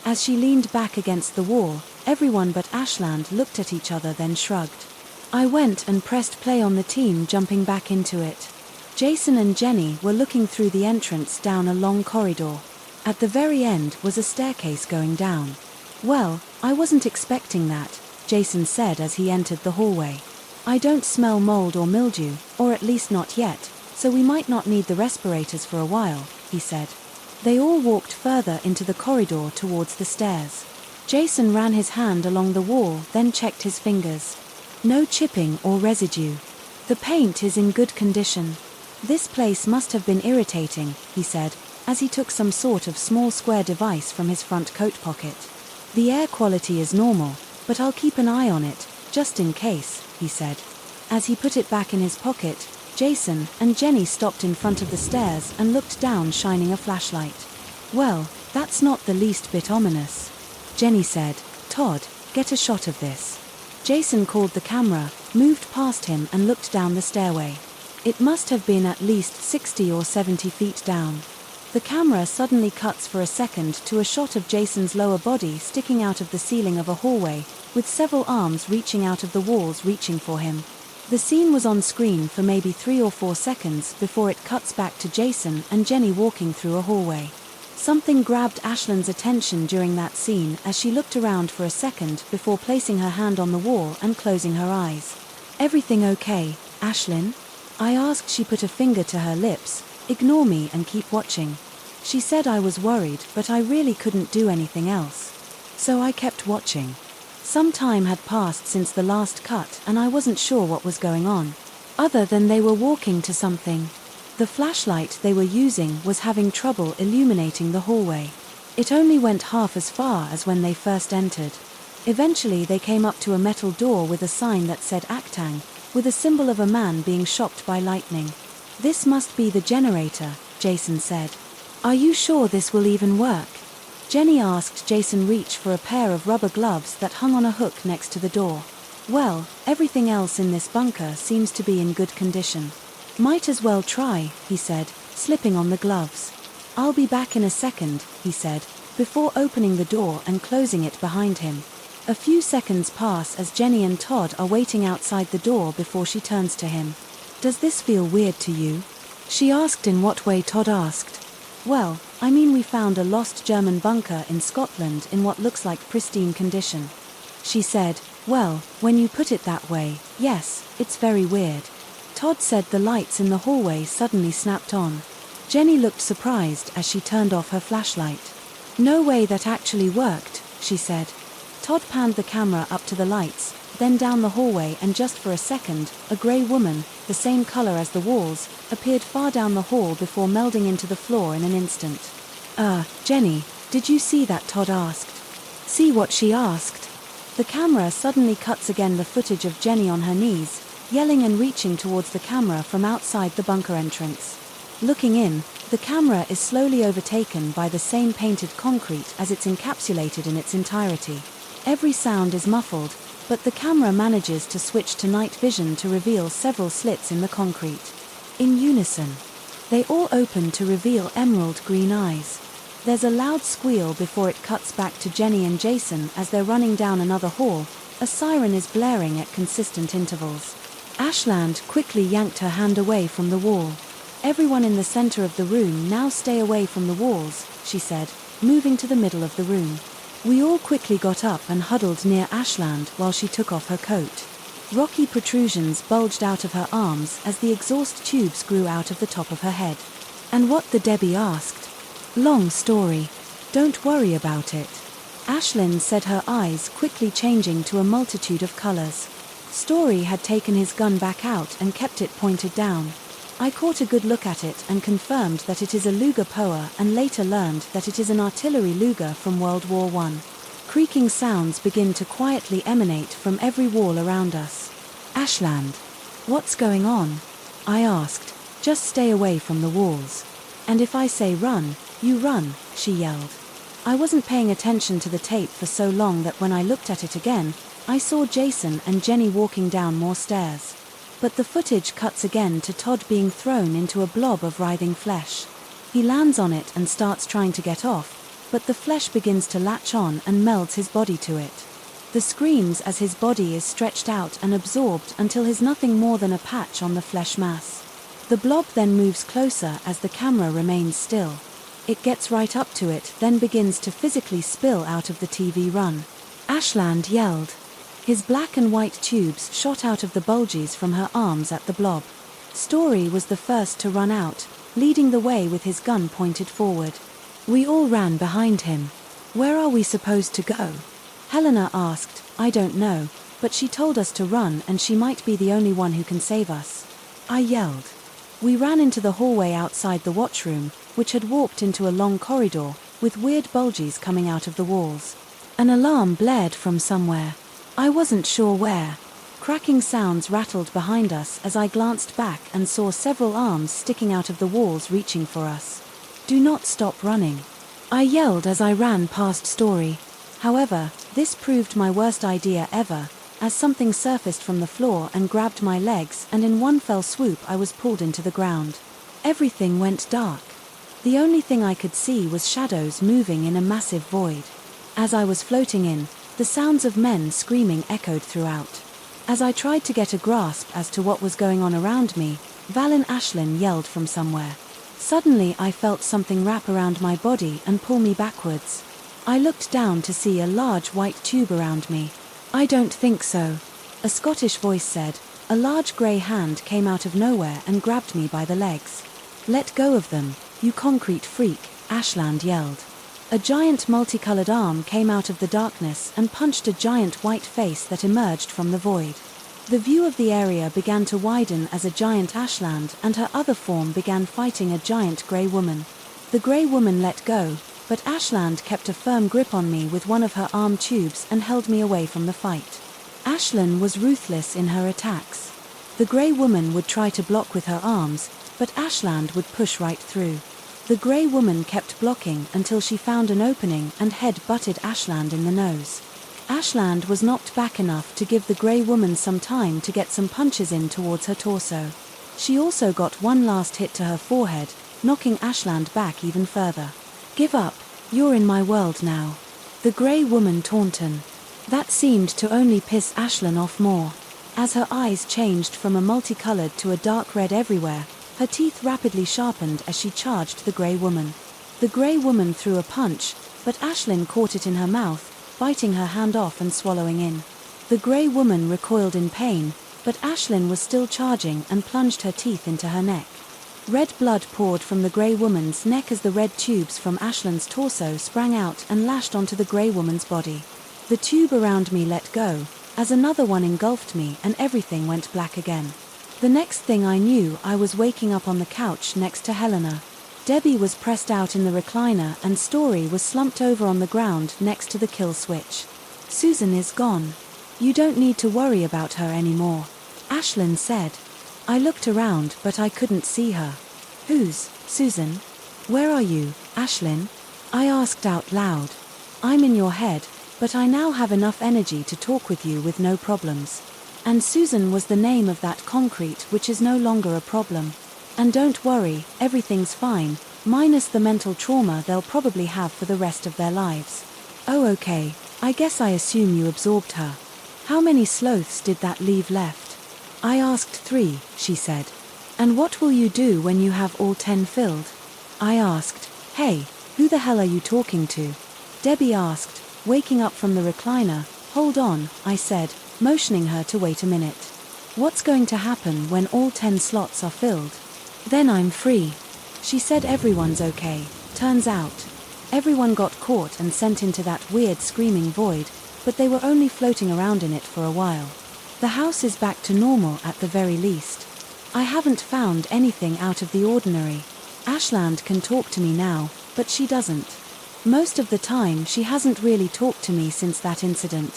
As she leaned back against the wall, everyone but Ashland looked at each other, then shrugged. I went and pressed play on the team jumping back into it. Jason and Jenny were looking through the entrance down a long corridor. At the very end was a staircase going down. Well, I wasn't expecting that, Jason said as he entered the hallway. I don't smell mold or mildew, or at least not yet, so we might not need the respirators for a while, he said. They all walked further into the corridor towards the stairs. Jason ran his hand along the wall, then checked his fingers. No chipping or residue. The paint is in good condition. This place must have been irritating, he said, as he took some sort of small square device from his front coat pocket. The air quality is normal, but I'll keep an eye on it, just in case, he said. As he put it back in his pocket, Jason and Jenny stopped in front of the stairs and looked down, shining a flashlight. Well, that's not the least bit ominous. Jenny said, Todd, get a shot of this. Jason called the camera, moved past him and looked down the stairway. It must have been at least 60 or 70 feet down. The camera suddenly cuts for a second to a shot of Jason's lower body sticking out of the ceiling of a hallway, with several arms reaching out of the walls reaching for him. The scene was on screen for maybe 3 or 4 seconds before it cuts back to Jason and Jenny walking through a hallway. Something grabbed Ashland's attention during that scene as she looked around for a second before placing her hand on the wall and closing her eyes. Everything okay, Ashlyn? I asked. She put a finger to her lips. Ignore me and keep watching. She said I was worried, but I really couldn't do anything else. So I kept watching. Some time had passed since the last cut and I wasn't sure what was going on, other than they were walking to something. The flashlight they were using was having trouble illuminating the hallway. It only went half as far as when they first entered. Eventually they came up to a metal door with a sign that said Actang, with a symbol of a man being shocked by lightning. This must be the generator, Jason said. Are you sure this will even work? Jenny asked. Jason reached for a pair of rubber gloves that hung on a hook next to the door. Well, everything else in this bunker seems to be in good condition. Might as well try, he said, slipping on the gloves. I'll be back in a second, he said, before opening the door and closing it behind him. A few seconds pass as Jenny and Todd are waiting outside the door before she turns to him. Does this feel weird to you? She asked. In what way? Todd asked. Well, I mean, we found a lost German bunker in Scotland in what looks like pristine condition. She said, well, when you put it that way, yes, it's very weird. Todd said. The lights in the hallway suddenly snapped on. Jenny looked surprised as she turned off her flashlight. No way, that actually worked, she said. Todd panned the camera up to the lights, then down the hallway, and just for a second, a grey woman, the same color as the walls, appeared far down the hall before melding into the floor in an instant. Jenny, did you see that? Todd asked. See what? She asked. The camera suddenly cuts again, the footage of Jenny on her knees, yelling and reaching towards the camera from outside the bunker entrance. Looking in, The camera is slowly overtaken by the same painted concrete as it's encapsulated in its entirety. Every sound is muffled, but the camera manages to switch to night vision to reveal several slits in the concrete. In unison, they all open to reveal emerald green eyes. There's a loud squeal before it cuts back to Jenny and Jason as they're running down another hall. A siren is blaring at consistent intervals. Ashland quickly yanked her hand away from the wall. "Everyone in the center of the room now stay away from the walls," she said, moving to the middle of the room. We all quickly got up and huddled near Ashland while she took off her coat. Rocky protrusions bulged out of her arms as the exhaust tubes grew out of the top of her head. "And what the?" Debbie asked. "Long story. Don't worry about it," Ashlyn said, her eyes quickly changing to a multitude of colors. Story had taken his gun back out and kept it pointed down. I caught a good look at it and confirmed that it is a Luger Poa, and later learned that it is an artillery Luger from World War I. Creaking sounds begin to quietly emanate from every wall around us. "Ashland, what's going on?" I asked. "Just stay away from the walls. And if I say run, you run," she yelled. I wasn't paying attention to the tape for so long that when I looked at it again, I saw Jason and Jenny walking down more stairs. But the footage cuts again to Todd being thrown into a blob of writhing flesh. He lands on it and starts trying to get off, but the flesh begins to latch on and melds his body to it. The screams as his body is stretched out and absorbed until he's nothing more than a patch on the flesh mass. The blob then moves closer as the camera remains still. It gets right up to it, then begins to physically spill out of the TV run. Ashland yelled. His black and white tubes shot out of the bulges from her arms at the blob. Story was the first to run out, leading the way with his gun pointed forward. We all ran behind him. "Where are we supposed to go?" Helena asked. "I don't know, but she told us to run and she might be the only one who can save us," I yelled. We ran into the hallway outside the watchroom, which had warped into a long corridor, with weird bulges coming out of the walls. An alarm blared from somewhere. I wasn't sure where. Cracking sounds rattled behind us as I glanced back and saw several arms sticking out of the walls reaching for us. "Do not stop running," I yelled as I ran past Story. However, this proved my worst idea ever, as something surfaced from the floor and grabbed my legs, and in one fell swoop I was pulled into the ground. Everything went dark. The only thing I could see was shadows moving in a massive void. As I was floating in, the sounds of men screaming echoed throughout. As I tried to get a grasp as to what was going on around me, Valin Ashlyn yelled from somewhere. Suddenly I felt something wrap around my body and pull me backwards. I looked down to see a large white tube around me. "I don't think so," a Scottish voice said. A large grey hand came out of nowhere and grabbed me by the legs. "Let go of them, you concrete freak," Ashland yelled. A giant multicolored arm came out of the darkness and punched a giant white face that emerged from the void. The view of the area began to widen as a giant Ashland and her other form began fighting a giant grey woman. The grey woman let go, but Ashland kept a firm grip on me with one of her arm tubes and held me away from the fight. Ashlyn was ruthless in her attacks. The grey woman would try to block with her arms, but Ashland would push right through. The grey woman kept blocking until she found an opening and head-butted Ashland in the nose. Ashland was knocked back enough to give the grey woman some time to get some punches in towards her torso. She also got one last hit to her forehead, knocking Ashland back even further. "Give up, you're in my world now," the grey woman taunted. That seemed to only piss Ashlyn off more. As her eyes changed from a multicolored to a dark red everywhere, her teeth rapidly sharpened as she charged the grey woman. The grey woman threw a punch, but Ashlyn caught it in her mouth, biting her hand off and swallowing in. The grey woman recoiled in pain, but Ashlyn was still charging and plunged her teeth into her neck. Red blood poured from the grey woman's neck as the red tubes from Ashlyn's torso sprang out and lashed onto the grey woman's body. The tube around me let go, as another one engulfed me and everything went black again. The next thing I knew, I was waking up on the couch next to Helena. Debbie was pressed out in the recliner and Story was slumped over on the ground next to the kill switch. "Susan is gone. You don't need to worry about her anymore," Ashlyn said. I looked around but I couldn't see her. "Who's Susan?" Where are you, Ashlyn? I asked out loud. I'm in your head, but I now have enough energy to talk with you with no problems. And Susan was the name of that concrete, which is no longer a problem. And don't worry, everything's fine, minus the mental trauma they'll probably have for the rest of their lives. Oh okay, I guess I assume you absorbed her. How many sloths did that leave left? I asked 3, she said. And what will you do when you have all 10 filled? I asked, hey, who the hell are you talking to? Debbie asked, waking up from the recliner. Hold on, I said, motioning her to wait a minute. What's going to happen when all 10 slots are filled? Then I'm free. She said everyone's okay. Turns out, everyone got caught and sent into that weird screaming void, but they were only floating around in it for a while. The house is back to normal at the very least. I haven't found anything out of the ordinary. Ashland can talk to me now, but she doesn't. Most of the time she hasn't really talked to me since that incident.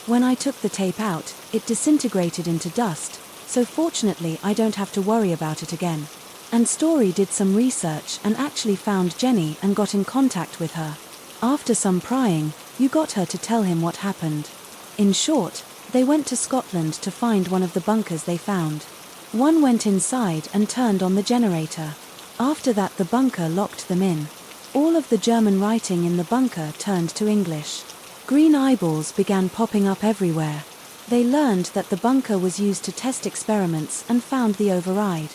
When I took the tape out, it disintegrated into dust, so fortunately I don't have to worry about it again. And Story did some research and actually found Jenny and got in contact with her. After some prying, you got her to tell him what happened. In short, they went to Scotland to find one of the bunkers they found. One went inside and turned on the generator. After that the bunker locked them in. All of the German writing in the bunker turned to English. Green eyeballs began popping up everywhere. They learned that the bunker was used to test experiments and found the override.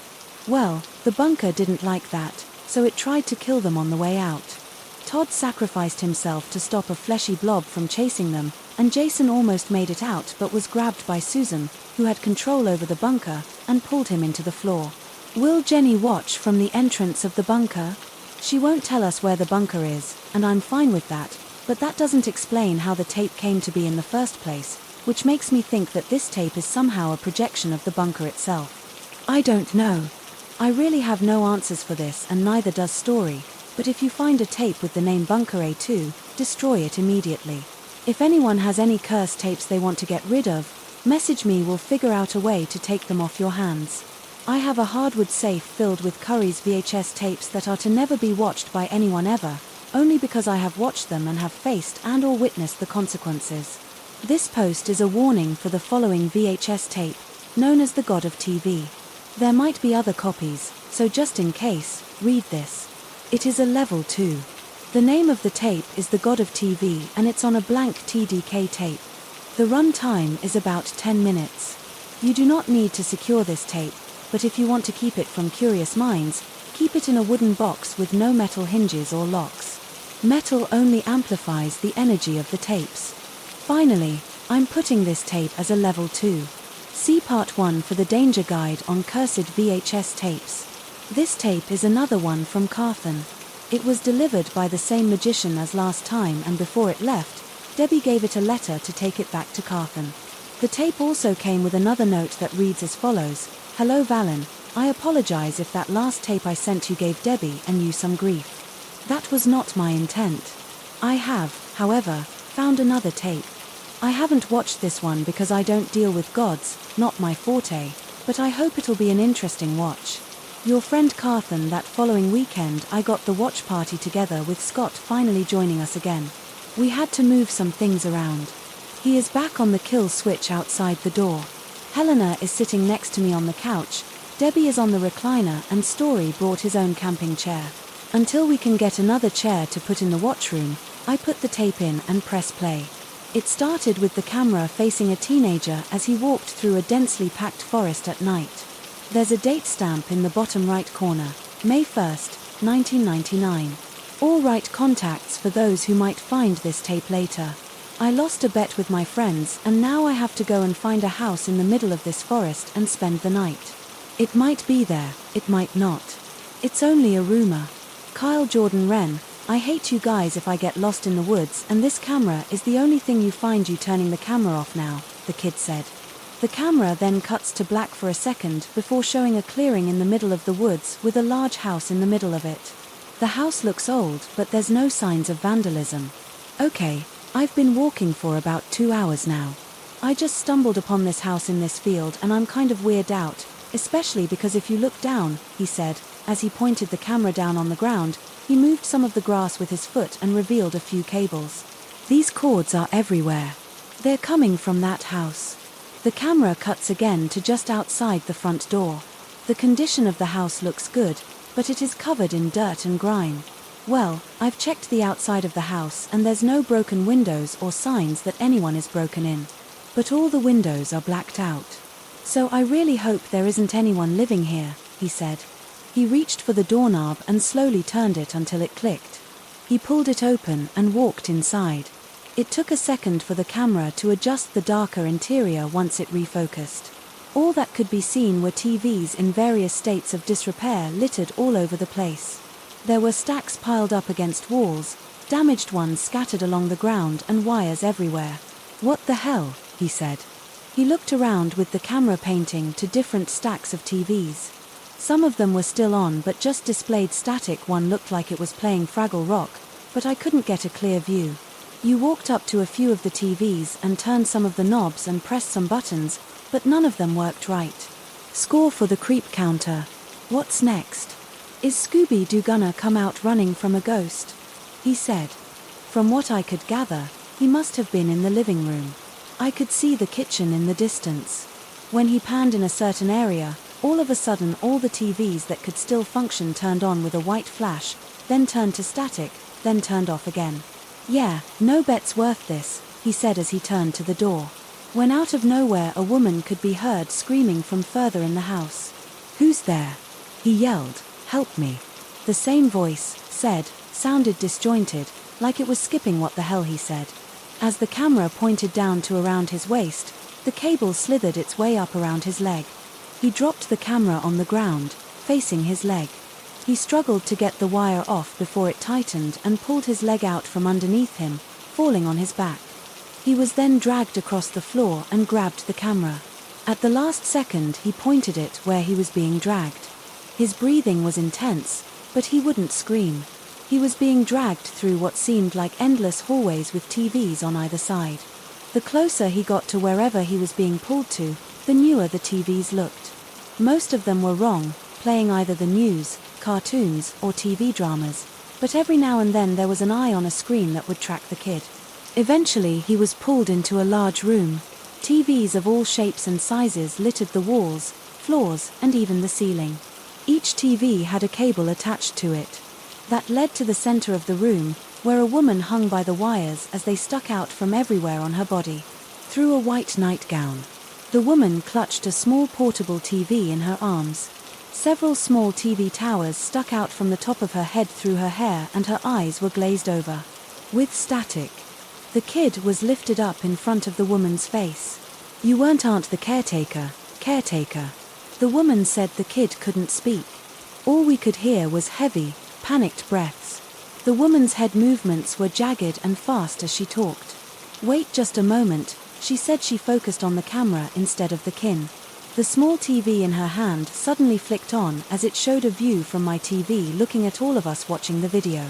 Well, the bunker didn't like that, so it tried to kill them on the way out. Todd sacrificed himself to stop a fleshy blob from chasing them, and Jason almost made it out but was grabbed by Susan, who had control over the bunker, and pulled him into the floor. Will Jenny watch from the entrance of the bunker? She won't tell us where the bunker is, and I'm fine with that, but that doesn't explain how the tape came to be in the first place, which makes me think that this tape is somehow a projection of the bunker itself. I don't know. I really have no answers for this, and neither does Story, but if you find a tape with the name Bunker A2, destroy it immediately. If anyone has any curse tapes they want to get rid of, message me, we'll figure out a way to take them off your hands. I have a hardwood safe filled with Curry's VHS tapes that are to never be watched by anyone ever, only because I have watched them and have faced and or witnessed the consequences. This post is a warning for the following VHS tape, known as the God of TV. There might be other copies, so just in case, read this. It is a level 2. The name of the tape is The God of TV and it's on a blank TDK tape. The run time is about 10 minutes. You do not need to secure this tape, but if you want to keep it from curious minds, keep it in a wooden box with no metal hinges or locks. Metal only amplifies the energy of the tapes. Finally, I'm putting this tape as a level 2. See part 1 for the danger guide on cursed VHS tapes. This tape is another one from Carthan. It was delivered by the same magician as last time, and before it left, Debbie gave it a letter to take it back to Carthan. The tape also came with another note that reads as follows: Hello Valen, I apologize if that last tape I sent you gave Debbie and you some grief. That was not my intent. I have, however, found another tape. I haven't watched this one because I don't deal with gods, not my forte, but I hope it'll be an interesting watch. Your friend Carthan, that following weekend I got the watch party together with Scott finally joining us again. We had to move some things around. He is back on the kill switch outside the door. Helena is sitting next to me on the couch, Debbie is on the recliner, and Story brought his own camping chair. Until we can get another chair to put in the watch room, I put the tape in and press play. It started with the camera facing a teenager as he walked through a densely packed forest at night. There's a date stamp in the bottom right corner, May 1st, 1999. All right contacts for those who might find this tape later. I lost a bet with my friends and now I have to go and find a house in the middle of this forest and spend the night. It might be there, it might not. It's only a rumor. Kyle Jordan Wren, I hate you guys if I get lost in the woods and this camera is the only thing you find you turning the camera off now, the kid said. The camera then cuts to black for a second before showing a clearing in the middle of the woods with a large house in the middle of it. The house looks old, but there's no signs of vandalism. Okay, I've been walking for about 2 hours now. I just stumbled upon this house in this field and I'm kind of weirded out, especially because if you look down, he said, As he pointed the camera down on the ground, he moved some of the grass with his foot and revealed a few cables. These cords are everywhere. They're coming from that house. The camera cuts again to just outside the front door. The condition of the house looks good, but it is covered in dirt and grime. Well, I've checked the outside of the house and there's no broken windows or signs that anyone is broken in. But all the windows are blacked out. So I really hope there isn't anyone living here, he said. He reached for the doorknob and slowly turned it until it clicked. He pulled it open and walked inside. It took a second for the camera to adjust the darker interior once it refocused. All that could be seen were TVs in various states of disrepair littered all over the place. There were stacks piled up against walls, damaged ones scattered along the ground and wires everywhere. What the hell, he said. He looked around with the camera painting to different stacks of TVs. Some of them were still on but just displayed static. One looked like it was playing Fraggle Rock, but I couldn't get a clear view. You walked up to a few of the TVs and turned some of the knobs and pressed some buttons, but none of them worked right. Score for the creep counter. What's next? Is Scooby-Doo gonna come out running from a ghost? He said. From what I could gather, he must have been in the living room. I could see the kitchen in the distance. When he panned in a certain area, all of a sudden all the TVs that could still function turned on with a white flash, then turned to static, then turned off again. Yeah, no bet's worth this, he said as he turned to the door. When out of nowhere a woman could be heard screaming from further in the house. Who's there? He yelled, help me. The same voice, sounded disjointed, like it was skipping what the hell he said. As the camera pointed down to around his waist, the cable slithered its way up around his leg. He dropped the camera on the ground, facing his leg. He struggled to get the wire off before it tightened and pulled his leg out from underneath him, falling on his back. He was then dragged across the floor and grabbed the camera. At the last second he pointed it where he was being dragged. His breathing was intense, but he wouldn't scream. He was being dragged through what seemed like endless hallways with TVs on either side. The closer he got to wherever he was being pulled to, the newer the TVs looked. Most of them were wrong, playing either the news, cartoons, or TV dramas, but every now and then there was an eye on a screen that would track the kid. Eventually he was pulled into a large room. TVs of all shapes and sizes littered the walls, floors, and even the ceiling. Each TV had a cable attached to it. That led to the center of the room, where a woman hung by the wires as they stuck out from everywhere on her body. Through a white nightgown. The woman clutched a small portable TV in her arms. Several small TV towers stuck out from the top of her head through her hair and her eyes were glazed over. With static. The kid was lifted up in front of the woman's face. You weren't Aunt the caretaker. The woman said the kid couldn't speak. All we could hear was heavy, panicked breaths. The woman's head movements were jagged and fast as she talked. Wait just a moment, she said. She focused on the camera instead of the kin. The small TV in her hand suddenly flicked on as it showed a view from my TV looking at all of us watching the video.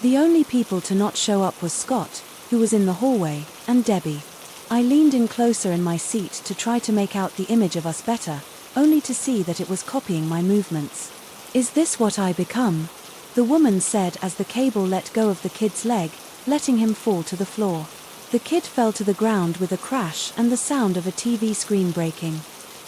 The only people to not show up was Scott, who was in the hallway, and Debbie. I leaned in closer in my seat to try to make out the image of us better, only to see that it was copying my movements. Is this what I become? The woman said as the cable let go of the kid's leg, letting him fall to the floor. The kid fell to the ground with a crash and the sound of a TV screen breaking.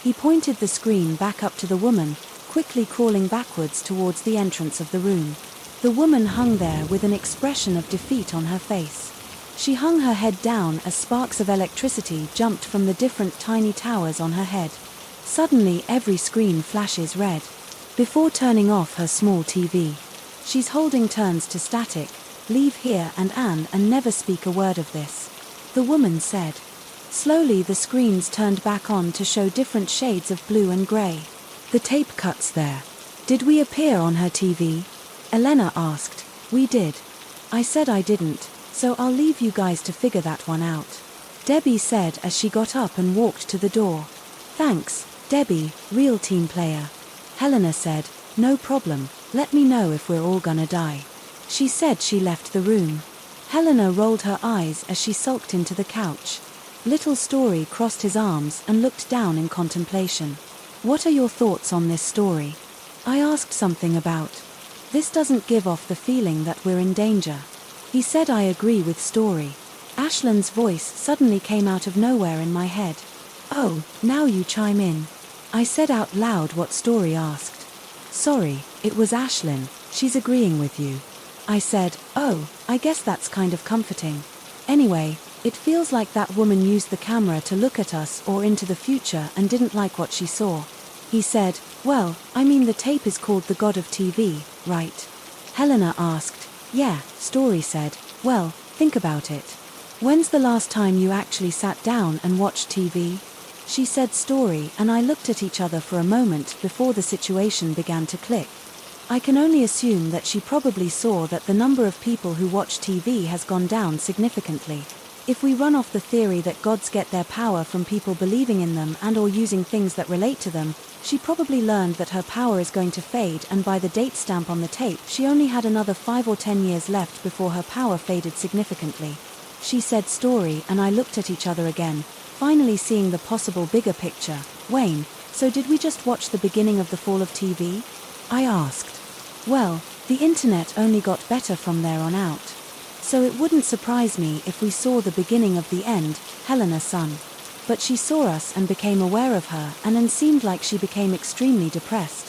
He pointed the screen back up to the woman, quickly crawling backwards towards the entrance of the room. The woman hung there with an expression of defeat on her face. She hung her head down as sparks of electricity jumped from the different tiny towers on her head. Suddenly every screen flashes red. Before turning off her small TV. She's holding turns to static, leave here and never speak a word of this. The woman said. Slowly the screens turned back on to show different shades of blue and grey. The tape cuts there. Did we appear on her TV? Elena asked. We did. I said I didn't, so I'll leave you guys to figure that one out. Debbie said as she got up and walked to the door. Thanks, Debbie, real team player. Helena said, no problem, let me know if we're all gonna die. She said she left the room. Helena rolled her eyes as she sulked into the couch. Little Story crossed his arms and looked down in contemplation. What are your thoughts on this story? I asked something about. This doesn't give off the feeling that we're in danger. He said I agree with Story. Ashland's voice suddenly came out of nowhere in my head. Oh, now you chime in. I said out loud what Story asked. Sorry, it was Ashlyn, she's agreeing with you. I said, oh, I guess that's kind of comforting. Anyway, it feels like that woman used the camera to look at us or into the future and didn't like what she saw. He said, well, I mean the tape is called The God of TV, right? Helena asked. Yeah, Story said. Well, think about it. When's the last time you actually sat down and watched TV? She said Story, and I looked at each other for a moment before the situation began to click. I can only assume that she probably saw that the number of people who watch TV has gone down significantly. If we run off the theory that gods get their power from people believing in them and or using things that relate to them, she probably learned that her power is going to fade, and by the date stamp on the tape she only had another 5 or 10 years left before her power faded significantly. She said Story, and I looked at each other again, finally seeing the possible bigger picture. Wayne, so did we just watch the beginning of the fall of TV? I asked. Well, the internet only got better from there on out. So it wouldn't surprise me if we saw the beginning of the end, Helena son. But she saw us and became aware of her, and then seemed like she became extremely depressed.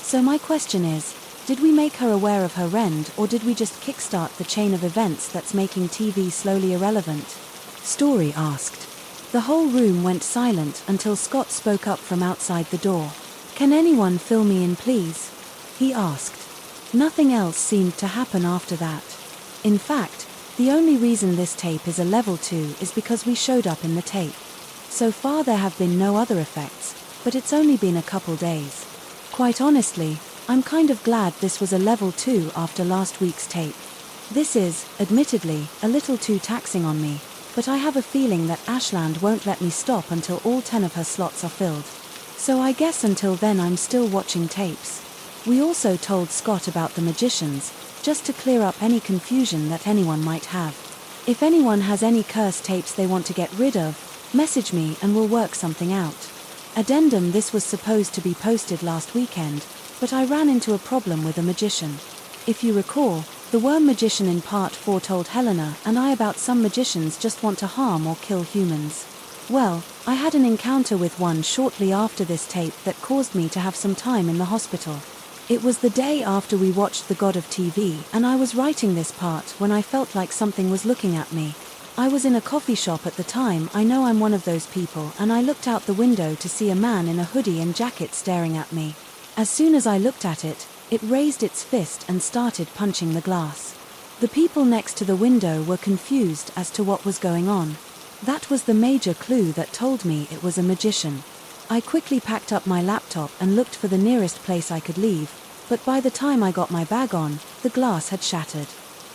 So my question is, did we make her aware of her end, or did we just kickstart the chain of events that's making TV slowly irrelevant? Story asked. The whole room went silent until Scott spoke up from outside the door. Can anyone fill me in, please? He asked. Nothing else seemed to happen after that. In fact, the only reason this tape is a level 2 is because we showed up in the tape. So far there have been no other effects, but it's only been a couple days. Quite honestly, I'm kind of glad this was a level 2 after last week's tape. This is, admittedly, a little too taxing on me, but I have a feeling that Ashland won't let me stop until all 10 of her slots are filled. So I guess until then I'm still watching tapes. We also told Scott about the magicians, just to clear up any confusion that anyone might have. If anyone has any cursed tapes they want to get rid of, message me and we'll work something out. Addendum: this was supposed to be posted last weekend, but I ran into a problem with a magician. If you recall, the worm magician in part 4 told Helena and I about some magicians just want to harm or kill humans. Well, I had an encounter with one shortly after this tape that caused me to have some time in the hospital. It was the day after we watched The God of TV, and I was writing this part when I felt like something was looking at me. I was in a coffee shop at the time. I know I'm one of those people, and I looked out the window to see a man in a hoodie and jacket staring at me. As soon as I looked at it, it raised its fist and started punching the glass. The people next to the window were confused as to what was going on. That was the major clue that told me it was a magician. I quickly packed up my laptop and looked for the nearest place I could leave, but by the time I got my bag on, the glass had shattered.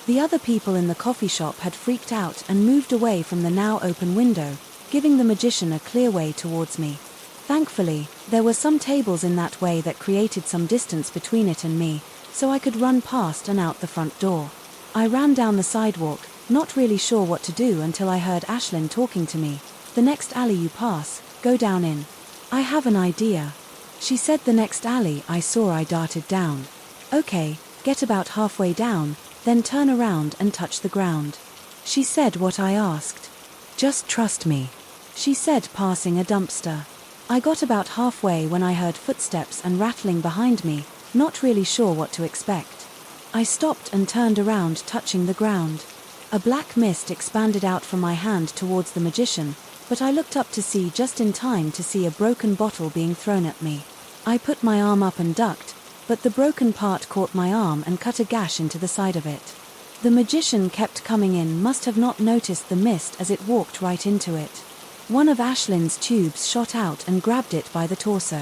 The other people in the coffee shop had freaked out and moved away from the now open window, giving the magician a clear way towards me. Thankfully, there were some tables in that way that created some distance between it and me, so I could run past and out the front door. I ran down the sidewalk, not really sure what to do until I heard Ashlyn talking to me. The next alley you pass, go down in. I have an idea. She said the next alley I saw I darted down. Okay, get about halfway down, then turn around and touch the ground. She said what I asked. Just trust me. She said passing a dumpster. I got about halfway when I heard footsteps and rattling behind me, not really sure what to expect. I stopped and turned around, touching the ground. A black mist expanded out from my hand towards the magician, but I looked up to see just in time to see a broken bottle being thrown at me. I put my arm up and ducked, but the broken part caught my arm and cut a gash into the side of it. The magician kept coming in, must have not noticed the mist as it walked right into it. One of Ashlyn's tubes shot out and grabbed it by the torso.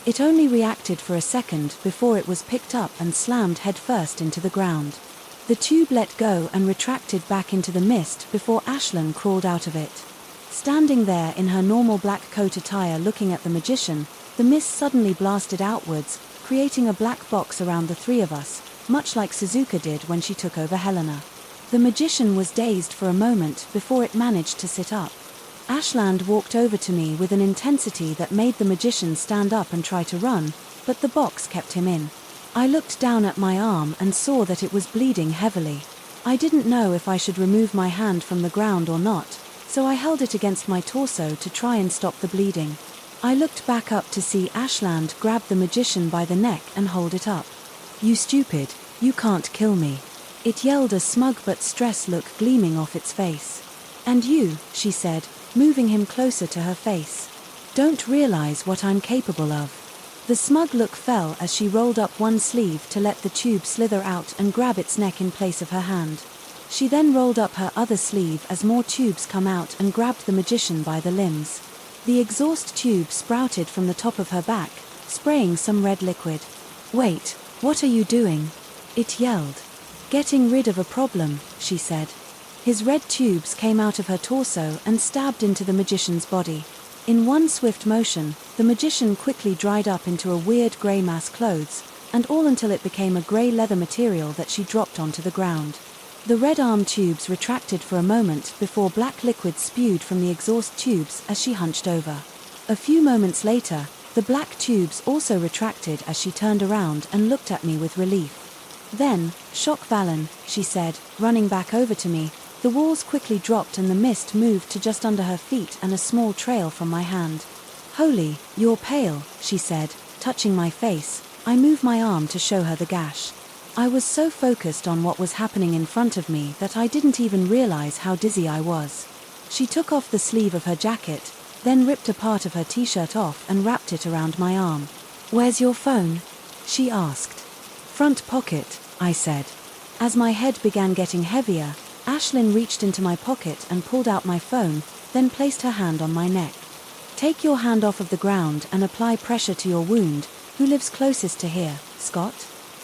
It only reacted for a second before it was picked up and slammed headfirst into the ground. The tube let go and retracted back into the mist before Ashlyn crawled out of it. Standing there in her normal black coat attire looking at the magician, the mist suddenly blasted outwards, creating a black box around the three of us, much like Suzuka did when she took over Helena. The magician was dazed for a moment before it managed to sit up. Ashland walked over to me with an intensity that made the magician stand up and try to run, but the box kept him in. I looked down at my arm and saw that it was bleeding heavily. I didn't know if I should remove my hand from the ground or not, so I held it against my torso to try and stop the bleeding. I looked back up to see Ashland grab the magician by the neck and hold it up. "You stupid, you can't kill me," it yelled, a smug but stressed look gleaming off its face. "And you," she said, moving him closer to her face, "don't realize what I'm capable of." The smug look fell as she rolled up one sleeve to let the tube slither out and grab its neck in place of her hand. She then rolled up her other sleeve as more tubes come out and grabbed the magician by the limbs. The exhaust tube sprouted from the top of her back, spraying some red liquid. "Wait, what are you doing?" it yelled. "Getting rid of a problem," she said. His red tubes came out of her torso and stabbed into the magician's body. In one swift motion, the magician quickly dried up into a weird grey mass clothes, and all until it became a grey leather material that she dropped onto the ground. The red arm tubes retracted for a moment before black liquid spewed from the exhaust tubes as she hunched over. A few moments later, the black tubes also retracted as she turned around and looked at me with relief. Then, "Shock Valen," she said, running back over to me. The walls quickly dropped and the mist moved to just under her feet and a small trail from my hand. "Holy, you're pale," she said, touching my face. I moved my arm to show her the gash. I was so focused on what was happening in front of me that I didn't even realize how dizzy I was. She took off the sleeve of her jacket, then ripped a part of her t-shirt off and wrapped it around my arm. "Where's your phone?" she asked. "Front pocket," I said. As my head began getting heavier, Ashlyn reached into my pocket and pulled out my phone, then placed her hand on my neck. "Take your hand off of the ground and apply pressure to your wound. Who lives closest to here, Scott?"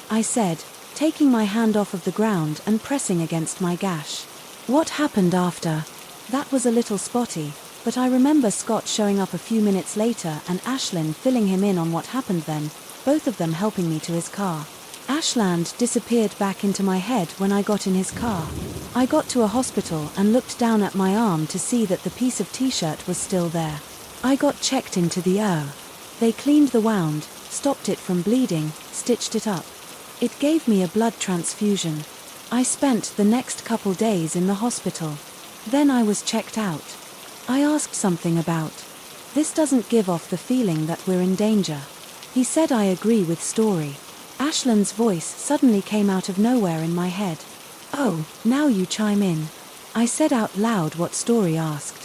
I said, taking my hand off of the ground and pressing against my gash. "What happened after?" That was a little spotty, but I remember Scott showing up a few minutes later and Ashlyn filling him in on what happened then, both of them helping me to his car. Ashland disappeared back into my head when I got in his car. I got to a hospital and looked down at my arm to see that the piece of t-shirt was still there. I got checked into the ER. They cleaned the wound, stopped it from bleeding, stitched it up. It gave me a blood transfusion. I spent the next couple days in the hospital. Then I was checked out. I asked something about, "This doesn't give off the feeling that we're in danger." He said, "I agree with Story." Ashlyn's voice suddenly came out of nowhere in my head. "Oh, now you chime in." I said out loud what Story asked.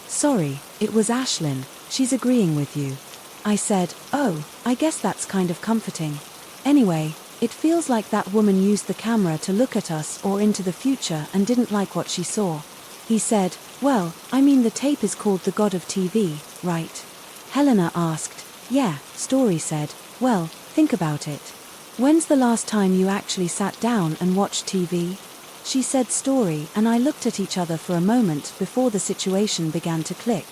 "Sorry, it was Ashlyn, she's agreeing with you." I said, "Oh, I guess that's kind of comforting. Anyway, it feels like that woman used the camera to look at us or into the future and didn't like what she saw." He said, "Well, I mean the tape is called The God of TV, right?" Helena asked. "Yeah," Story said. "Well, think about it. When's the last time you actually sat down and watched TV?" She said Story, and I looked at each other for a moment before the situation began to click.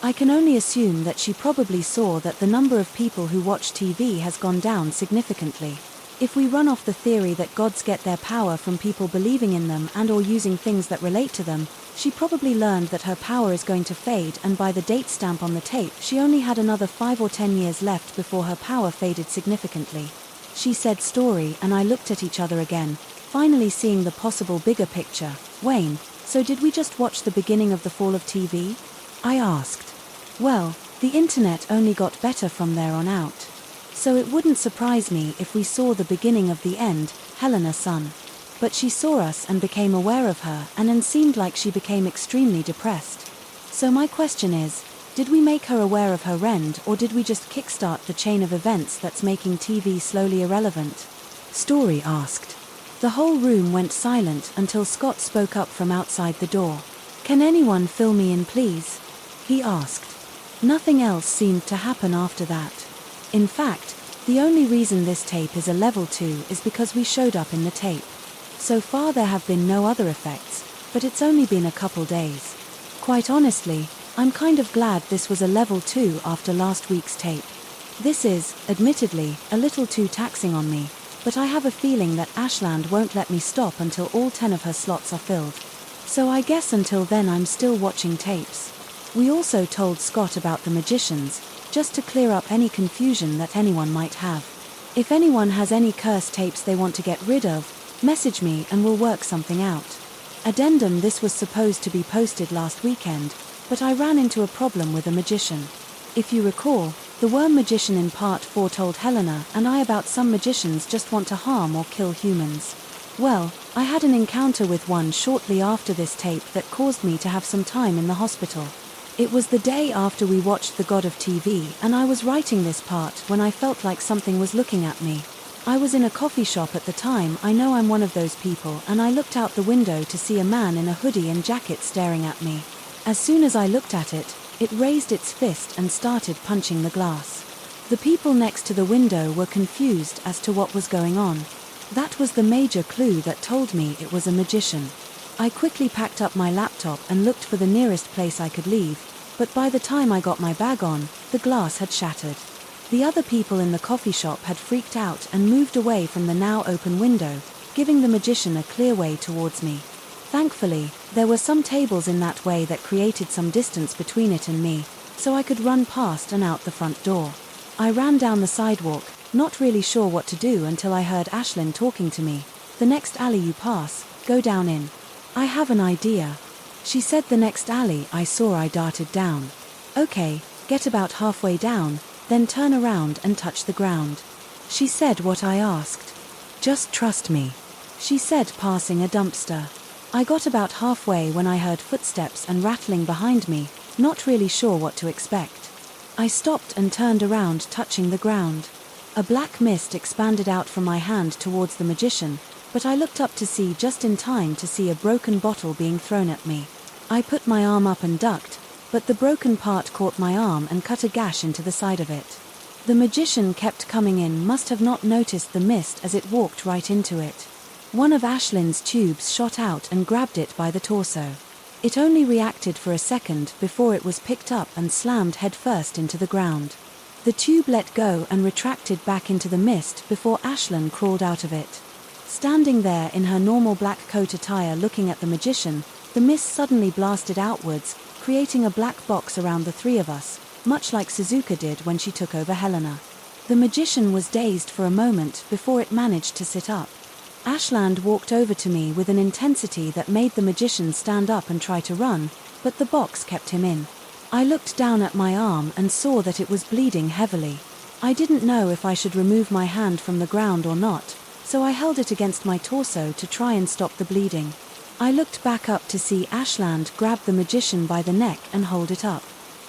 I can only assume that she probably saw that the number of people who watch TV has gone down significantly. If we run off the theory that gods get their power from people believing in them and or using things that relate to them, she probably learned that her power is going to fade, and by the date stamp on the tape she only had another 5 or 10 years left before her power faded significantly. She said Story, and I looked at each other again, finally seeing the possible bigger picture. "Wayne, so did we just watch the beginning of the fall of TV?" I asked. "Well, the internet only got better from there on out. So it wouldn't surprise me if we saw the beginning of the end," Helena son. But she saw us and became aware of her, and then seemed like she became extremely depressed. So my question is, did we make her aware of her rend, or did we just kickstart the chain of events that's making TV slowly irrelevant? Story asked. The whole room went silent until Scott spoke up from outside the door. "Can anyone fill me in, please?" he asked. Nothing else seemed to happen after that. In fact, the only reason this tape is a level 2 is because we showed up in the tape. So far there have been no other effects, but it's only been a couple days. Quite honestly, I'm kind of glad this was a level 2 after last week's tape. This is, admittedly, a little too taxing on me, but I have a feeling that Ashland won't let me stop until all 10 of her slots are filled. So I guess until then I'm still watching tapes. We also told Scott about the magicians. just to clear up any confusion that anyone might have. If anyone has any curse tapes they want to get rid of, message me and we'll work something out. Addendum: this was supposed to be posted last weekend, but I ran into a problem with a magician. If you recall, the worm magician in part 4 told Helena and I about some magicians just want to harm or kill humans. Well, I had an encounter with one shortly after this tape that caused me to have some time in the hospital. It was the day after we watched The God of TV, and I was writing this part when I felt like something was looking at me. I was in a coffee shop at the time. I know I'm one of those people, and I looked out the window to see a man in a hoodie and jacket staring at me. As soon as I looked at it, it raised its fist and started punching the glass. The people next to the window were confused as to what was going on. That was the major clue that told me it was a magician. I quickly packed up my laptop and looked for the nearest place I could leave, but by the time I got my bag on, the glass had shattered. The other people in the coffee shop had freaked out and moved away from the now open window, giving the magician a clear way towards me. Thankfully, there were some tables in that way that created some distance between it and me, so I could run past and out the front door. I ran down the sidewalk, not really sure what to do until I heard Ashlyn talking to me. "The next alley you pass, go down in." "I have an idea," she said. The next alley I saw, I darted down. "Okay, get about halfway down, then turn around and touch the ground," she said. What I asked. "Just trust me," she said, passing a dumpster. I got about halfway when I heard footsteps and rattling behind me, not really sure what to expect. I stopped and turned around, touching the ground. A black mist expanded out from my hand towards the magician, but I looked up to see just in time to see a broken bottle being thrown at me. I put my arm up and ducked, but the broken part caught my arm and cut a gash into the side of it. The magician kept coming in, must have not noticed the mist as it walked right into it. One of Ashlyn's tubes shot out and grabbed it by the torso. It only reacted for a second before it was picked up and slammed headfirst into the ground. The tube let go and retracted back into the mist before Ashlyn crawled out of it. Standing there in her normal black coat attire looking at the magician, the mist suddenly blasted outwards, creating a black box around the three of us, much like Suzuka did when she took over Helena. The magician was dazed for a moment before it managed to sit up. Ashland walked over to me with an intensity that made the magician stand up and try to run, but the box kept him in. I looked down at my arm and saw that it was bleeding heavily. I didn't know if I should remove my hand from the ground or not, so I held it against my torso to try and stop the bleeding. I looked back up to see Ashland grab the magician by the neck and hold it up.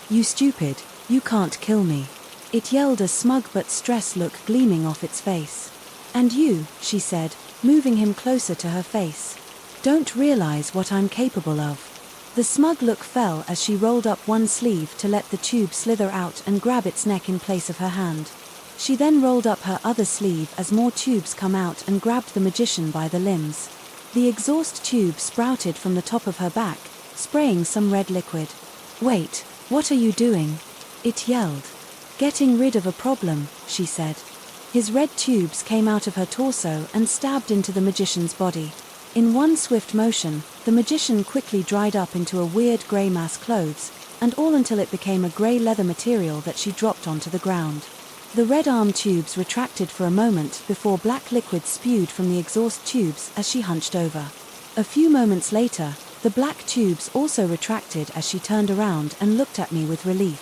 "You stupid, you can't kill me," it yelled, a smug but stressed look gleaming off its face. "And you," she said, moving him closer to her face, "don't realize what I'm capable of." The smug look fell as she rolled up one sleeve to let the tube slither out and grab its neck in place of her hand. She then rolled up her other sleeve as more tubes come out and grabbed the magician by the limbs. The exhaust tube sprouted from the top of her back, spraying some red liquid. "Wait, what are you doing?" it yelled. "Getting rid of a problem," she said. His red tubes came out of her torso and stabbed into the magician's body. In one swift motion, the magician quickly dried up into a weird grey mass clothes, and all until it became a grey leather material that she dropped onto the ground. The red arm tubes retracted for a moment before black liquid spewed from the exhaust tubes as she hunched over. A few moments later, the black tubes also retracted as she turned around and looked at me with relief.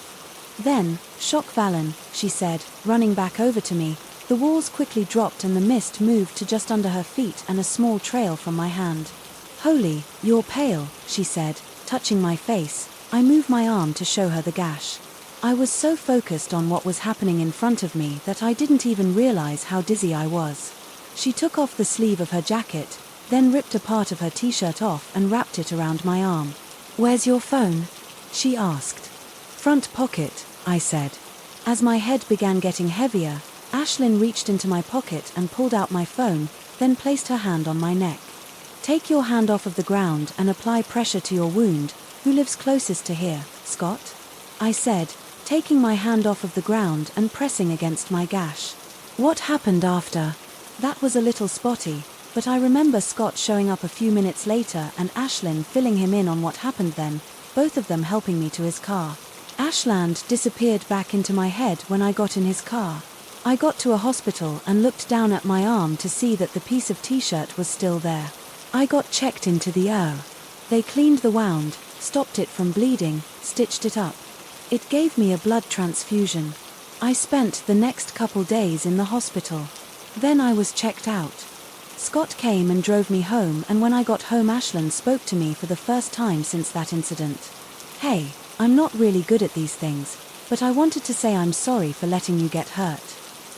Then, "Shock Valen," she said, running back over to me. The walls quickly dropped and the mist moved to just under her feet and a small trail from my hand. "Holy, you're pale," she said, touching my face. I moved my arm to show her the gash. I was so focused on what was happening in front of me that I didn't even realize how dizzy I was. She took off the sleeve of her jacket, then ripped a part of her t-shirt off and wrapped it around my arm. "Where's your phone?" she asked. "Front pocket," I said. As my head began getting heavier, Ashlyn reached into my pocket and pulled out my phone, then placed her hand on my neck. "Take your hand off of the ground and apply pressure to your wound. Who lives closest to here, Scott?" I said, taking my hand off of the ground and pressing against my gash. What happened after? That was a little spotty, but I remember Scott showing up a few minutes later and Ashlyn filling him in on what happened then, both of them helping me to his car. Ashland disappeared back into my head when I got in his car. I got to a hospital and looked down at my arm to see that the piece of t-shirt was still there. I got checked into the ER. They cleaned the wound, stopped it from bleeding, stitched it up. It gave me a blood transfusion. I spent the next couple days in the hospital. Then I was checked out. Scott came and drove me home, and when I got home Ashland spoke to me for the first time since that incident. Hey, I'm not really good at these things, but I wanted to say I'm sorry for letting you get hurt.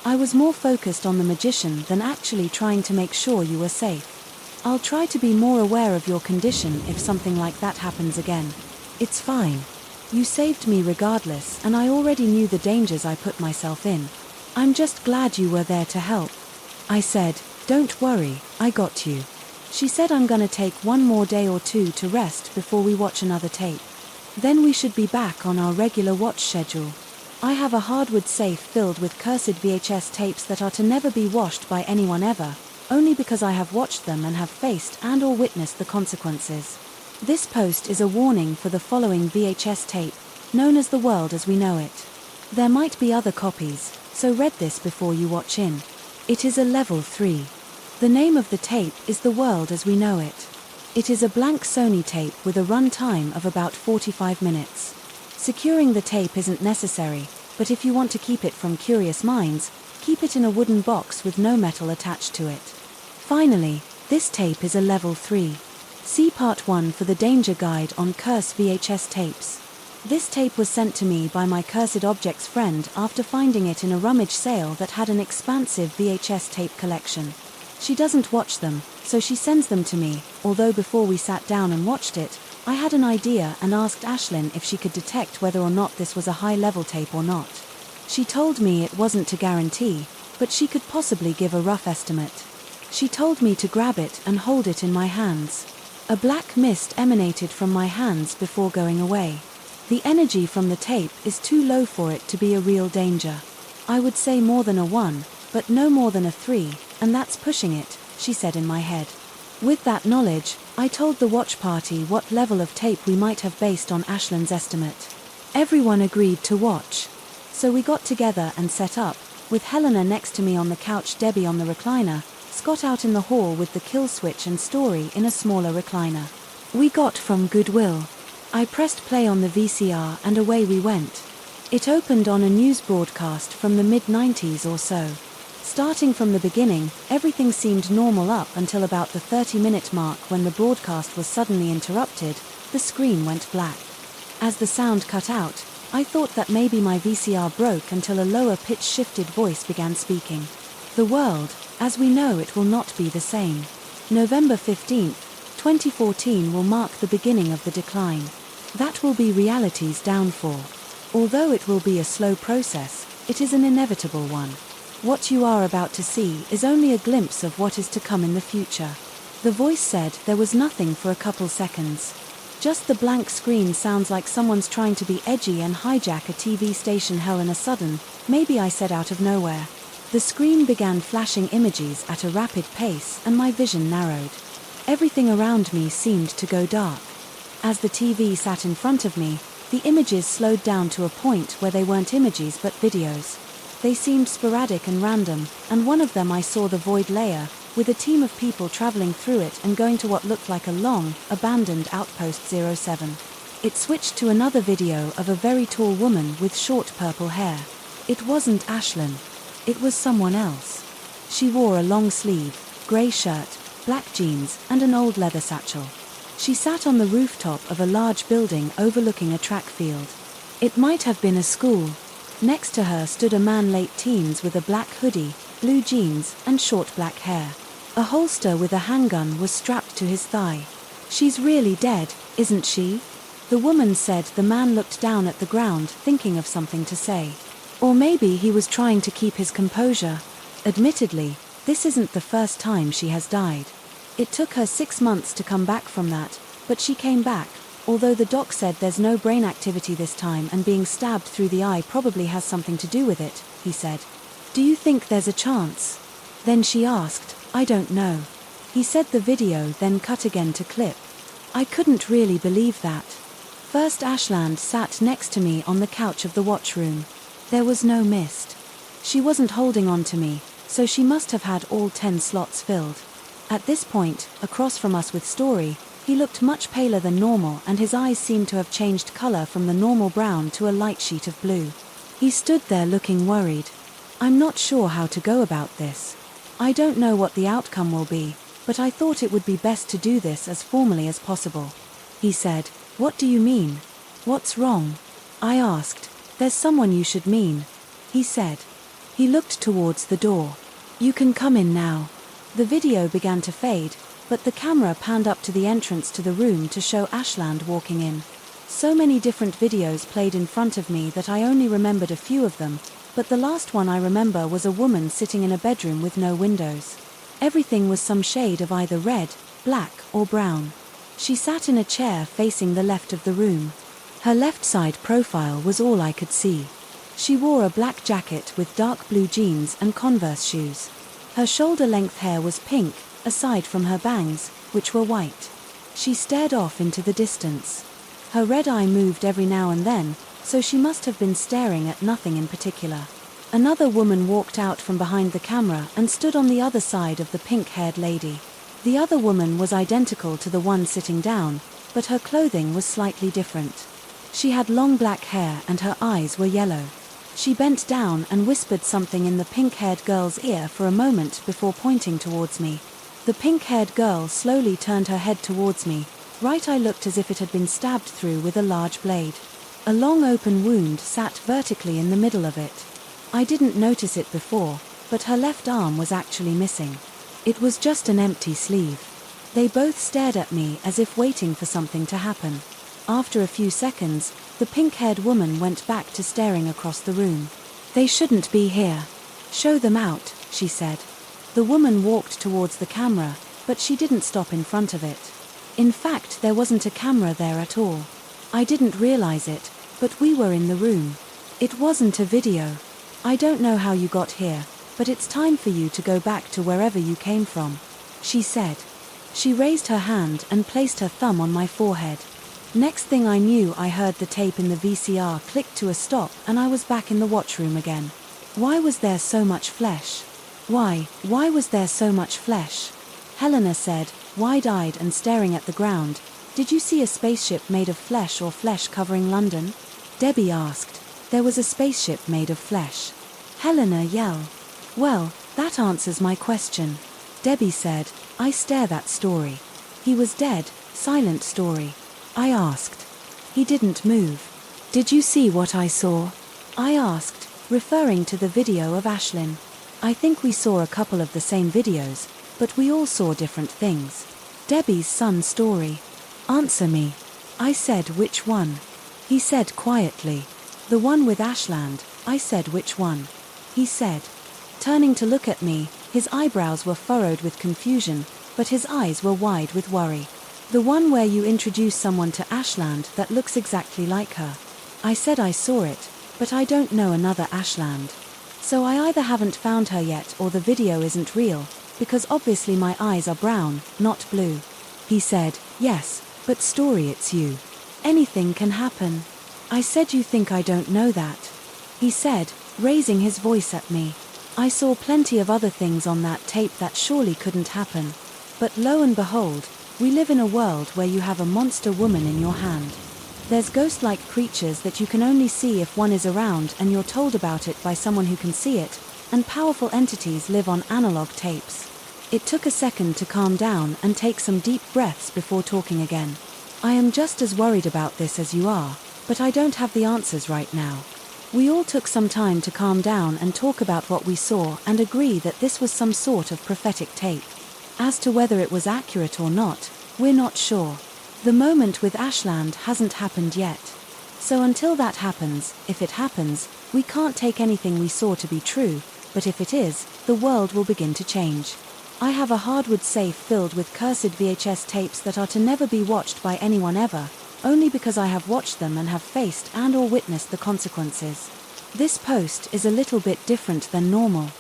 I was more focused on the magician than actually trying to make sure you were safe. I'll try to be more aware of your condition if something like that happens again. It's fine. You saved me regardless, and I already knew the dangers I put myself in. I'm just glad you were there to help. I said, don't worry, I got you. She said I'm gonna take one more day or two to rest before we watch another tape. Then we should be back on our regular watch schedule. I have a hardwood safe filled with cursed VHS tapes that are to never be washed by anyone ever, only because I have watched them and have faced and or witnessed the consequences. This post is a warning for the following VHS tape, known as The World as We Know It. There might be other copies, so read this before you watch in. It is a level 3. The name of the tape is The World as We Know It. It is a blank Sony tape with a run time of about 45 minutes. Securing the tape isn't necessary, but if you want to keep it from curious minds, keep it in a wooden box with no metal attached to it. Finally, this tape is a level 3. See part 1 for the danger guide on curse VHS tapes. This tape was sent to me by my Cursed Objects friend after finding it in a rummage sale that had an expansive VHS tape collection. She doesn't watch them, so she sends them to me, although before we sat down and watched it, I had an idea and asked Ashlyn if she could detect whether or not this was a high-level tape or not. She told me it wasn't to guarantee, but she could possibly give a rough estimate. She told me to grab it and hold it in my hands. A black mist emanated from my hands before going away. The energy from the tape is too low for it to be a real danger. I would say more than a 1, but no more than a 3, and that's pushing it, she said in my head. With that knowledge, I told the watch party what level of tape we might have based on Ashlyn's estimate. Everyone agreed to watch. So we got together and set up, with Helena next to me on the couch, Debbie on the recliner, Scott out in the hall with the kill switch, and Story in a smaller recliner. We got from Goodwill. I pressed play on the VCR and away we went. It opened on a news broadcast from the mid-90s or so. Starting from the beginning, everything seemed normal up until about the 30-minute mark when the broadcast was suddenly interrupted. The screen went black. As the sound cut out, I thought that maybe my VCR broke until a lower pitch shifted voice began speaking. The world, as we know it, will not be the same. November 15th, 2014 will mark the beginning of the decline. That will be reality's downfall. Although it will be a slow process, it is an inevitable one. What you are about to see is only a glimpse of what is to come in the future. The voice said there was nothing for a couple seconds. Just the blank screen sounds like someone's trying to be edgy and hijack a TV station. Hell, in a sudden, maybe I said out of nowhere. The screen began flashing images at a rapid pace and my vision narrowed. Everything around me seemed to go dark. As the TV sat in front of me, the images slowed down to a point where they weren't images but videos. They seemed sporadic and random, and one of them I saw the void layer, with a team of people traveling through it and going to what looked like a long, abandoned outpost 07. It switched to another video of a very tall woman with short purple hair. It wasn't Ashlyn. It was someone else. She wore a long sleeve, grey shirt, black jeans, and an old leather satchel. She sat on the rooftop of a large building overlooking a track field. It might have been a school. Next to her stood a man late teens with a black hoodie, blue jeans, and short black hair. A holster with a handgun was strapped to his thigh. "She's really dead, isn't she?" the woman said. The man looked down at the ground, thinking of something to say. Or maybe he was trying to keep his composure. Admittedly, this isn't the first time she has died. It took her 6 months to come back from that, but she came back. Although the doc said there's no brain activity this time and being stabbed through the eye probably has something to do with it, he said. "Do you think there's a chance?" Then she asked. "I don't know." He said the video then cut again to clip. I couldn't really believe that. First, Ashland sat next to me on the couch of the watch room. There was no mist. She wasn't holding on to me, so she must have had all 10 slots filled. At this point, across from us with Story, he looked much paler than normal and his eyes seemed to have changed color from the normal brown to a light sheet of blue. He stood there looking worried. I'm not sure how to go about this. I don't know what the outcome will be, but I thought it would be best to do this as formally as possible. He said, "What do you mean? What's wrong?" I asked. "There's someone you should meet," he said. He looked towards the door. "You can come in now." The video began to fade, but the camera panned up to the entrance to the room to show Ashland walking in. So many different videos played in front of me that I only remembered a few of them, but the last one I remember was a woman sitting in a bedroom with no windows. Everything was some shade of either red, black, or brown. She sat in a chair facing the left of the room. Her left side profile was all I could see. She wore a black jacket with dark blue jeans and Converse shoes. Her shoulder-length hair was pink, aside from her bangs, which were white. She stared off into the distance. Her red eye moved every now and then, so she must have been staring at nothing in particular. Another woman walked out from behind the camera and stood on the other side of the pink-haired lady. The other woman was identical to the one sitting down, but her clothing was slightly different. She had long black hair and her eyes were yellow. She bent down and whispered something in the pink-haired girl's ear for a moment before pointing towards me. The pink-haired girl slowly turned her head towards me. Right eye looked as if it had been stabbed through with a large blade. A long open wound sat vertically in the middle of it. I didn't notice it before, but her left arm was actually missing. It was just an empty sleeve. They both stared at me as if waiting for something to happen. After a few seconds, the pink-haired woman went back to staring across the room. "They shouldn't be here. Show them out," she said. The woman walked towards the camera, but she didn't stop in front of it. In fact, there wasn't a camera there at all. I didn't realize it, but we were in the room. It wasn't a video. "I don't know how you got here, but it's time for you to go back to wherever you came from," she said. She raised her hand and placed her thumb on my forehead. Next thing I knew, I heard the tape in the VCR click to a stop and I was back in the watchroom again. Why was there so much flesh? Why was there so much flesh? Helena said, wide-eyed and staring at the ground, "Did you see a spaceship made of flesh or flesh covering London?" Debbie asked. "There was a spaceship made of flesh." Helena yelled. "Well, that answers my question." Debbie said, "I stare that Story. He was dead, silent Story." I asked. "He didn't move." "Did you see what I saw?" I asked, referring to the video of Ashlyn. I think we saw a couple of the same videos, but we all saw different things. Debbie's son Story. "Answer me." I said, "Which one?" He said quietly, "The one with Ashland." I said, "Which one?" He said. Turning to look at me, his eyebrows were furrowed with confusion, but his eyes were wide with worry. "The one where you introduce someone to Ashland that looks exactly like her." I said I saw it, but I don't know another Ashland. So I either haven't found her yet or the video isn't real, because obviously my eyes are brown, not blue. He said, "Yes, but Story, it's you. Anything can happen." I said, "You think I don't know that?" He said, raising his voice at me. "I saw plenty of other things on that tape that surely couldn't happen. But lo and behold, we live in a world where you have a monster woman in your hand. There's ghost-like creatures that you can only see if one is around and you're told about it by someone who can see it, and powerful entities live on analog tapes." It took a second to calm down and take some deep breaths before talking again. "I am just as worried about this as you are, but I don't have the answers right now." We all took some time to calm down and talk about what we saw and agree that this was some sort of prophetic tape. As to whether it was accurate or not, we're not sure. The moment with Ashland hasn't happened yet. So until that happens, if it happens, we can't take anything we saw to be true, but if it is, the world will begin to change. I have a hardwood safe filled with cursed VHS tapes that are to never be watched by anyone ever, only because I have watched them and have faced and or witnessed the consequences. This post is a little bit different than normal.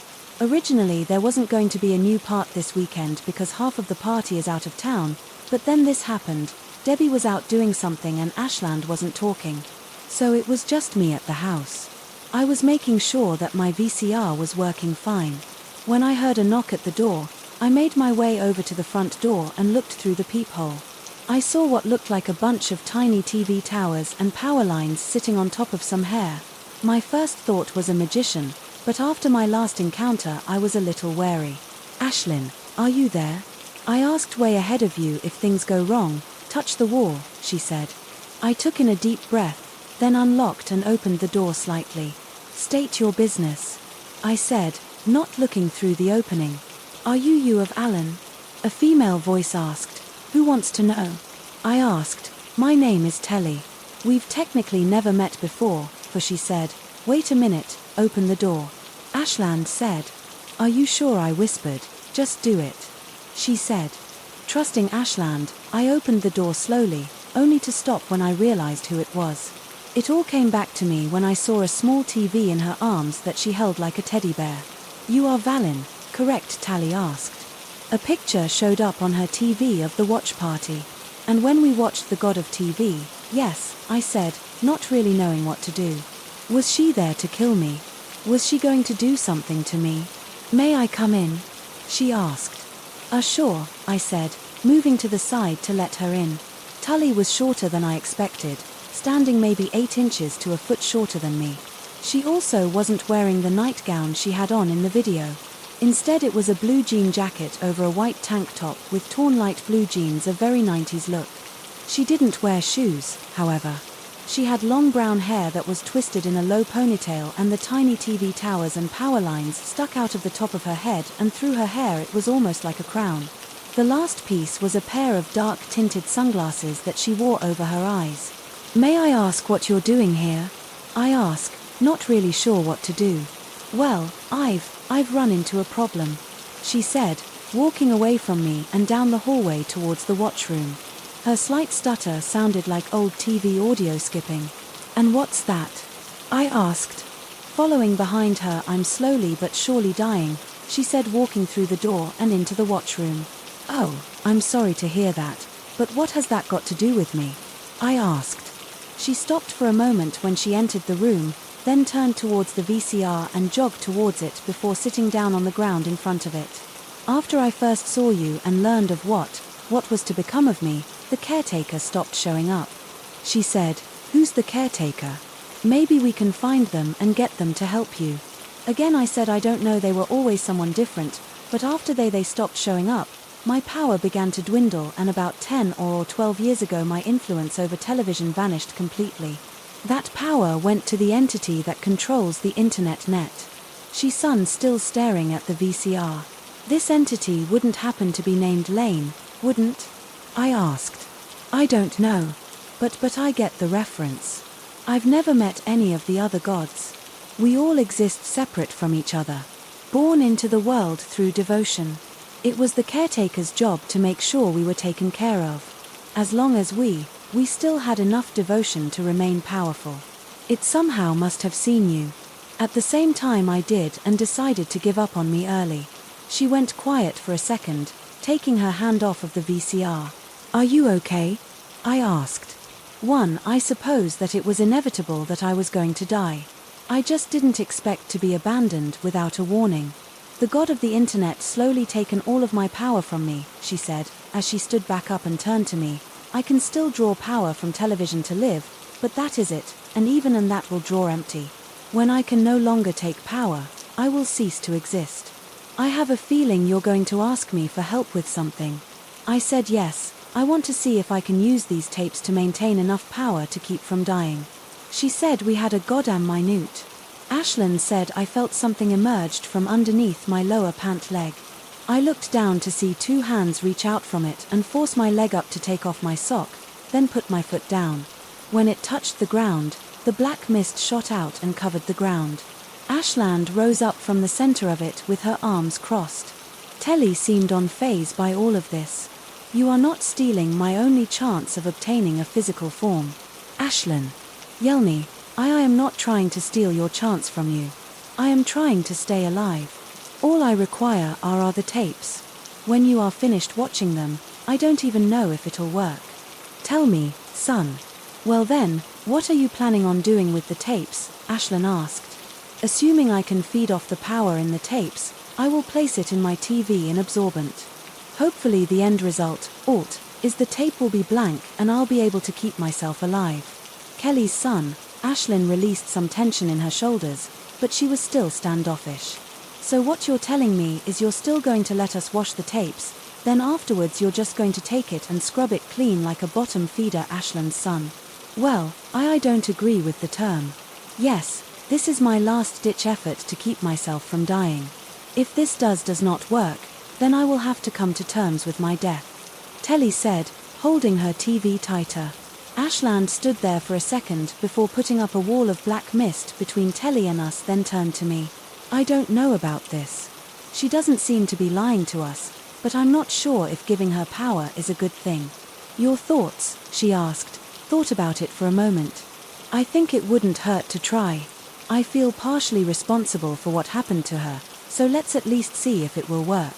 Originally there wasn't going to be a new part this weekend because half of the party is out of town, but then this happened, Debbie was out doing something and Ashland wasn't talking. So it was just me at the house. I was making sure that my VCR was working fine. When I heard a knock at the door, I made my way over to the front door and looked through the peephole. I saw what looked like a bunch of tiny TV towers and power lines sitting on top of some hair. My first thought was a magician, but after my last encounter I was a little wary. Ashlyn, are you there? I asked way ahead of you if things go wrong. Touch the wall, she said. I took in a deep breath, then unlocked and opened the door slightly. State your business, I said, not looking through the opening. Are you of Alan? A female voice asked. Who wants to know? I asked. My name is Telly. We've technically never met before, for she said. Wait a minute, open the door. Ashland said. Are you sure? I whispered. Just do it. She said. Trusting Ashland, I opened the door slowly, only to stop when I realized who it was. It all came back to me when I saw a small TV in her arms that she held like a teddy bear. You are Valin, correct? Tally asked. A picture showed up on her TV of the watch party. And when we watched The God of TV, yes, I said, not really knowing what to do. Was she there to kill me? Was she going to do something to me? May I come in? She asked. Sure, I said, moving to the side to let her in. Tully was shorter than I expected, standing maybe 8 inches to a foot shorter than me. She also wasn't wearing the nightgown she had on in the video. Instead it was a blue jean jacket over a white tank top with torn light blue jeans, a very 90s look. She didn't wear shoes, however. She had long brown hair that was twisted in a low ponytail, and the tiny TV towers and power lines stuck out of the top of her head, and through her hair it was almost like a crown. The last piece was a pair of dark tinted sunglasses that she wore over her eyes. May I ask what you're doing here? I asked, not really sure what to do. Well, I've run into a problem, she said, walking away from me and down the hallway towards the watchroom. Her slight stutter sounded like old TV audio skipping. And what's that? I asked. Following behind her, I'm slowly but surely dying, she said, walking through the door and into the watchroom. Oh, I'm sorry to hear that, but what has that got to do with me? I asked. She stopped for a moment when she entered the room, then turned towards the VCR and jogged towards it before sitting down on the ground in front of it. After I first saw you and learned of what was to become of me, the caretaker stopped showing up. She said, who's the caretaker? Maybe we can find them and get them to help you. Again I said I don't know, they were always someone different, but after they stopped showing up, my power began to dwindle, and about 10 or 12 years ago my influence over television vanished completely. That power went to the entity that controls the internet net. She son still staring at the VCR. This entity wouldn't happen to be named Lane, wouldn't? I asked. I don't know. But I get the reference. I've never met any of the other gods. We all exist separate from each other. Born into the world through devotion. It was the caretaker's job to make sure we were taken care of. As long as we still had enough devotion to remain powerful. It somehow must have seen you. At the same time I did, and decided to give up on me early. She went quiet for a second, taking her hand off of the VCR. Are you okay? I asked. I suppose that it was inevitable that I was going to die. I just didn't expect to be abandoned without a warning. The god of the internet slowly taken all of my power from me, she said, as she stood back up and turned to me. I can still draw power from television to live, but that is it, and even that will draw empty. When I can no longer take power, I will cease to exist. I have a feeling you're going to ask me for help with something. I said yes, I want to see if I can use these tapes to maintain enough power to keep from dying. She said we had a goddamn minute. Ashlyn said I felt something emerged from underneath my lower pant leg. I looked down to see 2 hands reach out from it and force my leg up to take off my sock, then put my foot down. When it touched the ground, the black mist shot out and covered the ground. Ashland rose up from the center of it with her arms crossed. Telly seemed unfazed by all of this. You are not stealing my only chance of obtaining a physical form. Ashlyn. Yelmy, I am not trying to steal your chance from you. I am trying to stay alive. All I require are the tapes. When you are finished watching them, I don't even know if it'll work. Tell me, son. Well then, what are you planning on doing with the tapes? Ashlyn asked. Assuming I can feed off the power in the tapes, I will place it in my TV and absorbent. Hopefully the end result, is the tape will be blank and I'll be able to keep myself alive. Kelly's son, Ashlyn released some tension in her shoulders, but she was still standoffish. So what you're telling me is you're still going to let us wash the tapes, then afterwards you're just going to take it and scrub it clean like a bottom feeder? Ashlyn's son. Well, I don't agree with the term. Yes, this is my last-ditch effort to keep myself from dying. If this does not work, then I will have to come to terms with my death. Telly said, holding her TV tighter. Ashland stood there for a second before putting up a wall of black mist between Telly and us, then turned to me. I don't know about this. She doesn't seem to be lying to us, but I'm not sure if giving her power is a good thing. Your thoughts? She asked. Thought about it for a moment. I think it wouldn't hurt to try. I feel partially responsible for what happened to her, so let's at least see if it will work.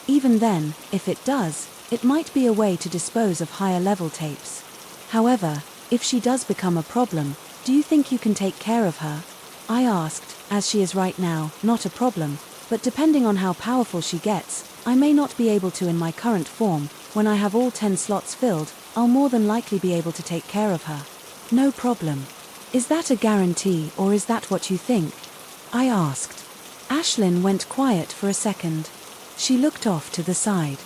Even then, if it does, it might be a way to dispose of higher level tapes. However, if she does become a problem, do you think you can take care of her? I asked. As she is right now, not a problem, but depending on how powerful she gets, I may not be able to in my current form. When I have all 10 slots filled, I'll more than likely be able to take care of her. No problem. Is that a guarantee, or is that what you think? I asked. Ashlyn went quiet for a second. She looked off to the side.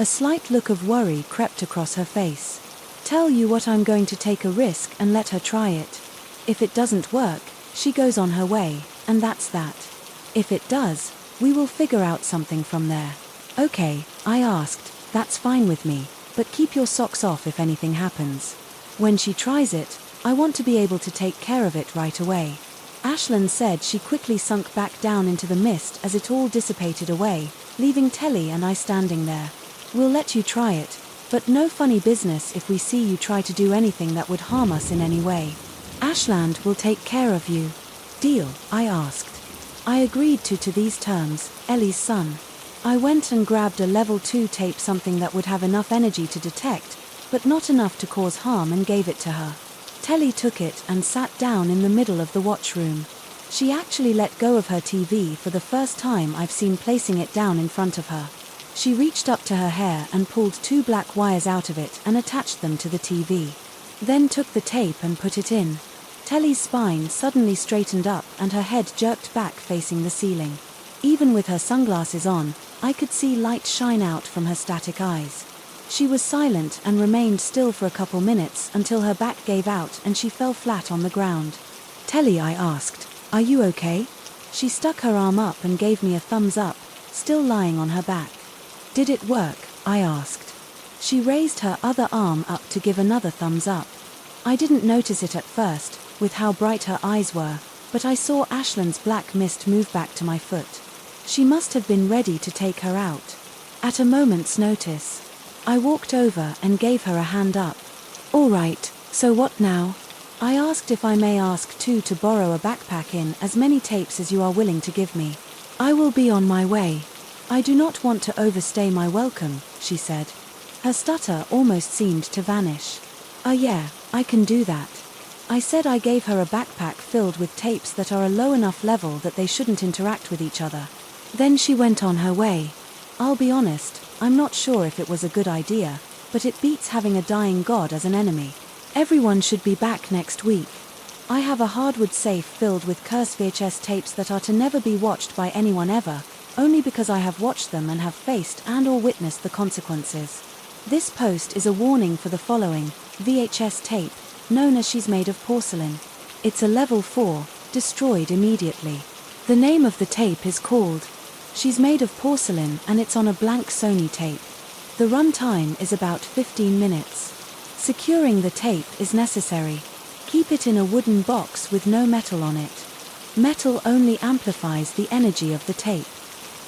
A slight look of worry crept across her face. Tell you what, I'm going to take a risk and let her try it. If it doesn't work, she goes on her way, and that's that. If it does, we will figure out something from there. Okay, I asked. That's fine with me, but keep your socks off if anything happens. When she tries it, I want to be able to take care of it right away. Ashlyn said. She quickly sunk back down into the mist as it all dissipated away, leaving Telly and I standing there. We'll let you try it, but no funny business if we see you try to do anything that would harm us in any way. Ashland will take care of you. Deal? I asked. I agreed to these terms, Ellie's son. I went and grabbed a level 2 tape, something that would have enough energy to detect, but not enough to cause harm, and gave it to her. Telly took it and sat down in the middle of the watch room. She actually let go of her TV for the first time I've seen, placing it down in front of her. She reached up to her hair and pulled 2 black wires out of it and attached them to the TV. Then took the tape and put it in. Telly's spine suddenly straightened up and her head jerked back, facing the ceiling. Even with her sunglasses on, I could see light shine out from her static eyes. She was silent and remained still for a couple minutes until her back gave out and she fell flat on the ground. Telly, I asked, are you okay? She stuck her arm up and gave me a thumbs up, still lying on her back. Did it work? I asked. She raised her other arm up to give another thumbs up. I didn't notice it at first, with how bright her eyes were, but I saw Ashlyn's black mist move back to my foot. She must have been ready to take her out. At a moment's notice, I walked over and gave her a hand up. All right, so what now? I asked if I may ask to borrow a backpack in as many tapes as you are willing to give me. I will be on my way. I do not want to overstay my welcome, she said. Her stutter almost seemed to vanish. Yeah, I can do that. I said. I gave her a backpack filled with tapes that are a low enough level that they shouldn't interact with each other. Then she went on her way. I'll be honest, I'm not sure if it was a good idea, but it beats having a dying god as an enemy. Everyone should be back next week. I have a hardwood safe filled with cursed VHS tapes that are to never be watched by anyone ever, only because I have watched them and have faced and/or witnessed the consequences. This post is a warning for the following VHS tape, known as She's Made of Porcelain. It's a level 4, destroyed immediately. The name of the tape is called She's Made of Porcelain, and it's on a blank Sony tape. The run time is about 15 minutes. Securing the tape is necessary. Keep it in a wooden box with no metal on it. Metal only amplifies the energy of the tape.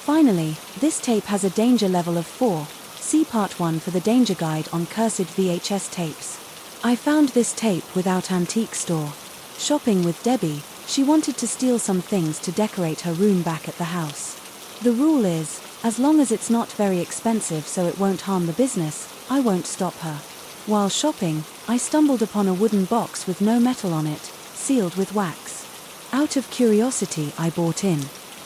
Finally, this tape has a danger level of 4. See Part 1 for the danger guide on cursed VHS tapes. I found this tape without antique store. Shopping with Debbie, she wanted to steal some things to decorate her room back at the house. The rule is, as long as it's not very expensive so it won't harm the business, I won't stop her. While shopping, I stumbled upon a wooden box with no metal on it, sealed with wax. Out of curiosity, I bought in.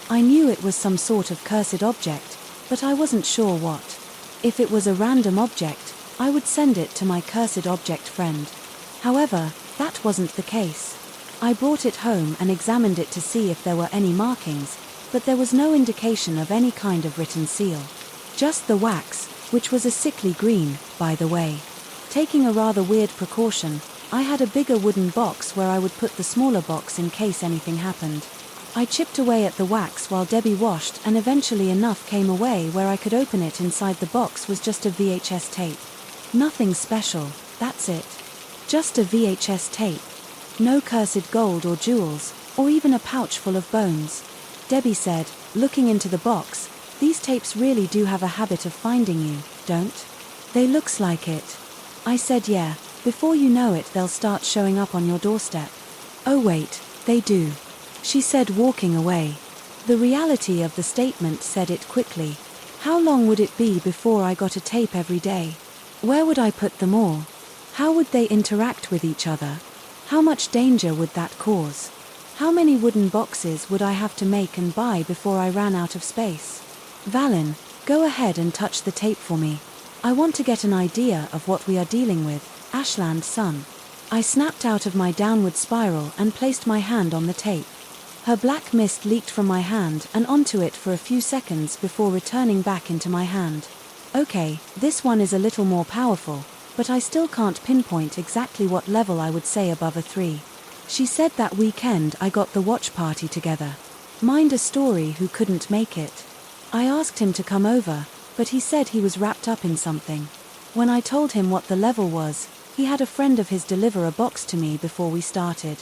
I knew it was some sort of cursed object, but I wasn't sure what. If it was a random object, I would send it to my cursed object friend. However, that wasn't the case. I brought it home and examined it to see if there were any markings, but there was no indication of any kind of written seal. Just the wax, which was a sickly green, by the way. Taking a rather weird precaution, I had a bigger wooden box where I would put the smaller box in case anything happened. I chipped away at the wax while Debbie washed, and eventually enough came away where I could open it. Inside the box was just a VHS tape. Nothing special, that's it. Just a VHS tape. No cursed gold or jewels, or even a pouch full of bones. Debbie said, looking into the box, "These tapes really do have a habit of finding you, don't they? Looks like it." I said, "Yeah, before you know it they'll start showing up on your doorstep." "Oh wait, they do," she said, walking away. The reality of the statement said it quickly. How long would it be before I got a tape every day? Where would I put them all? How would they interact with each other? How much danger would that cause? How many wooden boxes would I have to make and buy before I ran out of space? "Valin, go ahead and touch the tape for me. I want to get an idea of what we are dealing with, Ashland son." I snapped out of my downward spiral and placed my hand on the tape. Her black mist leaked from my hand and onto it for a few seconds before returning back into my hand. "Okay, this one is a little more powerful, but I still can't pinpoint exactly what level I would say above a 3. She said that weekend I got the watch party together. Mind a story who couldn't make it. I asked him to come over, but he said he was wrapped up in something. When I told him what the level was, he had a friend of his deliver a box to me before we started.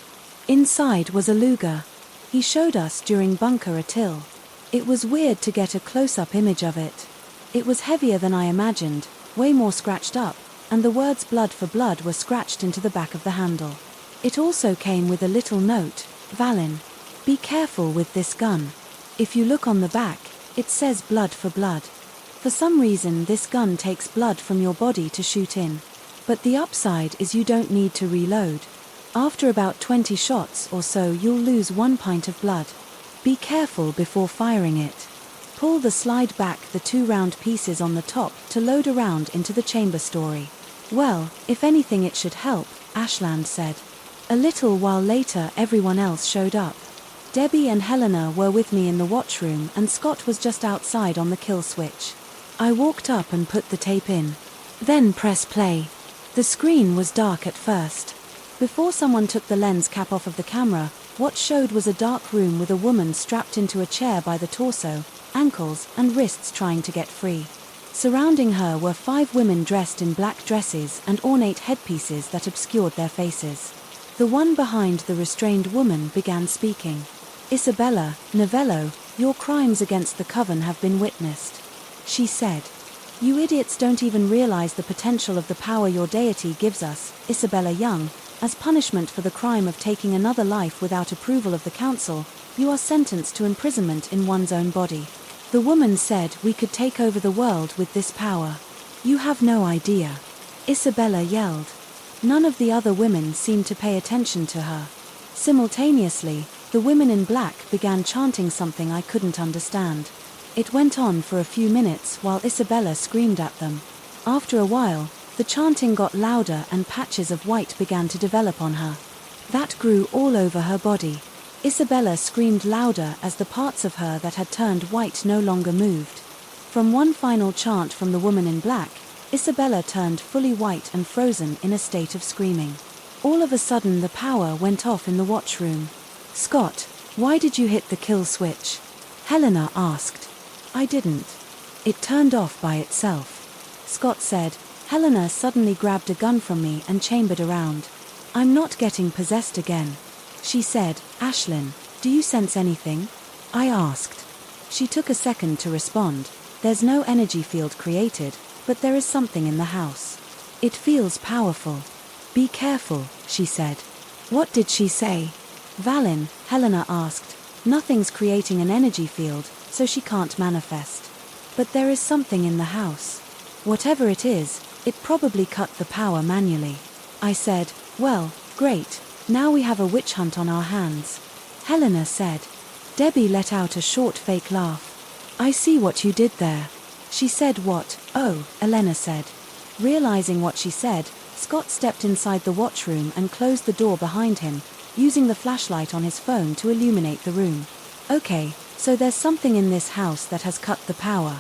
Inside was a Luger. He showed us during bunker a till. It was weird to get a close-up image of it. It was heavier than I imagined, way more scratched up, and the words "blood for blood" were scratched into the back of the handle. It also came with a little note, "Valin, be careful with this gun. If you look on the back, it says blood for blood. For some reason this gun takes blood from your body to shoot in. But the upside is you don't need to reload. After about 20 shots or so you'll lose 1 pint of blood. Be careful before firing it. Pull the slide back the 2 round pieces on the top to load around into the chamber story." Well, if anything it should help, Ashland said. A little while later everyone else showed up. Debbie and Helena were with me in the watch room and Scott was just outside on the kill switch. I walked up and put the tape in. Then press play. The screen was dark at first. Before someone took the lens cap off of the camera, what showed was a dark room with a woman strapped into a chair by the torso, ankles, and wrists trying to get free. Surrounding her were 5 women dressed in black dresses and ornate headpieces that obscured their faces. The one behind the restrained woman began speaking. "Isabella, Novello, your crimes against the coven have been witnessed," she said. "You idiots don't even realize the potential of the power your deity gives us, Isabella Young. As punishment for the crime of taking another life without approval of the council, you are sentenced to imprisonment in one's own body." The woman said we could take over the world with this power. "You have no idea," Isabella yelled. None of the other women seemed to pay attention to her. Simultaneously, the women in black began chanting something I couldn't understand. It went on for a few minutes while Isabella screamed at them. After a while, the chanting got louder and patches of white began to develop on her. That grew all over her body. Isabella screamed louder as the parts of her that had turned white no longer moved. From one final chant from the woman in black, Isabella turned fully white and frozen in a state of screaming. All of a sudden the power went off in the watch room. "Scott, why did you hit the kill switch?" Helena asked. "I didn't. It turned off by itself," Scott said. Helena suddenly grabbed a gun from me and chambered around. "I'm not getting possessed again," she said. "Ashlyn, do you sense anything?" I asked. She took a second to respond. "There's no energy field created, but there is something in the house. It feels powerful. Be careful," she said. "What did she say?" "Valin," Helena asked. "Nothing's creating an energy field, so she can't manifest. But there is something in the house. Whatever it is, It probably cut the power manually. I said, well, great, now we have a witch hunt on our hands. Helena said. Debbie let out a short fake laugh. I see what you did there. She said what? Oh, Elena said. Realizing what she said, Scott stepped inside the watchroom and closed the door behind him, using the flashlight on his phone to illuminate the room. Okay, so there's something in this house that has cut the power.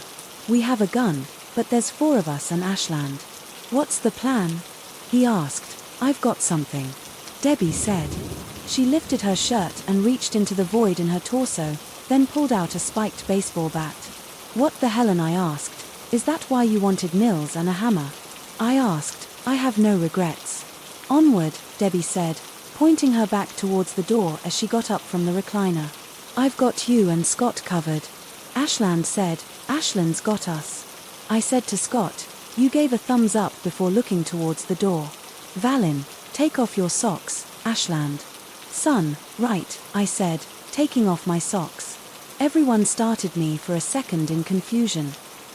We have a gun, but there's 4 of us and Ashland. What's the plan? He asked. I've got something. Debbie said. She lifted her shirt and reached into the void in her torso, then pulled out a spiked baseball bat. What the hell? And I asked, is that why you wanted nails and a hammer? I asked, I have no regrets. Onward, Debbie said, pointing her back towards the door as she got up from the recliner. I've got you and Scott covered. Ashland said, Ashland's got us. I said to Scott, you gave a thumbs up before looking towards the door. Valin, take off your socks, Ashland. Son, right, I said, taking off my socks. Everyone started me for a second in confusion.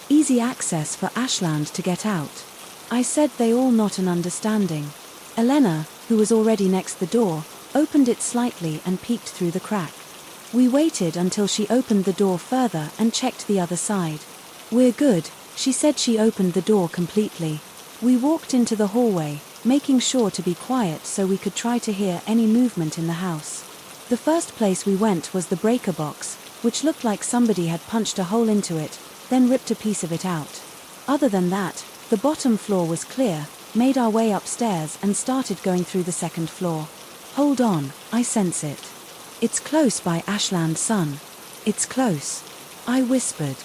Easy access for Ashland to get out. I said they all not an understanding. Elena, who was already next the door, opened it slightly and peeked through the crack. We waited until she opened the door further and checked the other side. We're good, she said. She opened the door completely. We walked into the hallway, making sure to be quiet so we could try to hear any movement in the house. The first place we went was the breaker box, which looked like somebody had punched a hole into it, then ripped a piece of it out. Other than that, the bottom floor was clear. Made our way upstairs and started going through the second floor. Hold on, I sense it. It's close by Ashland, son. It's close. I whispered.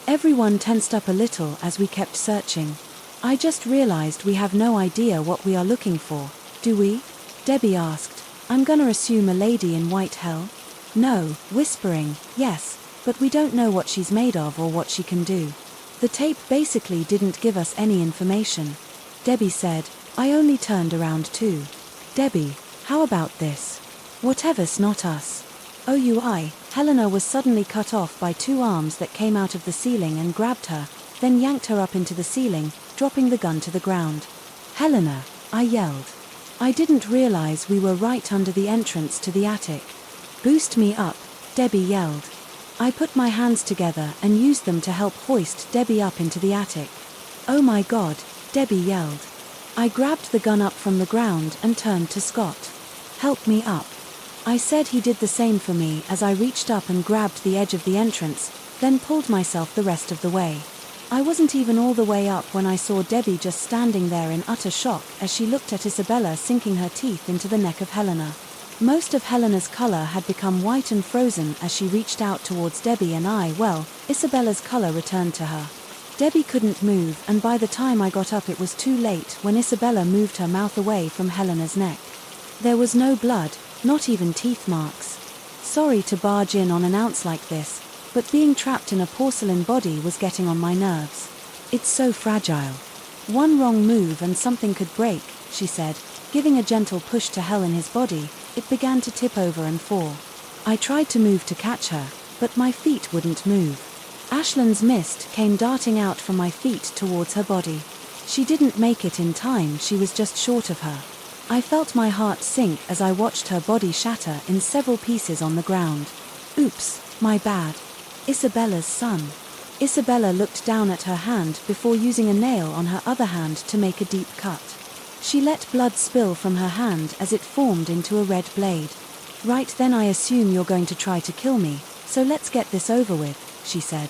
Everyone tensed up a little as we kept searching. I just realized we have no idea what we are looking for, do we? Debbie asked. I'm gonna assume a lady in white hell? No, whispering, yes, but we don't know what she's made of or what she can do. The tape basically didn't give us any information. Debbie said. I only turned around too. Debbie, how about this? Whatever's not us. OUI, Helena was suddenly cut off by 2 arms that came out of the ceiling and grabbed her, then yanked her up into the ceiling, dropping the gun to the ground. Helena, I yelled. I didn't realize we were right under the entrance to the attic. Boost me up, Debbie yelled. I put my hands together and used them to help hoist Debbie up into the attic. Oh my God, Debbie yelled. I grabbed the gun up from the ground and turned to Scott. Help me up. I said. He did the same for me as I reached up and grabbed the edge of the entrance, then pulled myself the rest of the way. I wasn't even all the way up when I saw Debbie just standing there in utter shock as she looked at Isabella sinking her teeth into the neck of Helena. Most of Helena's color had become white and frozen as she reached out towards Debbie, and Isabella's color returned to her. Debbie couldn't move, and by the time I got up it was too late when Isabella moved her mouth away from Helena's neck. There was no blood, not even teeth marks. Sorry to barge in on an ounce like this, but being trapped in a porcelain body was getting on my nerves. It's so fragile. One wrong move and something could break, she said, giving a gentle push to Hel in his body. It began to tip over and fall. I tried to move to catch her, but my feet wouldn't move. Ashland's mist came darting out from my feet towards her body. She didn't make it in time, she was just short of her. I felt my heart sink as I watched her body shatter in several pieces on the ground. Oops, my bad. Isabella's son. Isabella looked down at her hand before using a nail on her other hand to make a deep cut. She let blood spill from her hand as it formed into a red blade. Right then, I assume you're going to try to kill me, so let's get this over with, she said.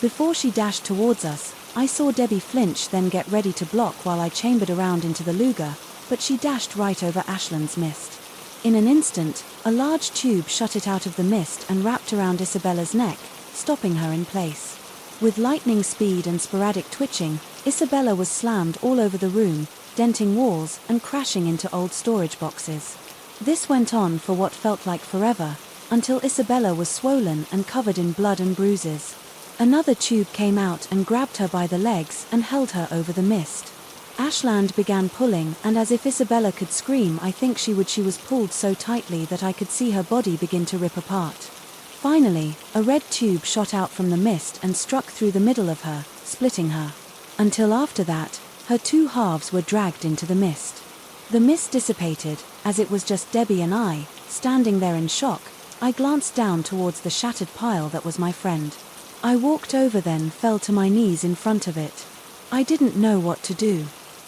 Before she dashed towards us, I saw Debbie flinch, then get ready to block while I chambered around into the Luger, but she dashed right over Ashland's mist. In an instant, a large tube shot it out of the mist and wrapped around Isabella's neck, stopping her in place. With lightning speed and sporadic twitching, Isabella was slammed all over the room, denting walls and crashing into old storage boxes. This went on for what felt like forever, until Isabella was swollen and covered in blood and bruises. Another tube came out and grabbed her by the legs and held her over the mist. Ashland began pulling, and as if Isabella could scream, I think she was pulled so tightly that I could see her body begin to rip apart. Finally, a red tube shot out from the mist and struck through the middle of her, splitting her. Until after that, Her two halves were dragged into the mist. The mist dissipated, as it was just Debbie and I, standing there in shock. I glanced down towards the shattered pile that was my friend. I walked over, then fell to my knees in front of it. I didn't know what to do.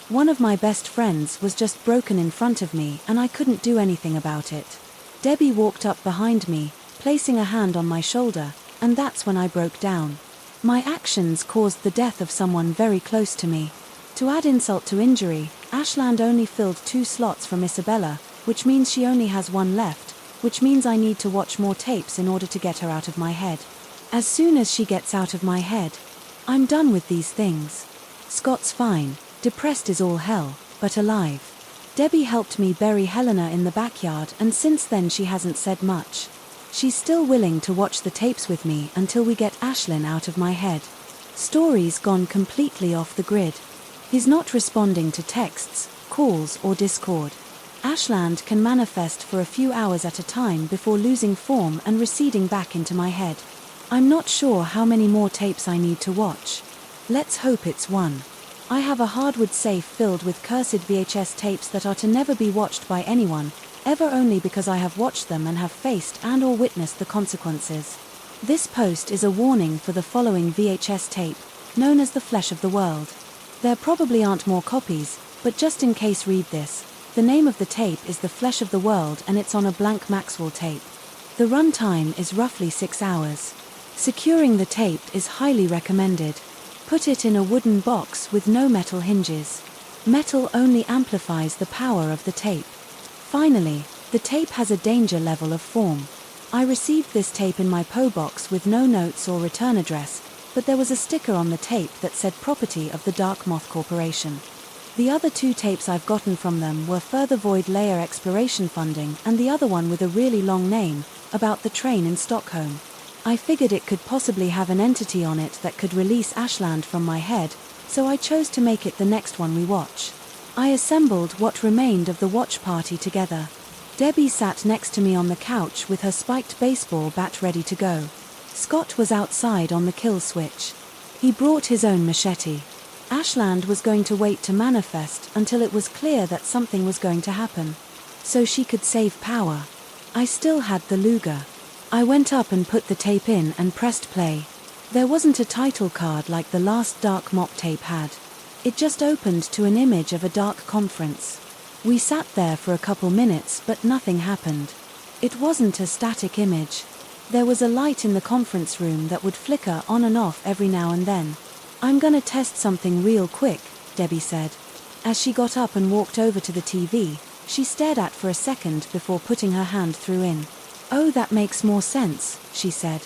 One of my best friends was just broken in front of me, and I couldn't do anything about it. Debbie walked up behind me, placing a hand on my shoulder, and that's when I broke down. My actions caused the death of someone very close to me. To add insult to injury, Ashland only filled 2 slots from Isabella, which means she only has 1 left, which means I need to watch more tapes in order to get her out of my head. As soon as she gets out of my head, I'm done with these things. Scott's fine, depressed as all hell, but alive. Debbie helped me bury Helena in the backyard, and since then she hasn't said much. She's still willing to watch the tapes with me until we get Ashlyn out of my head. Story's gone completely off the grid. He's not responding to texts, calls or Discord. Ashland can manifest for a few hours at a time before losing form and receding back into my head. I'm not sure how many more tapes I need to watch. Let's hope it's 1. I have a hardwood safe filled with cursed VHS tapes that are to never be watched by anyone, ever, only because I have watched them and have faced and or witnessed the consequences. This post is a warning for the following VHS tape, known as the Flesh of the World. There probably aren't more copies, but just in case, read this. The name of the tape is The Flesh of the World, and it's on a blank Maxwell tape. The run time is roughly 6 hours. Securing the tape is highly recommended. Put it in a wooden box with no metal hinges. Metal only amplifies the power of the tape. Finally, the tape has a danger level of form. I received this tape in my PO box with no notes or return address, but there was a sticker on the tape that said property of the Dark Moth Corporation. The other 2 tapes I've gotten from them were Further Void Layer Exploration Funding, and the other one with a really long name, about the train in Stockholm. I figured it could possibly have an entity on it that could release Ashland from my head, so I chose to make it the next one we watch. I assembled what remained of the watch party together. Debbie sat next to me on the couch with her spiked baseball bat ready to go. Scott was outside on the kill switch. He brought his own machete. Ashland was going to wait to manifest until it was clear that something was going to happen, so she could save power. I still had the Luger. I went up and put the tape in and pressed play. There wasn't a title card like the last Dark Mop tape had. It just opened to an image of a dark conference. We sat there for a couple minutes, but nothing happened. It wasn't a static image. There was a light in the conference room that would flicker on and off every now and then. I'm gonna test something real quick, Debbie said. As she got up and walked over to the TV, she stared at for a second before putting her hand through in. Oh, that makes more sense, she said.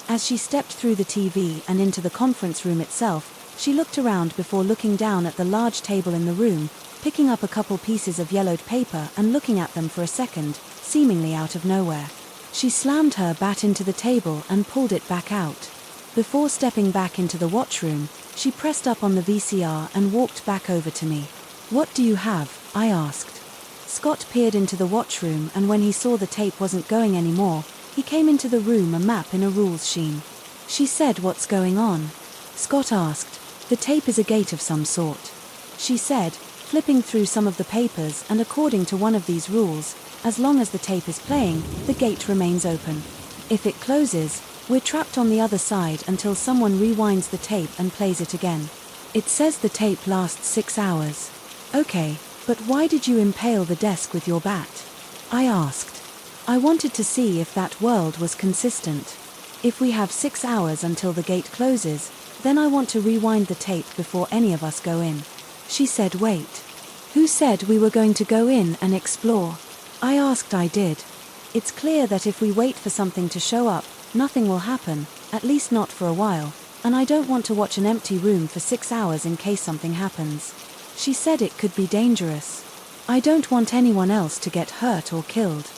As she stepped through the TV and into the conference room itself, she looked around before looking down at the large table in the room, picking up a couple pieces of yellowed paper and looking at them for a second, seemingly out of nowhere. She slammed her bat into the table and pulled it back out. Before stepping back into the watchroom, she pressed up on the VCR and walked back over to me. What do you have? I asked. Scott peered into the watchroom, and when he saw the tape wasn't going anymore, he came into the room, a map in a rules sheen. She said, "What's going on?" Scott asked. "The tape is a gate of some sort," she said, flipping through some of the papers, and according to one of these rules, as long as the tape is playing, the gate remains open. If it closes, we're trapped on the other side until someone rewinds the tape and plays it again. It says the tape lasts 6 hours. Okay, but why did you impale the desk with your bat? I asked. I wanted to see if that world was consistent. If we have 6 hours until the gate closes, then I want to rewind the tape before any of us go in. She said, "Wait. Who said we were going to go in and explore?" I asked. I did. It's clear that if we wait for something to show up, nothing will happen, at least not for a while, and I don't want to watch an empty room for 6 hours in case something happens. She said it could be dangerous. I don't want anyone else to get hurt or killed.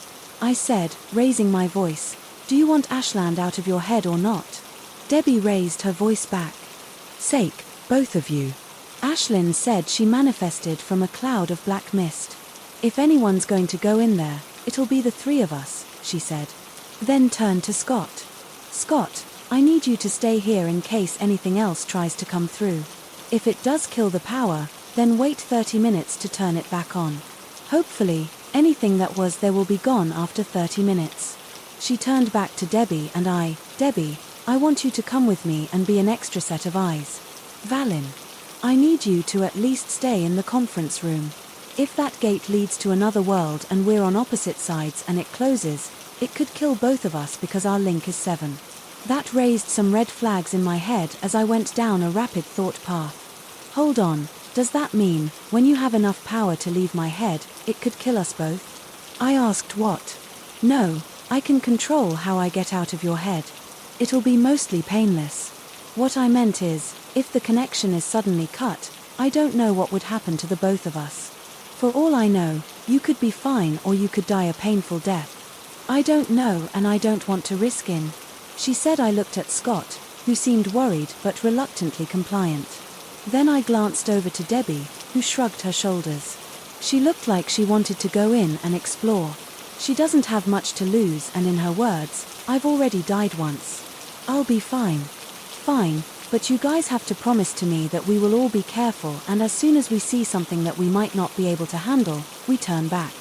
I said, raising my voice, "Do you want Ashland out of your head or not?" Debbie raised her voice back. "Sake, both of you." Ashlyn said she manifested from a cloud of black mist. "If anyone's going to go in there, it'll be the 3 of us," she said. Then turned to Scott. "Scott, I need you to stay here in case anything else tries to come through. If it does kill the power, Then wait 30 minutes to turn it back on. Hopefully, anything that was there will be gone after 30 minutes. She turned back to Debbie and Debbie, I want you to come with me and be an extra set of eyes. Valin, I need you to at least stay in the conference room. If that gate leads to another world and we're on opposite sides and it closes, it could kill both of us because our link is 7. That raised some red flags in my head as I went down a rapid thought path. Hold on, does that mean, when you have enough power to leave my head, it could kill us both? I asked what? No, I can control how I get out of your head. It'll be mostly painless. What I meant is, if the connection is suddenly cut, I don't know what would happen to the both of us. For all I know, you could be fine or you could die a painful death. I don't know and I don't want to risk in. She said. I looked at Scott, who seemed worried but reluctantly compliant. Then I glanced over to Debbie, who shrugged her shoulders. She looked like she wanted to go in and explore. She doesn't have much to lose and in her words, I've already died once. I'll be fine. Fine, but you guys have to promise to me that we will all be careful and as soon as we see something that we might not be able to handle, we turn back.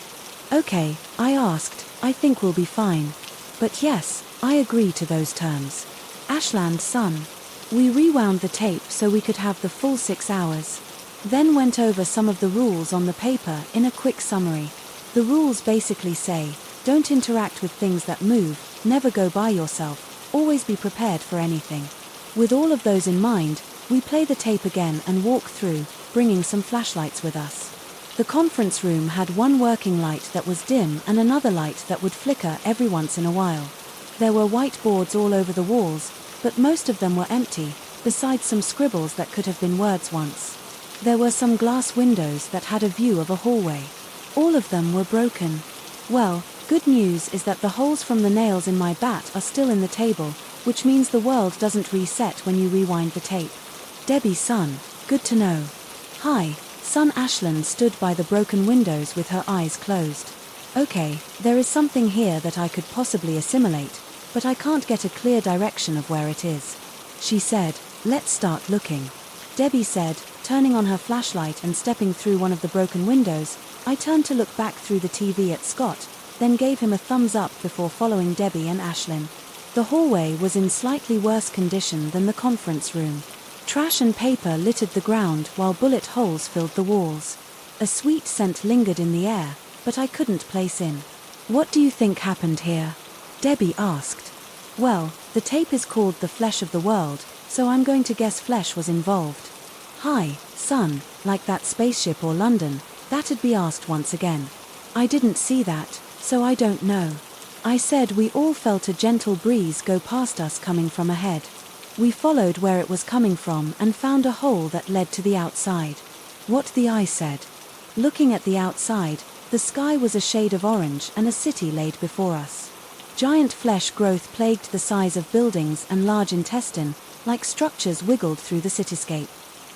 Okay, I asked, I think we'll be fine. But yes, I agree to those terms. Ashland, son. We rewound the tape so we could have the full 6 hours. Then went over some of the rules on the paper in a quick summary. The rules basically say, don't interact with things that move, never go by yourself, always be prepared for anything. With all of those in mind, we play the tape again and walk through, bringing some flashlights with us. The conference room had one working light that was dim and another light that would flicker every once in a while. There were whiteboards all over the walls, but most of them were empty, besides some scribbles that could have been words once. There were some glass windows that had a view of a hallway. All of them were broken. Well, good news is that the holes from the nails in my bat are still in the table, which means the world doesn't reset when you rewind the tape. Debbie, son, good to know. Hi, son. Ashland stood by the broken windows with her eyes closed. Okay, there is something here that I could possibly assimilate, but I can't get a clear direction of where it is. She said, let's start looking. Debbie said, turning on her flashlight and stepping through one of the broken windows. I turned to look back through the TV at Scott, then gave him a thumbs up before following Debbie and Ashlyn. The hallway was in slightly worse condition than the conference room. Trash and paper littered the ground while bullet holes filled the walls. A sweet scent lingered in the air, but I couldn't place in. What do you think happened here? Debbie asked. Well, the tape is called The Flesh of the World, so I'm going to guess flesh was involved. Hi, son, like that spaceship or London, that'd be asked once again. I didn't see that, so I don't know. I said. We all felt a gentle breeze go past us coming from ahead. We followed where it was coming from and found a hole that led to the outside. What the eye said. Looking at the outside, the sky was a shade of orange and a city laid before us. Giant flesh growth plagued the size of buildings and large intestine, like structures wiggled through the cityscape.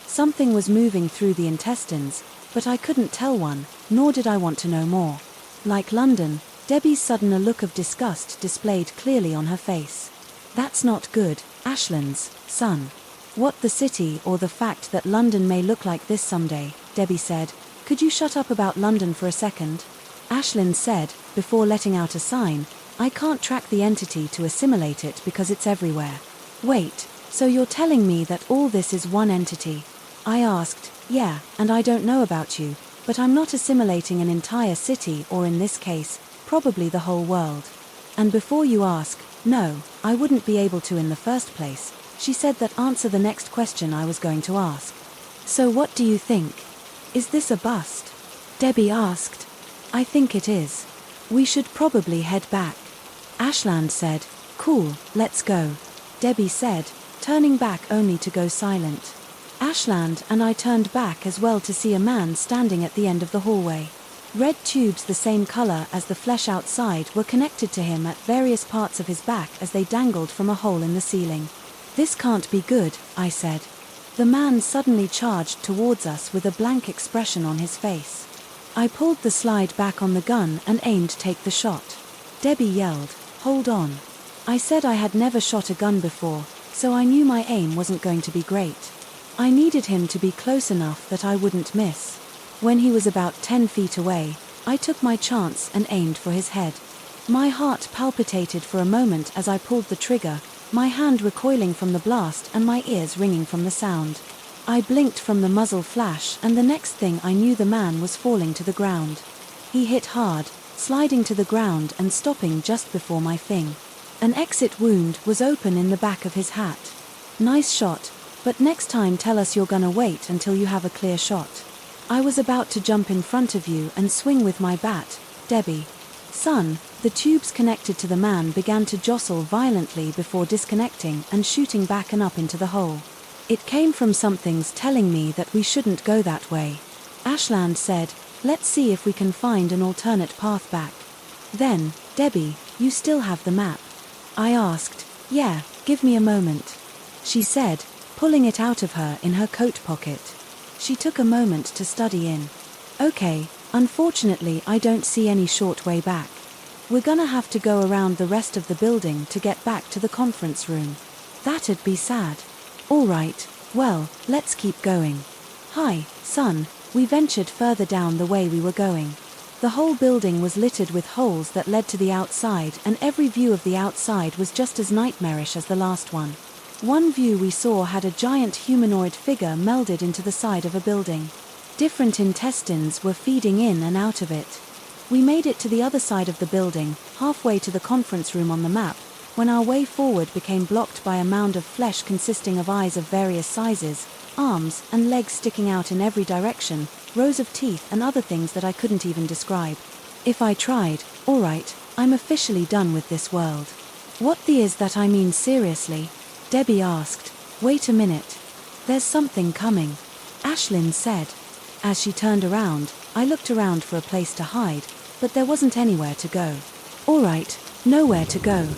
Something was moving through the intestines, but I couldn't tell one, nor did I want to know more. Like London, Debbie's sudden a look of disgust displayed clearly on her face. That's not good, Ashland's son. What, the city or the fact that London may look like this someday? Debbie said. Could you shut up about London for a second? Ashlyn said, before letting out a sign, I can't track the entity to assimilate it because it's everywhere. Wait, so you're telling me that all this is one entity? I asked. Yeah, and I don't know about you, but I'm not assimilating an entire city or in this case, probably the whole world. And before you ask, no, I wouldn't be able to in the first place. She said that answer the next question I was going to ask. So what do you think? Is this a bust? Debbie asked. I think it is. We should probably head back. Ashland said. Cool, let's go. Debbie said, turning back only to go silent. Ashland and I turned back as well to see a man standing at the end of the hallway. Red tubes the same color as the flesh outside were connected to him at various parts of his back as they dangled from a hole in the ceiling. This can't be good, I said. The man suddenly charged towards us with a blank expression on his face. I pulled the slide back on the gun and aimed to take the shot. Debbie yelled, hold on. I said I had never shot a gun before, so I knew my aim wasn't going to be great. I needed him to be close enough that I wouldn't miss. When he was about 10 feet away, I took my chance and aimed for his head. My heart palpitated for a moment as I pulled the trigger, my hand recoiling from the blast and my ears ringing from the sound. I blinked from the muzzle flash, and the next thing I knew, the man was falling to the ground. He hit hard, sliding to the ground and stopping just before my thing. An exit wound was open in the back of his hat. Nice shot, but next time tell us you're gonna wait until you have a clear shot. I was about to jump in front of you and swing with my bat, Debbie. Son, the tubes connected to the man began to jostle violently before disconnecting and shooting back and up into the hole. It came from something's telling me that we shouldn't go that way. Ashland said, let's see if we can find an alternate path back. Then, Debbie, you still have the map? I asked. Yeah, give me a moment. She said, pulling it out of her in her coat pocket. She took a moment to study in. Okay, unfortunately I don't see any short way back. We're gonna have to go around the rest of the building to get back to the conference room. That'd be sad. All right, well, let's keep going. Hi, son, we ventured further down the way we were going. The whole building was littered with holes that led to the outside, and every view of the outside was just as nightmarish as the last one. One view we saw had a giant humanoid figure melded into the side of a building. Different intestines were feeding in and out of it. We made it to the other side of the building, halfway to the conference room on the map, when our way forward became blocked by a mound of flesh consisting of eyes of various sizes, arms and legs sticking out in every direction, rows of teeth and other things that I couldn't even describe. If I tried, alright, I'm officially done with this world. What the is that, I mean seriously? Debbie asked. Wait a minute. There's something coming. Ashlyn said. As she turned around, I looked around for a place to hide, but there wasn't anywhere to go. Alright, nowhere to go.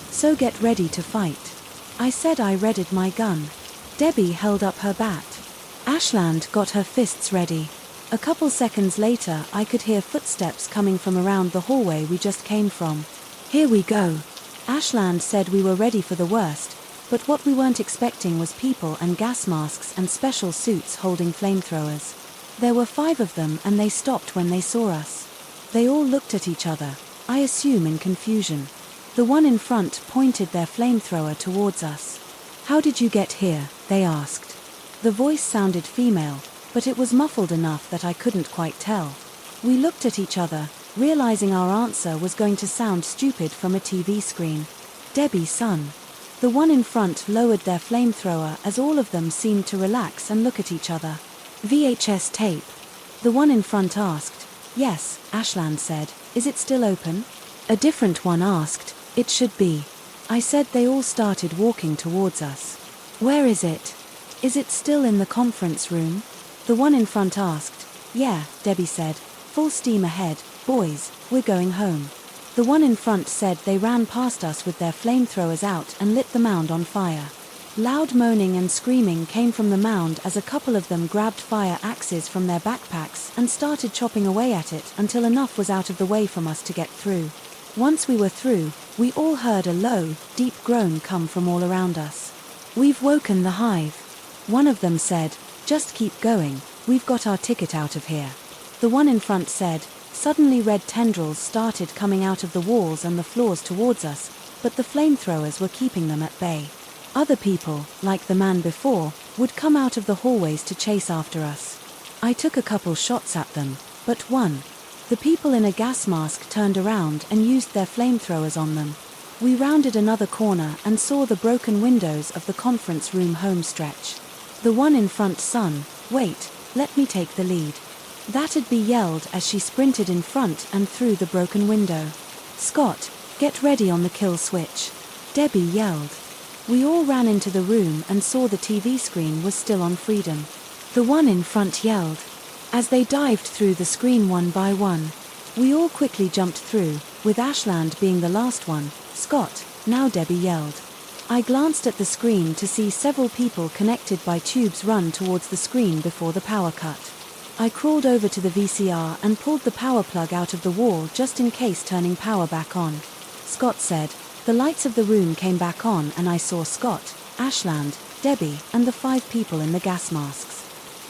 So get ready to fight. I said. I readied my gun. Debbie held up her bat. Ashland got her fists ready. A couple seconds later I could hear footsteps coming from around the hallway we just came from. Here we go. Ashland said we were ready for the worst, but what we weren't expecting was people and gas masks and special suits holding flamethrowers. There were 5 of them, and they stopped when they saw us. They all looked at each other, I assume in confusion. The one in front pointed their flamethrower towards us. How did you get here? They asked. The voice sounded female, but it was muffled enough that I couldn't quite tell. We looked at each other, realizing our answer was going to sound stupid from a TV screen. Debbie, son. The one in front lowered their flamethrower as all of them seemed to relax and look at each other. VHS tape. The one in front asked. Yes, Ashland said. Is it still open? A different one asked. It should be. I said. They all started walking towards us. Where is it? Is it still in the conference room? The one in front asked. Yeah, Debbie said. Full steam ahead, boys, we're going home. The one in front said. They ran past us with their flamethrowers out and lit the mound on fire. Loud moaning and screaming came from the mound as a couple of them grabbed fire axes from their backpacks and started chopping away at it until enough was out of the way from us to get through. Once we were through, we all heard a low, deep groan come from all around us. We've woken the hive. One of them said. Just keep going, we've got our ticket out of here. The one in front said. Suddenly red tendrils started coming out of the walls and the floors towards us, but the flamethrowers were keeping them at bay. Other people, like the man before, would come out of the hallways to chase after us. I took a couple shots at them, but one. The people in a gas mask turned around and used their flamethrowers on them. We rounded another corner and saw the broken windows of the conference room home stretch. The one in front, son, wait, let me take the lead. That'd be yelled as she sprinted in front and through the broken window. Scott, get ready on the kill switch. Debbie yelled. We all ran into the room and saw the TV screen was still on freedom. The one in front yelled. As they dived through the screen one by one, we all quickly jumped through, with Ashland being the last one. Scott, now, Debbie yelled. I glanced at the screen to see several people connected by tubes run towards the screen before the power cut. I crawled over to the VCR and pulled the power plug out of the wall just in case turning power back on. Scott said. The lights of the room came back on and I saw Scott, Ashland, Debbie, and the 5 people in the gas masks.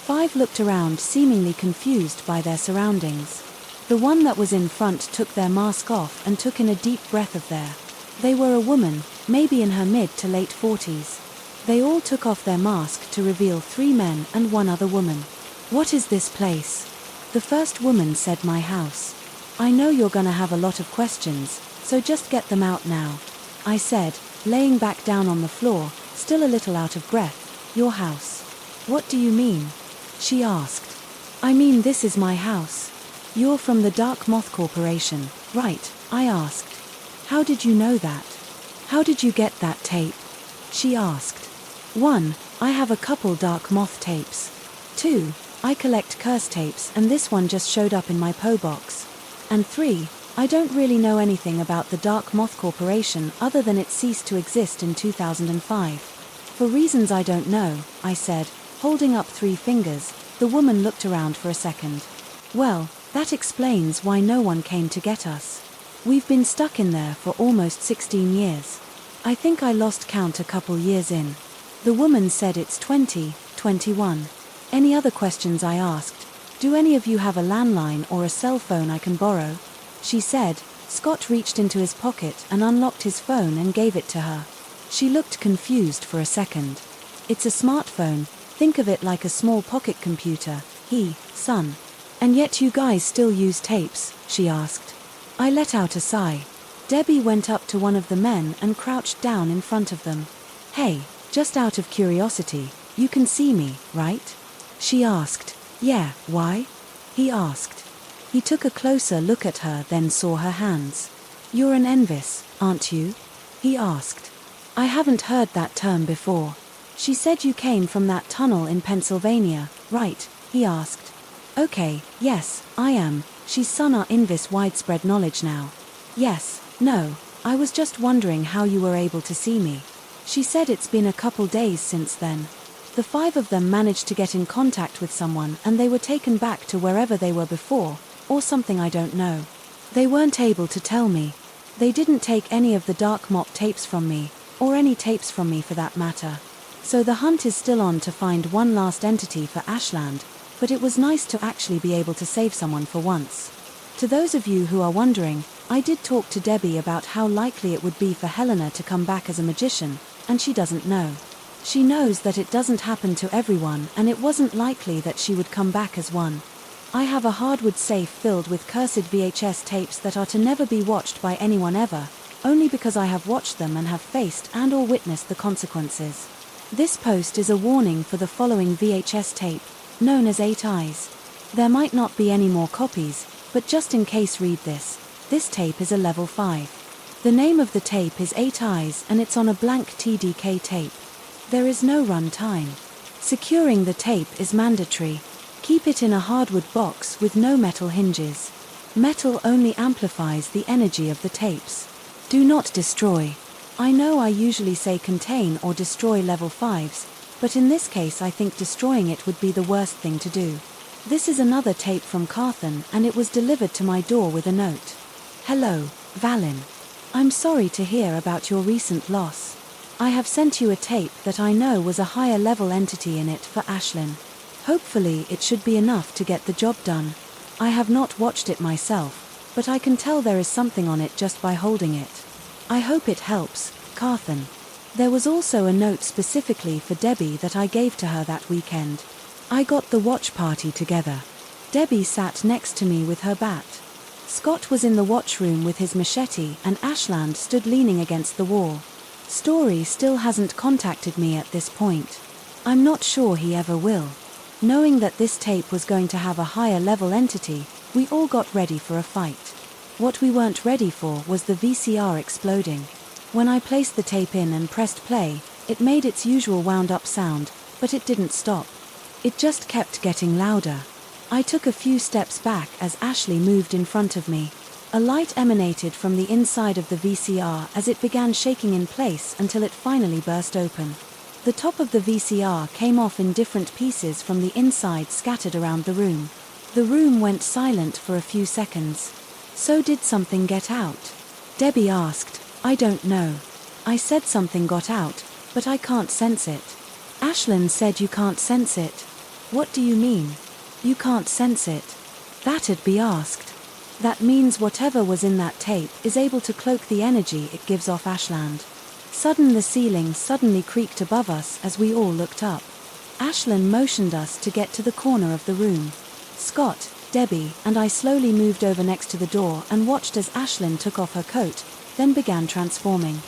5 looked around, seemingly confused by their surroundings. The one that was in front took their mask off and took in a deep breath of air. They were a woman, maybe in her mid to late 40s. They all took off their mask to reveal 3 men and 1 other woman. "What is this place?" The first woman said, "My house." "I know you're gonna have a lot of questions, so just get them out now," I said, laying back down on the floor, still a little out of breath. "Your house." "What do you mean?" she asked. "I mean, this is my house." "You're from the Dark Moth Corporation, right?" I asked. "How did you know that? How did you get that tape?" she asked. 1. I have a couple Dark Moth tapes. 2. I collect curse tapes, and this one just showed up in my PO box. And 3. I don't really know anything about the Dark Moth Corporation other than it ceased to exist in 2005. "For reasons I don't know," I said, holding up 3 fingers. The woman looked around for a second. "Well, that explains why no one came to get us. We've been stuck in there for almost 16 years. I think I lost count a couple years in." The woman said, "It's 20, 21. "Any other questions?" I asked. "Do any of you have a landline or a cell phone I can borrow?" she said. Scott reached into his pocket and unlocked his phone and gave it to her. She looked confused for a second. "It's a smartphone, think of it like a small pocket computer, son. "And yet you guys still use tapes?" she asked. I let out a sigh. Debbie went up to one of the men and crouched down in front of them. "Hey, just out of curiosity, you can see me, right?" she asked. "Yeah, why?" he asked. He took a closer look at her, then saw her hands. "You're an Envis, aren't you?" he asked. I haven't heard that term before. "She said you came from that tunnel in Pennsylvania, right?" he asked. "Okay, yes, I am." She's son are Invis widespread knowledge now. "Yes, no, I was just wondering how you were able to see me." She said it's been a couple days since then. The 5 of them managed to get in contact with someone and they were taken back to wherever they were before, or something, I don't know. They weren't able to tell me. They didn't take any of the Dark Mop tapes from me, or any tapes from me for that matter. So the hunt is still on to find one last entity for Ashland, but it was nice to actually be able to save someone for once. To those of you who are wondering, I did talk to Debbie about how likely it would be for Helena to come back as a magician, and she doesn't know. She knows that it doesn't happen to everyone, and it wasn't likely that she would come back as one. I have a hardwood safe filled with cursed VHS tapes that are to never be watched by anyone ever, only because I have watched them and have faced and or witnessed the consequences. This post is a warning for the following VHS tape, known as 8 Eyes. There might not be any more copies, but just in case, read this. This tape is a level 5. The name of the tape is 8 Eyes and it's on a blank TDK tape. There is no run time. Securing the tape is mandatory. Keep it in a hardwood box with no metal hinges. Metal only amplifies the energy of the tapes. Do not destroy. I know I usually say contain or destroy level 5s, but in this case I think destroying it would be the worst thing to do. This is another tape from Carthan and it was delivered to my door with a note. "Hello, Valin. I'm sorry to hear about your recent loss. I have sent you a tape that I know was a higher level entity in it for Ashlyn. Hopefully it should be enough to get the job done. I have not watched it myself, but I can tell there is something on it just by holding it. I hope it helps, Carthan." There was also a note specifically for Debbie that I gave to her that weekend. I got the watch party together. Debbie sat next to me with her bat. Scott was in the watch room with his machete and Ashland stood leaning against the wall. Story still hasn't contacted me at this point. I'm not sure he ever will. Knowing that this tape was going to have a higher level entity, we all got ready for a fight. What we weren't ready for was the VCR exploding. When I placed the tape in and pressed play, it made its usual wound-up sound, but it didn't stop. It just kept getting louder. I took a few steps back as Ashley moved in front of me. A light emanated from the inside of the VCR as it began shaking in place until it finally burst open. The top of the VCR came off in different pieces from the inside, scattered around the room. The room went silent for a few seconds. "So did something get out?" Debbie asked. "I don't know." I said something got out, but I can't sense it. Ashlyn said you can't sense it. What do you mean? You can't sense it? That'd be asked. That means whatever was in that tape is able to cloak the energy it gives off Ashland. The ceiling suddenly creaked above us as we all looked up. Ashlyn motioned us to get to the corner of the room. Scott, Debbie, and I slowly moved over next to the door and watched as Ashlyn took off her coat, then began transforming.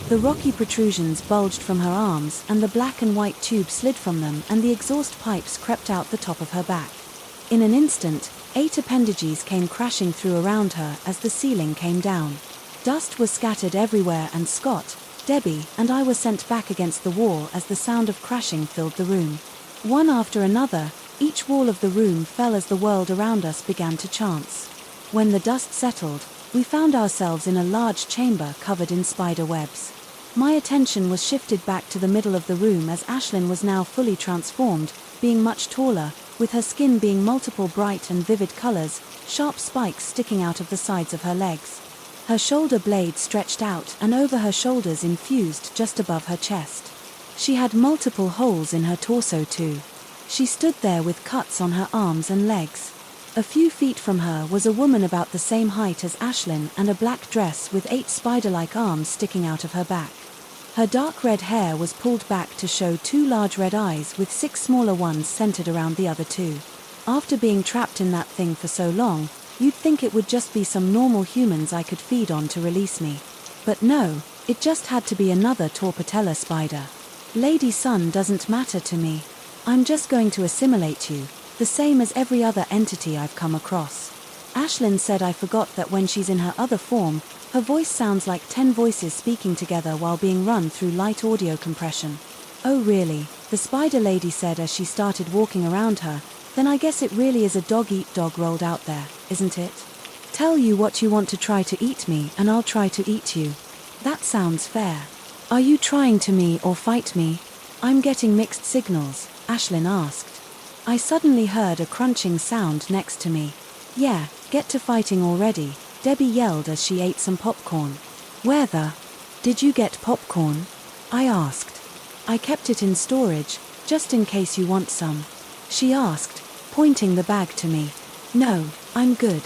The rocky protrusions bulged from her arms and the black and white tube slid from them and the exhaust pipes crept out the top of her back. In an instant, 8 appendages came crashing through around her as the ceiling came down. Dust was scattered everywhere and Scott, Debbie, and I were sent back against the wall as the sound of crashing filled the room. One after another, each wall of the room fell as the world around us began to chance. When the dust settled, we found ourselves in a large chamber covered in spider webs. My attention was shifted back to the middle of the room as Ashlyn was now fully transformed, being much taller, with her skin being multiple bright and vivid colors, sharp spikes sticking out of the sides of her legs. Her shoulder blade stretched out and over her shoulders infused just above her chest. She had multiple holes in her torso too. She stood there with cuts on her arms and legs. A few feet from her was a woman about the same height as Ashlyn and a black dress with 8 spider-like arms sticking out of her back. Her dark red hair was pulled back to show 2 large red eyes with 6 smaller ones centered around the other 2. After being trapped in that thing for so long, you'd think it would just be some normal humans I could feed on to release me. But no, it just had to be another torpatella spider. Lady Sun doesn't matter to me. I'm just going to assimilate you, the same as every other entity I've come across. Ashlyn said I forgot that when she's in her other form, her voice sounds like 10 voices speaking together while being run through light audio compression. Oh really, the spider lady said as she started walking around her, then I guess it really is a dog-eat-dog rolled out there, isn't it? Tell you what you want to try to eat me and I'll try to eat you. That sounds fair. Are you trying to me or fight me? I'm getting mixed signals, Ashlyn asked. I suddenly heard a crunching sound next to me. Yeah, get to fighting already, Debbie yelled as she ate some popcorn. Where the? Did you get popcorn? I asked. I kept it in storage, just in case you want some. She asked, pointing the bag to me. No, I'm good.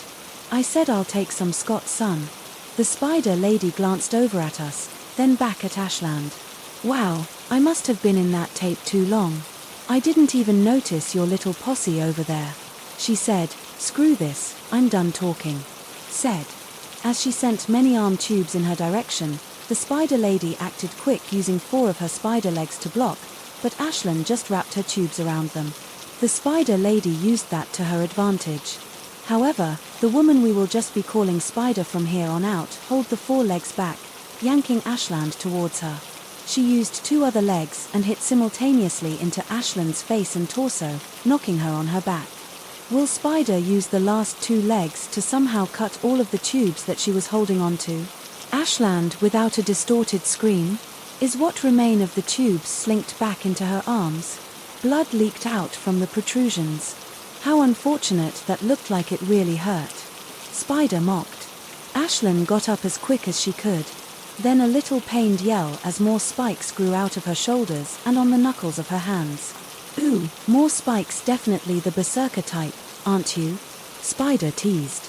I said I'll take some Scott's son. The spider lady glanced over at us, then back at Ashland. Wow, I must have been in that tape too long. I didn't even notice your little posse over there. She said, screw this, I'm done talking. Said. As she sent many arm tubes in her direction, the spider lady acted quick using 4 of her spider legs to block, but Ashlyn just wrapped her tubes around them. The spider lady used that to her advantage. However, the woman we will just be calling Spider from here on out held the 4 legs back, yanking Ashland towards her. She used 2 other legs and hit simultaneously into Ashlyn's face and torso, knocking her on her back. Will Spider use the last 2 legs to somehow cut all of the tubes that she was holding onto? Ashland, without a distorted scream, is what remain of the tubes slinked back into her arms. Blood leaked out from the protrusions. How unfortunate, that looked like it really hurt. Spider mocked. Ashlyn got up as quick as she could. Then a little pained yell as more spikes grew out of her shoulders and on the knuckles of her hands. Ooh, more spikes, definitely the berserker type, aren't you? Spider teased.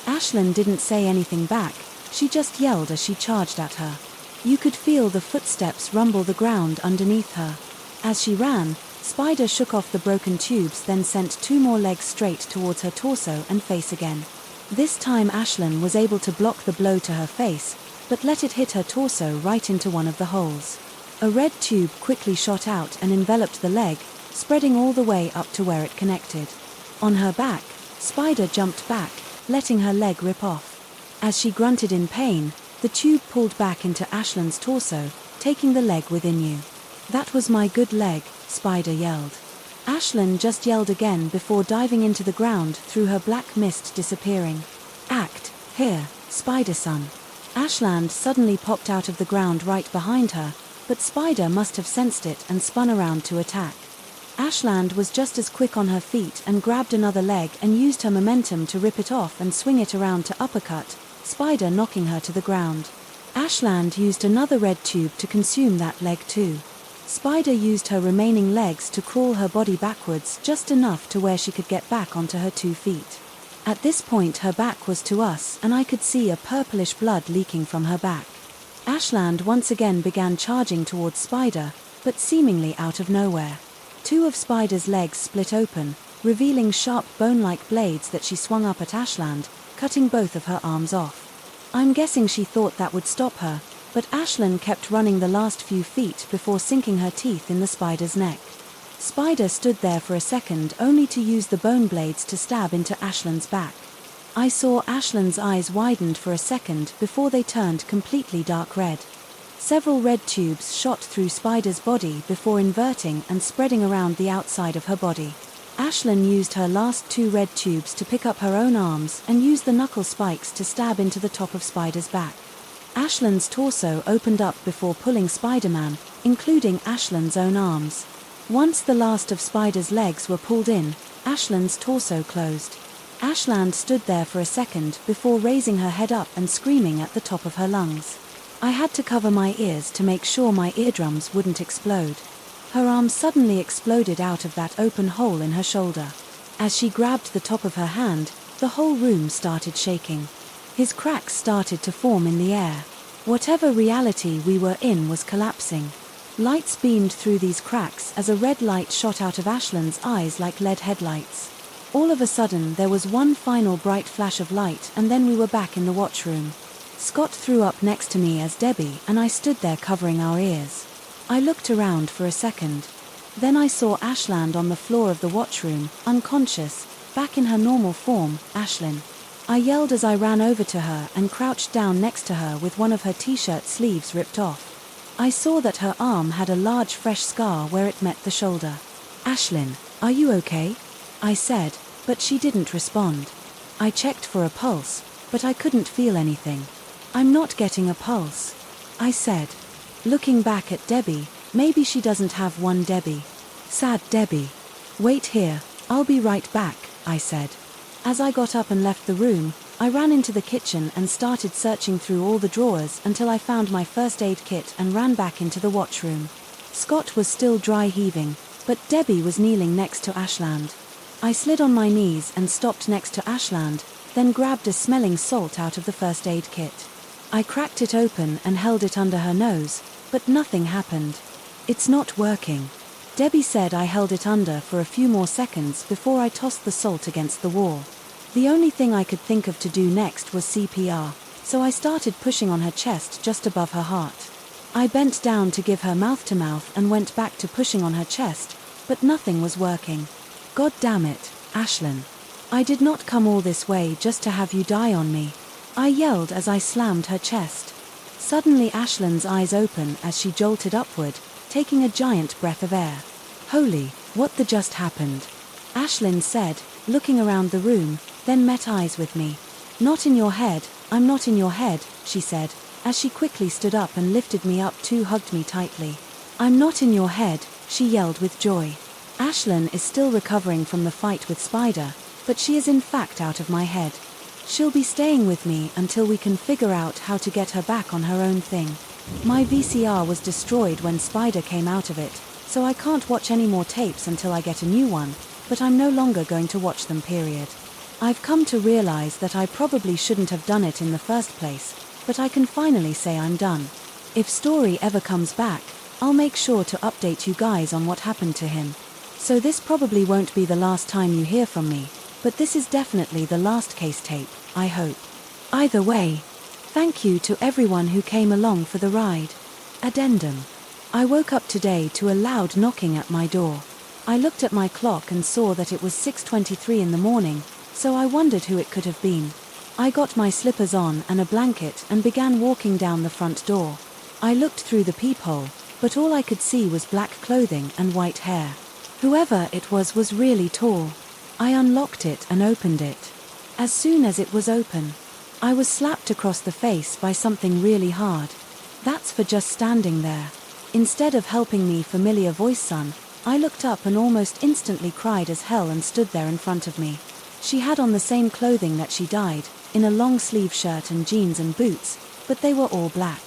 Ashlyn didn't say anything back, she just yelled as she charged at her. You could feel the footsteps rumble the ground underneath her. As she ran, Spider shook off the broken tubes, then sent 2 more legs straight towards her torso and face again. This time Ashlyn was able to block the blow to her face, but let it hit her torso right into one of the holes. A red tube quickly shot out and enveloped the leg, spreading all the way up to where it connected. On her back, Spider jumped back, letting her leg rip off. As she grunted in pain, the tube pulled back into Ashlyn's torso, taking the leg within you. That was my good leg, Spider yelled. Ashlyn just yelled again before diving into the ground through her black mist disappearing. Act, here, Spider-son. Ashland suddenly popped out of the ground right behind her, but Spider must have sensed it and spun around to attack. Ashland was just as quick on her feet and grabbed another leg and used her momentum to rip it off and swing it around to uppercut, Spider knocking her to the ground. Ashland used another red tube to consume that leg too. Spider used her remaining legs to crawl her body backwards just enough to where she could get back onto her 2 feet. At this point her back was to us and I could see a purplish blood leaking from her back. Ashland once again began charging towards Spider, but seemingly out of nowhere. 2 of Spider's legs split open, revealing sharp bone-like blades that she swung up at Ashland, cutting both of her arms off. I'm guessing she thought that would stop her, but Ashland kept running the last few feet before sinking her teeth in the Spider's neck. Spider stood there for a second only to use the bone blades to stab into Ashland's back. I saw Ashland's eyes widened for a second before they turned completely dark red. Several red tubes shot through Spider's body before inverting and spreading around the outside of her body. Ashland used her last 2 red tubes to pick up her own arms and use the knuckle spikes to stab into the top of Spider's back. Ashland's torso opened up before pulling Spider-Man, including Ashland's own arms. Once the last of Spider's legs were pulled in, Ashland's torso closed. Ashland stood there for a second before raising her head up and screaming at the top of her lungs. I had to cover my ears to make sure my eardrums wouldn't explode. Her arm suddenly exploded out of that open hole in her shoulder. As she grabbed the top of her hand, the whole room started shaking. His cracks started to form in the air. Whatever reality we were in was collapsing. Lights beamed through these cracks as a red light shot out of Ashland's eyes like lead headlights. All of a sudden there was one final bright flash of light and then we were back in the watchroom. Scott threw up next to me as Debbie and I stood there covering our ears. I looked around for a second. Then I saw Ashland on the floor of the watchroom, unconscious, back in her normal form. Ashlyn. I yelled as I ran over to her and crouched down next to her with one of her t-shirt sleeves ripped off. I saw that her arm had a large fresh scar where it met the shoulder. Ashlyn, are you okay? I said, but she didn't respond. I checked for a pulse, but I couldn't feel anything. I'm not getting a pulse, I said. Looking back at Debbie, maybe she doesn't have one Debbie. Sad Debbie. Wait here, I'll be right back, I said. As I got up and left the room, I ran into the kitchen and started searching through all the drawers until I found my first aid kit and ran back into the watchroom. Scott was still dry heaving, but Debbie was kneeling next to Ashland. I slid on my knees and stopped next to Ashland, then grabbed a smelling salt out of the first aid kit. I cracked it open and held it under her nose, but nothing happened. It's not working. Debbie said. I held it under for a few more seconds before I tossed the salt against the wall. The only thing I could think of to do next was CPR, so I started pushing on her chest just above her heart. I bent down to give her mouth-to-mouth and went back to pushing on her chest, but nothing was working. God damn it, Ashlyn. I did not come all this way just to have you die on me. I yelled as I slammed her chest. Suddenly Ashlyn's eyes opened as she jolted upward, taking a giant breath of air. Holy, what the just happened? Ashlyn said, looking around the room, then met eyes with me. Not in your head, I'm not in your head, she said, as she quickly stood up and lifted me up to hugged me tightly. I'm not in your head, she yelled with joy. Ashlyn is still recovering from the fight with Spider, but she is in fact out of my head. She'll be staying with me until we can figure out how to get her back on her own thing. My VCR was destroyed when Spider came out of it, so I can't watch any more tapes until I get a new one, but I'm no longer going to watch them, period. I've come to realize that I probably shouldn't have done it in the first place, but I can finally say I'm done. If Story ever comes back, I'll make sure to update you guys on what happened to him. So this probably won't be the last time you hear from me, but this is definitely the last case tape, I hope. Either way, thank you to everyone who came along for the ride. Addendum. I woke up today to a loud knocking at my door. I looked at my clock and saw that it was 6:23 in the morning, so I wondered who it could have been. I got my slippers on and a blanket and began walking down the front door. I looked through the peephole, but all I could see was black clothing and white hair. Whoever it was really tall. I unlocked it and opened it. As soon as it was open, I was slapped across the face by something really hard. That's for just standing there. Instead of helping me, familiar voice son, I looked up and almost instantly cried as hell and stood there in front of me. She had on the same clothing that she died, in a long sleeve shirt and jeans and boots, but they were all black.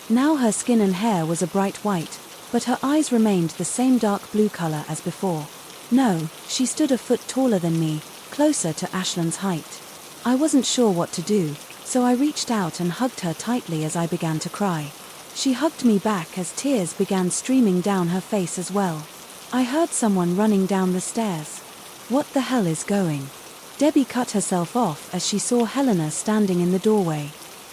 Now her skin and hair was a bright white, but her eyes remained the same dark blue color as before. No, she stood a foot taller than me, closer to Ashlyn's height. I wasn't sure what to do, so I reached out and hugged her tightly as I began to cry. She hugged me back as tears began streaming down her face as well. I heard someone running down the stairs. What the hell is going? Debbie cut herself off as she saw Helena standing in the doorway.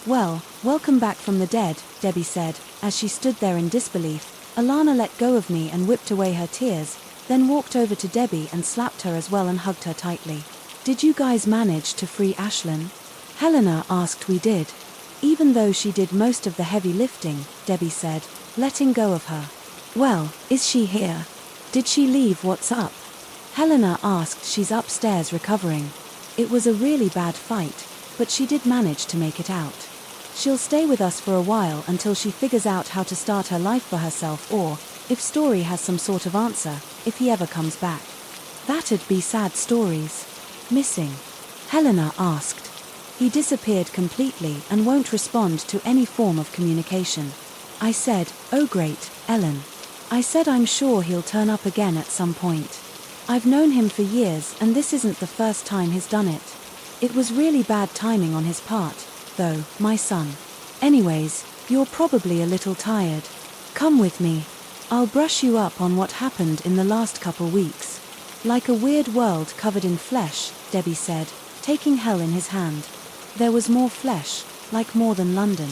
Well, welcome back from the dead, Debbie said, as she stood there in disbelief. Alana let go of me and whipped away her tears, then walked over to Debbie and slapped her as well and hugged her tightly. Did you guys manage to free Ashlyn? Helena asked. We did. Even though she did most of the heavy lifting, Debbie said, letting go of her. Well, is she here? Did she leave? What's up? Helena asked. She's upstairs recovering. It was a really bad fight, but she did manage to make it out. She'll stay with us for a while until she figures out how to start her life for herself, or, if Story has some sort of answer, if he ever comes back. That'd be sad. Stories missing? Helena asked. He disappeared completely and won't respond to any form of communication. I said, oh great, Ellen. I said I'm sure he'll turn up again at some point. I've known him for years and this isn't the first time he's done it. It was really bad timing on his part, though, my son. Anyways, you're probably a little tired. Come with me. I'll brush you up on what happened in the last couple weeks. Like a weird world covered in flesh, Debbie said, taking Hel in his hand. There was more flesh, like more than London.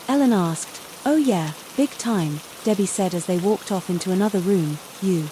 Ellen asked. Oh yeah, big time, Debbie said as they walked off into another room. You